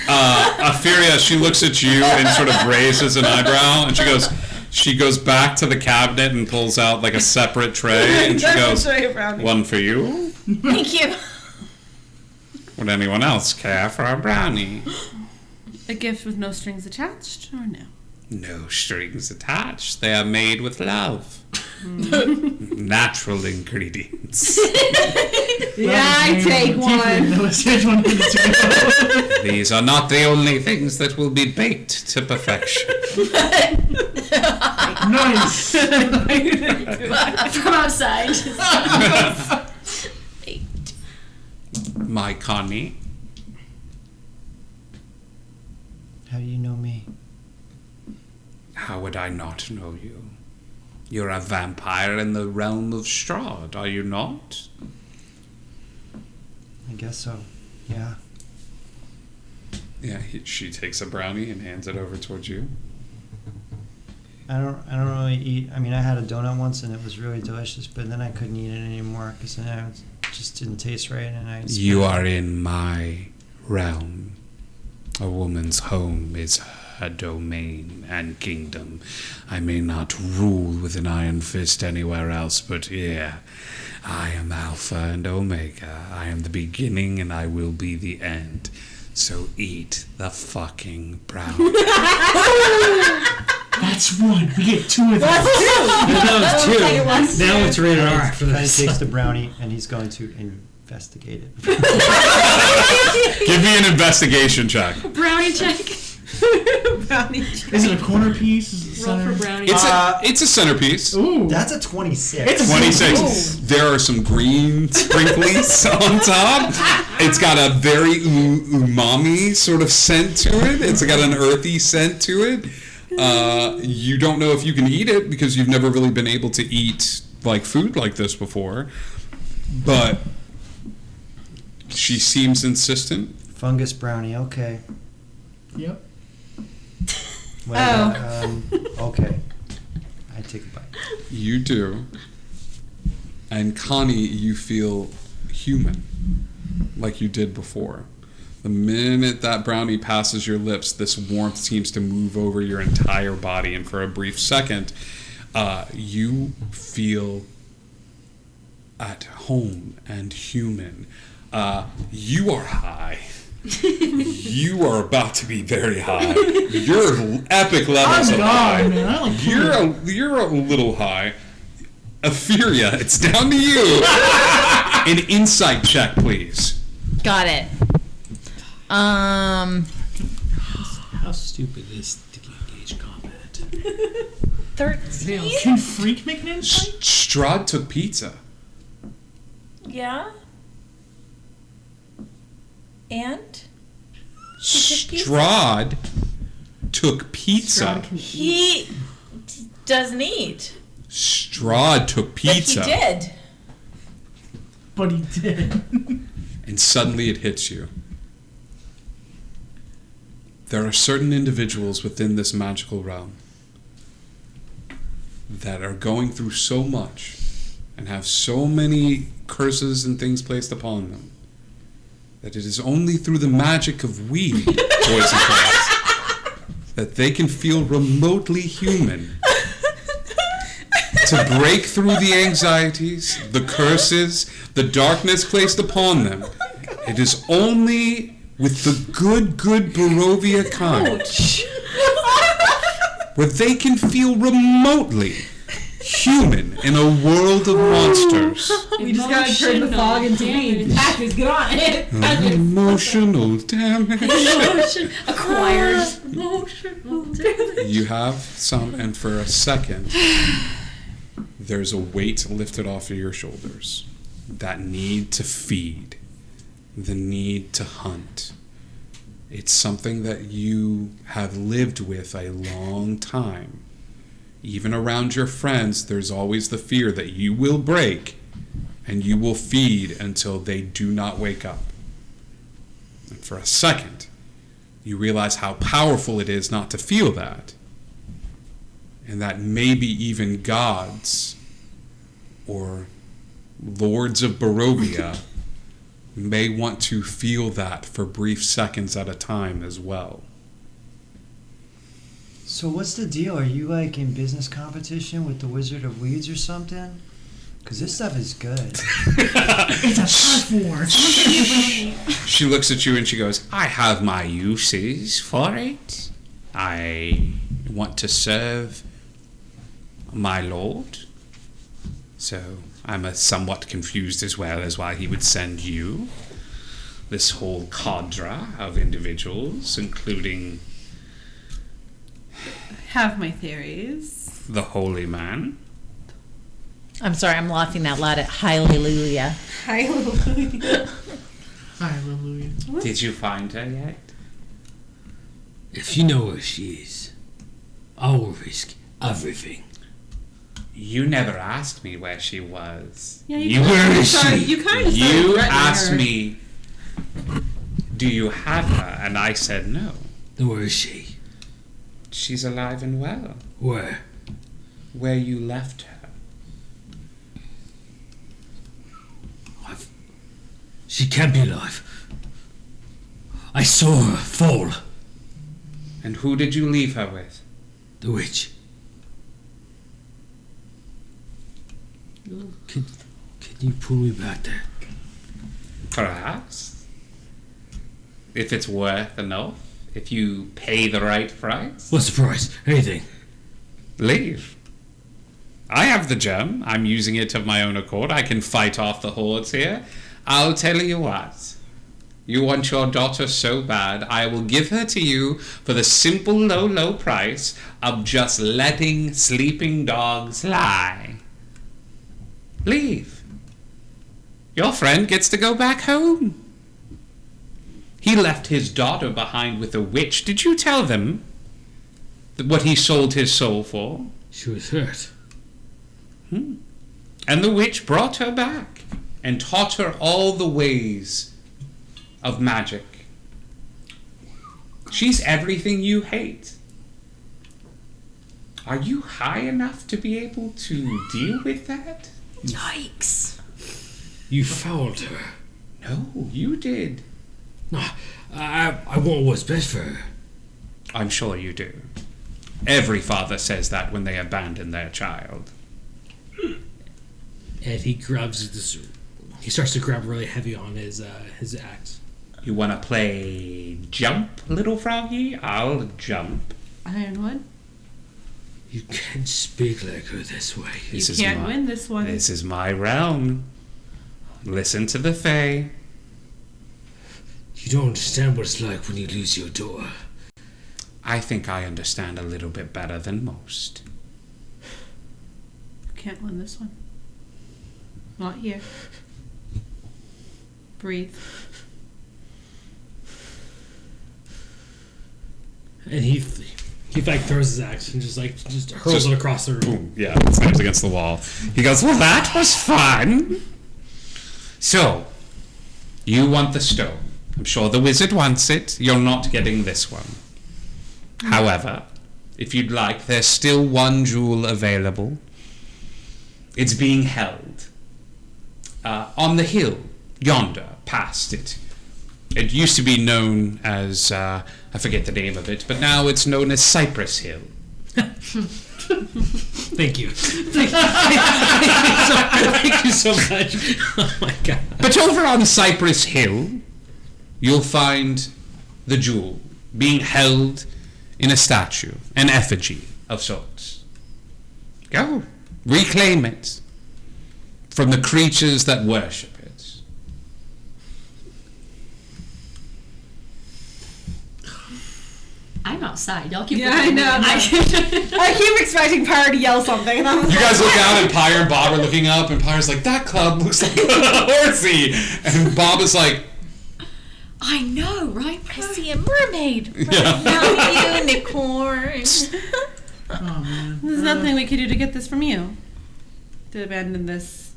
Ophelia, she looks at you and sort of raises an eyebrow, and she goes back to the cabinet and pulls out like a separate tray, and she goes, one for you? Thank you. Would anyone else care for a brownie? A gift with no strings attached, or no? No strings attached. They are made with love. Natural ingredients. yeah, I take one. That was just 1 minute ago. These are not the only things that will be baked to perfection. Nice. From outside. My Connie. How do you know me? How would I not know you? You're a vampire in the realm of Strahd, are you not? I guess so. Yeah. yeah, she takes a brownie and hands it over towards you. I don't really eat. I mean, I had a donut once and it was really delicious, but then I couldn't eat it anymore because then it just didn't taste right, and I. You are in my realm. A woman's home is her domain and kingdom. I may not rule with an iron fist anywhere else, but here, I am Alpha and Omega. I am the beginning and I will be the end. So eat the fucking brownie. That's one. We get 2 of them. That was 2. Now it's rated R after He this. takes the brownie and he's going to investigate it. Give me an investigation check. Brownie check. Brownie check. Is it a corner piece? Is it Roll center? for brownie. It's a centerpiece. Ooh. That's a 26. It's a 26. There are some green sprinklies on top. It's got a very umami sort of scent to it. It's got an earthy scent to it. You don't know if you can eat it because you've never really been able to eat like food like this before. But she seems insistent. Fungus brownie. Okay. Yep. Well, okay. I take a bite. You do. And Connie, you feel human, like you did before. The minute that brownie passes your lips, this warmth seems to move over your entire body, and for a brief second, you feel at home and human. You are high. You are about to be very high. You're epic levels I'm of high. gone, man. I like You're a little high. Ophelia, it's down to you. An insight check, please. Got it. How stupid is to engage combat? 13? Can Freak make an insight? Strahd took pizza. Yeah. And? Strahd took pizza. He doesn't eat. Strahd took pizza. But he did. But he did. And suddenly it hits you. There are certain individuals within this magical realm that are going through so much and have so many curses and things placed upon them that it is only through the magic of weed, boys and girls, that they can feel remotely human to break through the anxieties, the curses, the darkness placed upon them. It is only with the good Barovia kind where they can feel remotely human in a world of monsters. We just gotta turn the fog into weeds. Actors, get on it. Emotional damage. Acquired emotional damage. You have some, and for a second, there's a weight lifted off of your shoulders. That need to feed, the need to hunt. It's something that you have lived with a long time. Even around your friends, there's always the fear that you will break and you will feed until they do not wake up. And for a second, you realize how powerful it is not to feel that. And that maybe even gods or lords of Barovia may want to feel that for brief seconds at a time as well. So what's the deal? Are you like in business competition with the Wizard of Weeds or something? Because this stuff is good. It's a platform. She looks at you and she goes, I have my uses for it. I want to serve my lord. So I'm somewhat confused as well as why he would send you. This whole cadre of individuals, including Have my theories. the holy man. I'm sorry, I'm laughing out loud at Hallelujah. Hallelujah. Hallelujah. Did you find her yet? If you know where she is, I will risk everything. You never asked me where she was. Yeah, You were she. You kind of You asked me, do you have her? And I said no. Then where is she? She's alive and well. Where? Where you left her. She can't be alive. I saw her fall. And who did you leave her with? The witch. Can you pull me back there? Perhaps. If it's worth enough. If you pay the right price. What's the price? Anything. Leave. I have the gem. I'm using it of my own accord. I can fight off the hordes here. I'll tell you what. You want your daughter so bad, I will give her to you for the simple low price of just letting sleeping dogs lie. Leave. Your friend gets to go back home. He left his daughter behind with a witch. Did you tell them what he sold his soul for? She was hurt. And the witch brought her back and taught her all the ways of magic. She's everything you hate. Are you high enough to be able to deal with that? Yikes. You fouled her. No, you did. No, I want what's best for her. I'm sure you do. Every father says that when they abandon their child. And he grabs this. He starts to grab really heavy on his axe. You want to play jump, little froggy? I'll jump. Ironwood. You can't speak like her this way. You can't win this one. This is my realm. Listen to the Fae. You don't understand what it's like when you lose your daughter. I think I understand a little bit better than most. You can't win this one. Not here. Breathe. And he like throws his axe and just hurls it across the room. Boom. Yeah, it slams against the wall. He goes, well, that was fun. So, you want the stone. I'm sure the wizard wants it. You're not getting this one. However, if you'd like, there's still one jewel available. It's being held on the hill yonder, past it. It used to be known as, I forget the name of it, but now it's known as Cypress Hill. Thank you. Thank you so much. Oh my god. But over on Cypress Hill, you'll find the jewel being held in a statue, an effigy of sorts. Go, reclaim it from the creatures that worship it. I'm outside. Y'all keep Yeah, I know. I keep expecting Pyre to yell something, and I'm You guys look out, and Pyre and Bob are looking up, and Pyre's like, "That club looks like a horsey," and Bob is like, I know, right? I see a mermaid. Yeah. Not a unicorn. Oh man. There's nothing we could do to get this from you. To abandon this.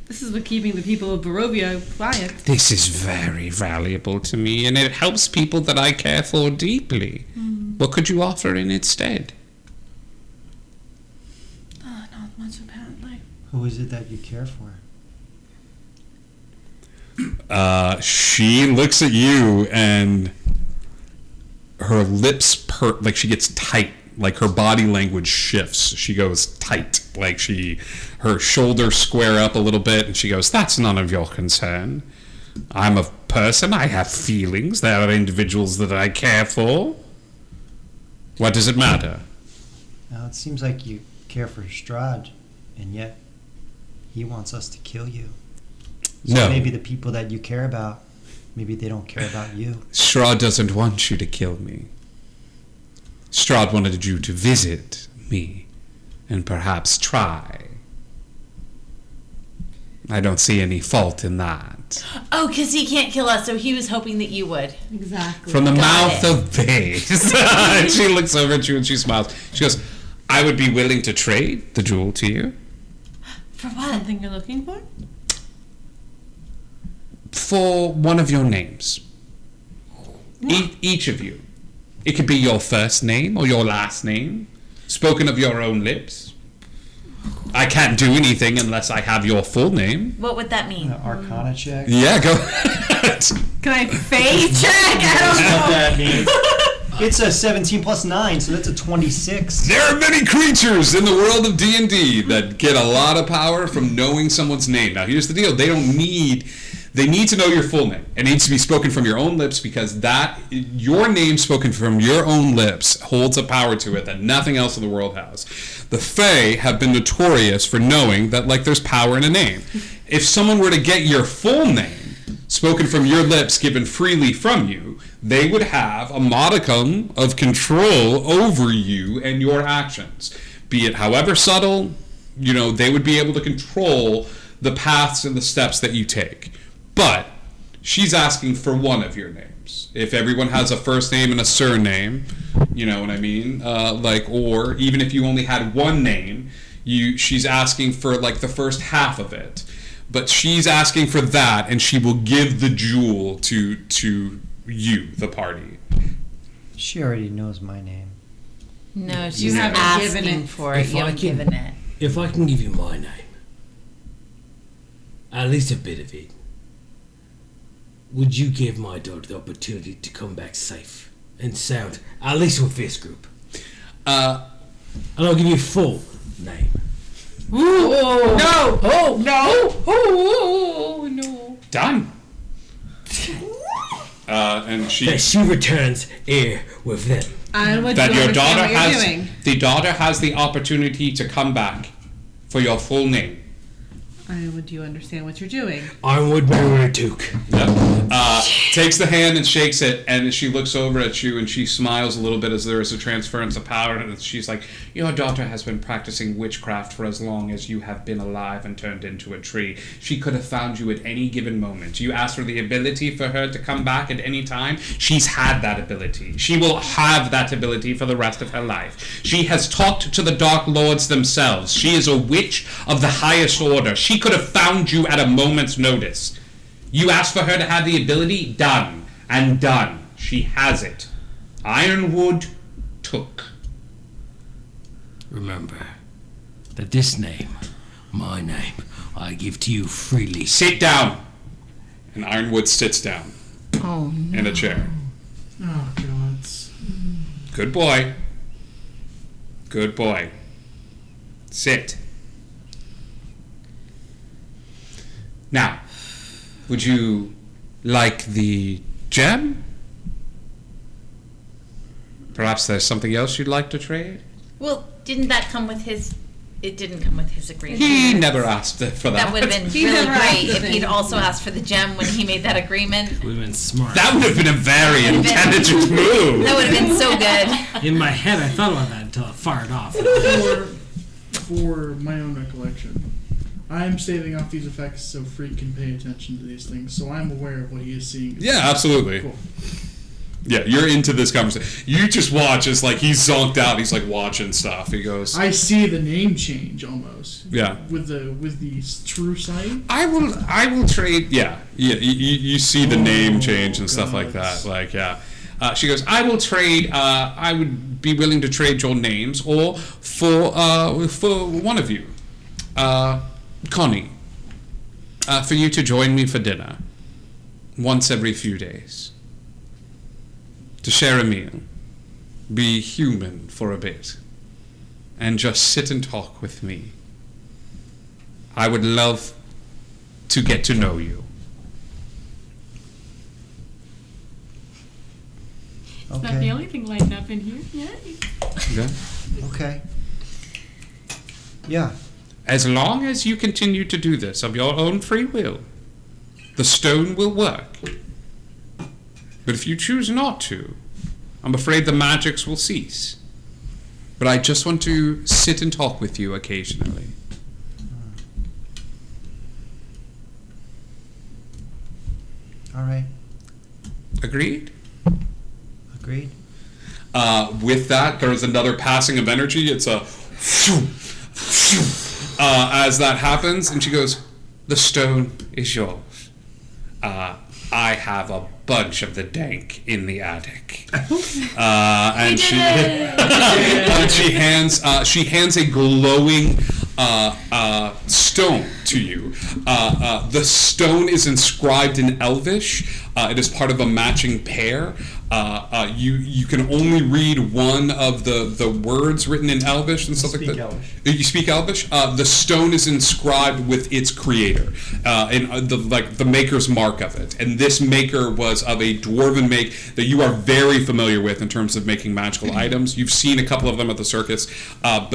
This is what keeping the people of Barovia quiet. This is very valuable to me, and it helps people that I care for deeply. What could you offer in its stead? Not much apparently. Who is it that you care for? she looks at you, and her lips like she gets tight, like her body language shifts. She goes tight, like her shoulders square up a little bit, and she goes, "That's none of your concern. I'm a person. I have feelings. There are individuals that I care for. What does it matter?" Now, it seems like you care for Strahd, and yet he wants us to kill you. So No. maybe the people that you care about, maybe they don't care about you. Strahd doesn't want you to kill me. Strahd wanted you to visit me and perhaps try. I don't see any fault in that. Oh, because he can't kill us, so he was hoping that you would. Exactly. From the Got mouth it. of babes. And she looks over at you and she smiles. She goes, "I would be willing to trade the jewel to you For what? Something you're looking for? for one of your names. Each of you. It could be your first name or your last name, spoken of your own lips. I can't do anything unless I have your full name." What would that mean? An Arcana check? Yeah, go ahead. Can I face check? I don't know. What that means. It's a 17 plus 9, so that's a 26. There are many creatures in the world of D&D that get a lot of power from knowing someone's name. Now, here's the deal. They need to know your full name. It needs to be spoken from your own lips, because your name spoken from your own lips holds a power to it that nothing else in the world has. The Fae have been notorious for knowing that, like, there's power in a name. If someone were to get your full name spoken from your lips, given freely from you, they would have a modicum of control over you and your actions. Be it however subtle, they would be able to control the paths and the steps that you take. But she's asking for one of your names. If everyone has a first name and a surname, you know what I mean? Or even if you only had one name, she's asking for like the first half of it. But she's asking for that, and she will give the jewel to you, the party. She already knows my name. No, You she's haven't asking given it. for it. If You I haven't can- given it. If I can give you my name, at least a bit of it, would you give my daughter the opportunity to come back safe and sound, at least with this group? And I'll give you full name. Ooh, No! Oh no! Oh no! Done. And That she she returns here with them. And what that do you your understand daughter what you're has doing? the daughter has the opportunity to come back for your full name. And what do you understand what you're doing? Ironwood Marmaduke. Yep. Takes the hand and shakes it, and she looks over at you and she smiles a little bit as there is a transference of power, and she's like, "Your daughter has been practicing witchcraft for as long as you have been alive and turned into a tree. She could have found you at any given moment. You asked for the ability for her to come back at any time. She's had that ability. She will have that ability for the rest of her life. She has talked to the Dark Lords themselves. She is a witch of the highest order. She could have found you at a moment's notice. You asked for her to have the ability, done. And done. She has it. Ironwood took." Remember that this name, my name, I give to you freely. "Sit down." And Ironwood sits down Oh no! in a chair. Oh god. Good boy. Good boy. Sit. Now, would you like the gem? Perhaps there's something else you'd like to trade? Well, didn't that come with his? It didn't come with his agreement. He never asked for that. That would have been He really never asked great the if he'd thing. also asked for the gem when he made that agreement. We've been smart. That would have been a very intelligent move. That would have been so good. In my head, I thought about that until it fired off. For my own recollection, I'm saving off these effects so Freak can pay attention to these things, so I'm aware of what he is seeing. Yeah, absolutely. Cool. Yeah, you're into this conversation. You just watch as like he's zonked out. He's like watching stuff. He goes, I see the name change almost. Yeah. With the true sight. I will trade. Yeah. You see the name change and stuff like God. that. Like, yeah. She goes, I will trade. I would be willing to trade your names, or for one of you, Connie, for you to join me for dinner once every few days. To share a meal, be human for a bit, and just sit and talk with me. I would love to get to know you. Not the Okay. only thing lighting up in here. Yay. Okay? Okay. Yeah. As long as you continue to do this of your own free will, the stone will work. But if you choose not to, I'm afraid the magics will cease. But I just want to sit and talk with you occasionally. All right. Agreed? Agreed. With that, there is another passing of energy. It's a as that happens, and she goes, "The stone is yours. I have a bunch of the dank in the attic." And she and she hands a glowing stone to you. The stone is inscribed in Elvish. It is part of a matching pair. You can only read one of the words written in Elvish and stuff like Speak that. Elvish. You speak Elvish. The stone is inscribed with its creator, and the maker's mark of it. And this maker was of a dwarven make that you are very familiar with in terms of making magical items. You've seen a couple of them at the circus, but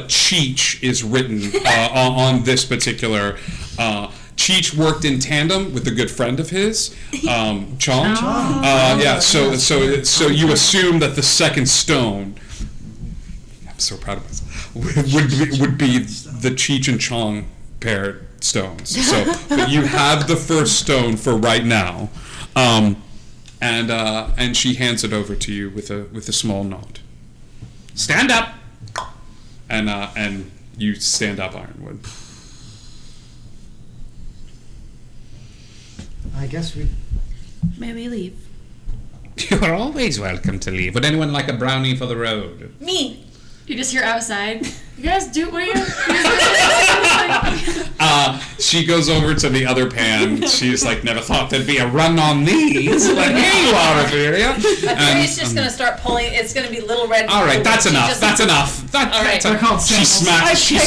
Cheech is written on this particular. Cheech worked in tandem with a good friend of his, Chong. Yeah, so you assume that the second stone, I'm so proud of myself, would be the Cheech and Chong paired stones. So, but you have the first stone for right now, and she hands it over to you with a small nod. Stand up, and you stand up, Ironwood. I guess we. May we leave? You are always welcome to leave. Would anyone like a brownie for the road? Me. You just hear outside. You guys do what you. She goes over to the other pan. She's like, never thought there'd be a run on these. Like, here you are, Ophelia. It's just gonna start pulling. It's gonna be little red. All right, that's enough. Just- That's enough. All right. They're called She samples. She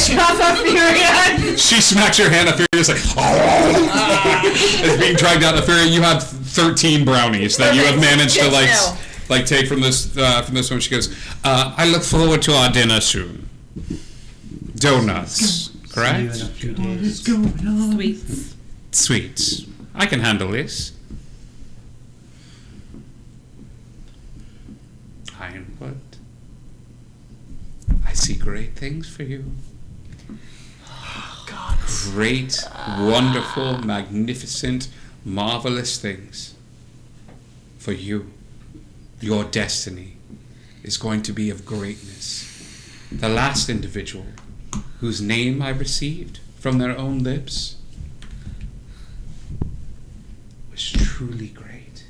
smacks your hand. Ophelia's like, it's being dragged out. Ophelia, you have 13 brownies that you have managed to Good like to know. like take from this one. She goes, I look forward to our dinner soon. Donuts, See you in a correct? few days. Sweets. Sweets. I can handle this. Ironwood. I see great things for you. Great, wonderful, magnificent, marvelous things for you. Your destiny is going to be of greatness. The last individual whose name I received from their own lips was truly great.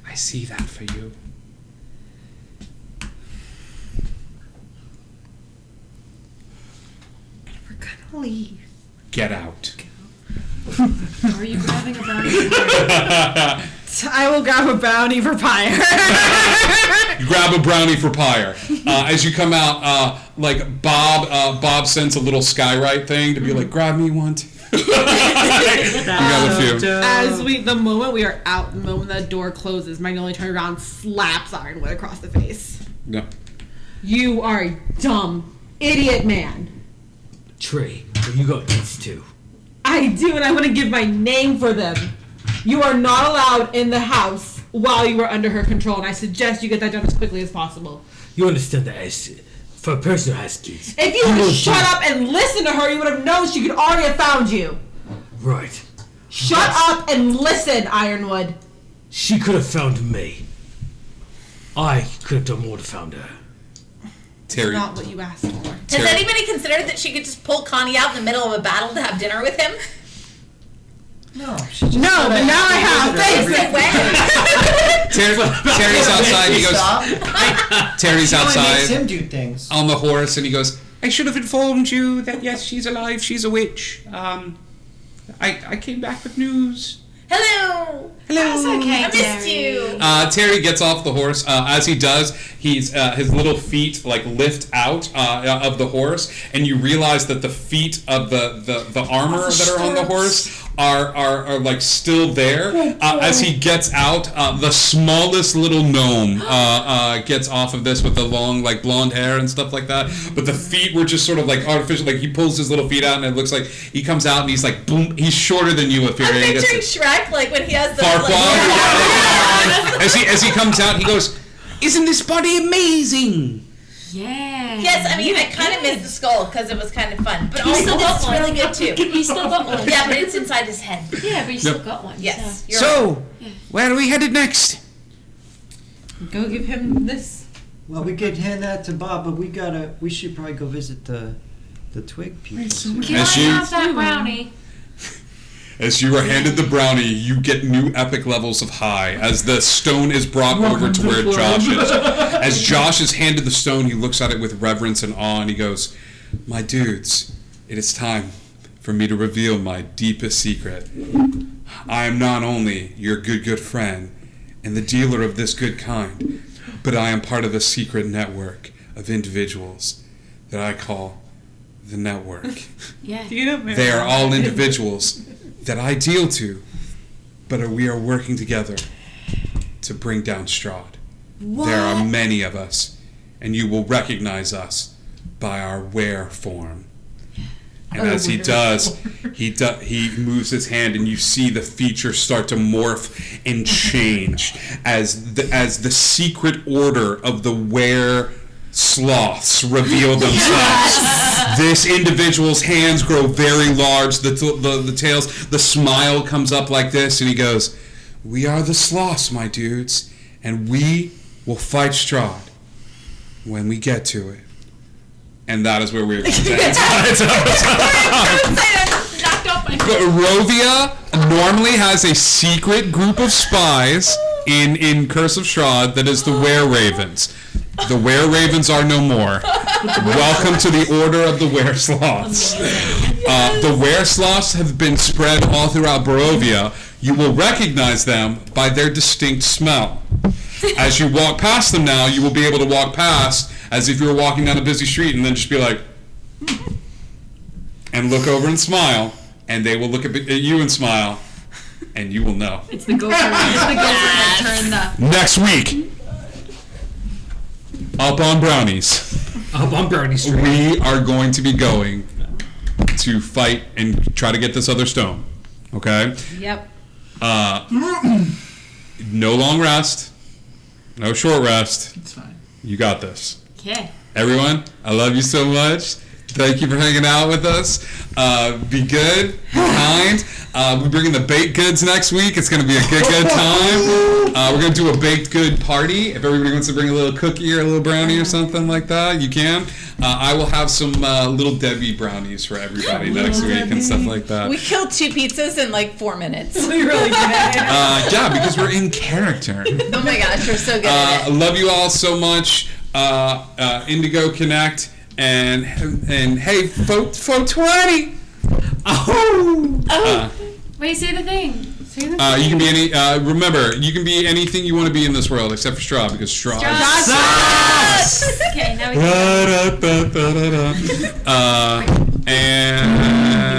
I see that for you. We're gonna leave. Get out. Are you grabbing a brownie? I will grab a brownie for Pyre. You grab a brownie for Pyre. As you come out, like Bob sends a little skywrite thing to be like, grab me one too. You got a few. The moment we are out, the moment that door closes, Magnolia turns around, slaps Ironwood across the face. Yeah. You are a dumb idiot man. Tree, you got kids too. I do, and I want to give my name for them. You are not allowed in the house while you are under her control, and I suggest you get that done as quickly as possible. You understand that as for a person who has kids. If you would shut up and listen to her, you would have known she could already have found you. Right. Shut up and listen, Ironwood. She could have found me. I could have done more to find her. Terry. That's not what you asked for. Has anybody considered that she could just pull Connie out in the middle of a battle to have dinner with him? No, she just No, said but now I have. Face it, way. Terry's outside. He goes. Stop. Terry's She only makes him outside do things. on the horse, and he goes, I should have informed you that yes, she's alive. She's a witch. I came back with news. Hello. That's okay, I missed you. Terry gets off the horse. As he does, his little feet like lift out of the horse, and you realize that the feet of the armor that are on the horse are like still there. As he gets out, the smallest little gnome gets off of this with the long like blonde hair and stuff like that. But the feet were just sort of like artificial. Like he pulls his little feet out, and it looks like he comes out and he's like boom. He's shorter than you if you're. I'm picturing Shrek, like when he has the Farquaad. As he comes out, he goes, "Isn't this body amazing?" Yeah. Yes, I mean, I kind of missed the skull because it was kind of fun. But You also, still got it's one. really good, too. You still got one. Yeah, but it's inside his head. Yeah, but you still got one. Yes. So. You're right. So, where are we headed next? Go give him this. Well, we could hand that to Bob, but we should probably go visit the twig people. Can As I you- have that brownie? As you are handed the brownie, you get new epic levels of high as the stone is brought over to where Josh is. As Josh is handed the stone, he looks at it with reverence and awe, and he goes, "My dudes, it is time for me to reveal my deepest secret. I am not only your good friend and the dealer of this good kind, but I am part of a secret network of individuals that I call the network. Yeah. They are all individuals that I deal to, but we are working together to bring down Strahd. There are many of us, and you will recognize us by our were form." And as he does, he moves his hand, and you see the features start to morph and change as the secret order of the were sloths reveal themselves. This individual's hands grow very large, the tails, the smile comes up like this, and he goes, "We are the sloths, my dudes, and we will fight Strahd when we get to it." And that is where we're going to end tonight's episode. But Rovia normally has a secret group of spies in Curse of Strahd that is the Were-Ravens. The Were-Ravens are no more. Welcome to the Order of the Were-Sloths. The Were-Sloths have been spread all throughout Barovia. You will recognize them by their distinct smell. As you walk past them now, you will be able to walk past as if you were walking down a busy street and then just be like, and look over and smile, and they will look at you and smile, and you will know. It's the gopher. It's the gopher that turned the. Next week, up on Brownies, Up on Brownie Street. we are going to be going to fight and try to get this other stone. Okay? Yep. No long rest. No short rest. It's fine. You got this. Yeah. Everyone, I love you so much. Thank you for hanging out with us. Be good, be kind. We're bringing the baked goods next week. It's going to be a good time. We're going to do a baked good party. If everybody wants to bring a little cookie or a little brownie or something like that, you can. I will have some Little Debbie brownies for everybody next week and stuff like that. We killed 2 pizzas in like 4 minutes. We really did. Yeah, because we're in character. Oh my gosh, we're so good at I it. love you all so much. Indigo Connect and hey, 420. Wait, say the thing. Say the You same. can be any. Remember, you can be anything you want to be in this world except for Strahd, because Strahd. Okay, now we can. And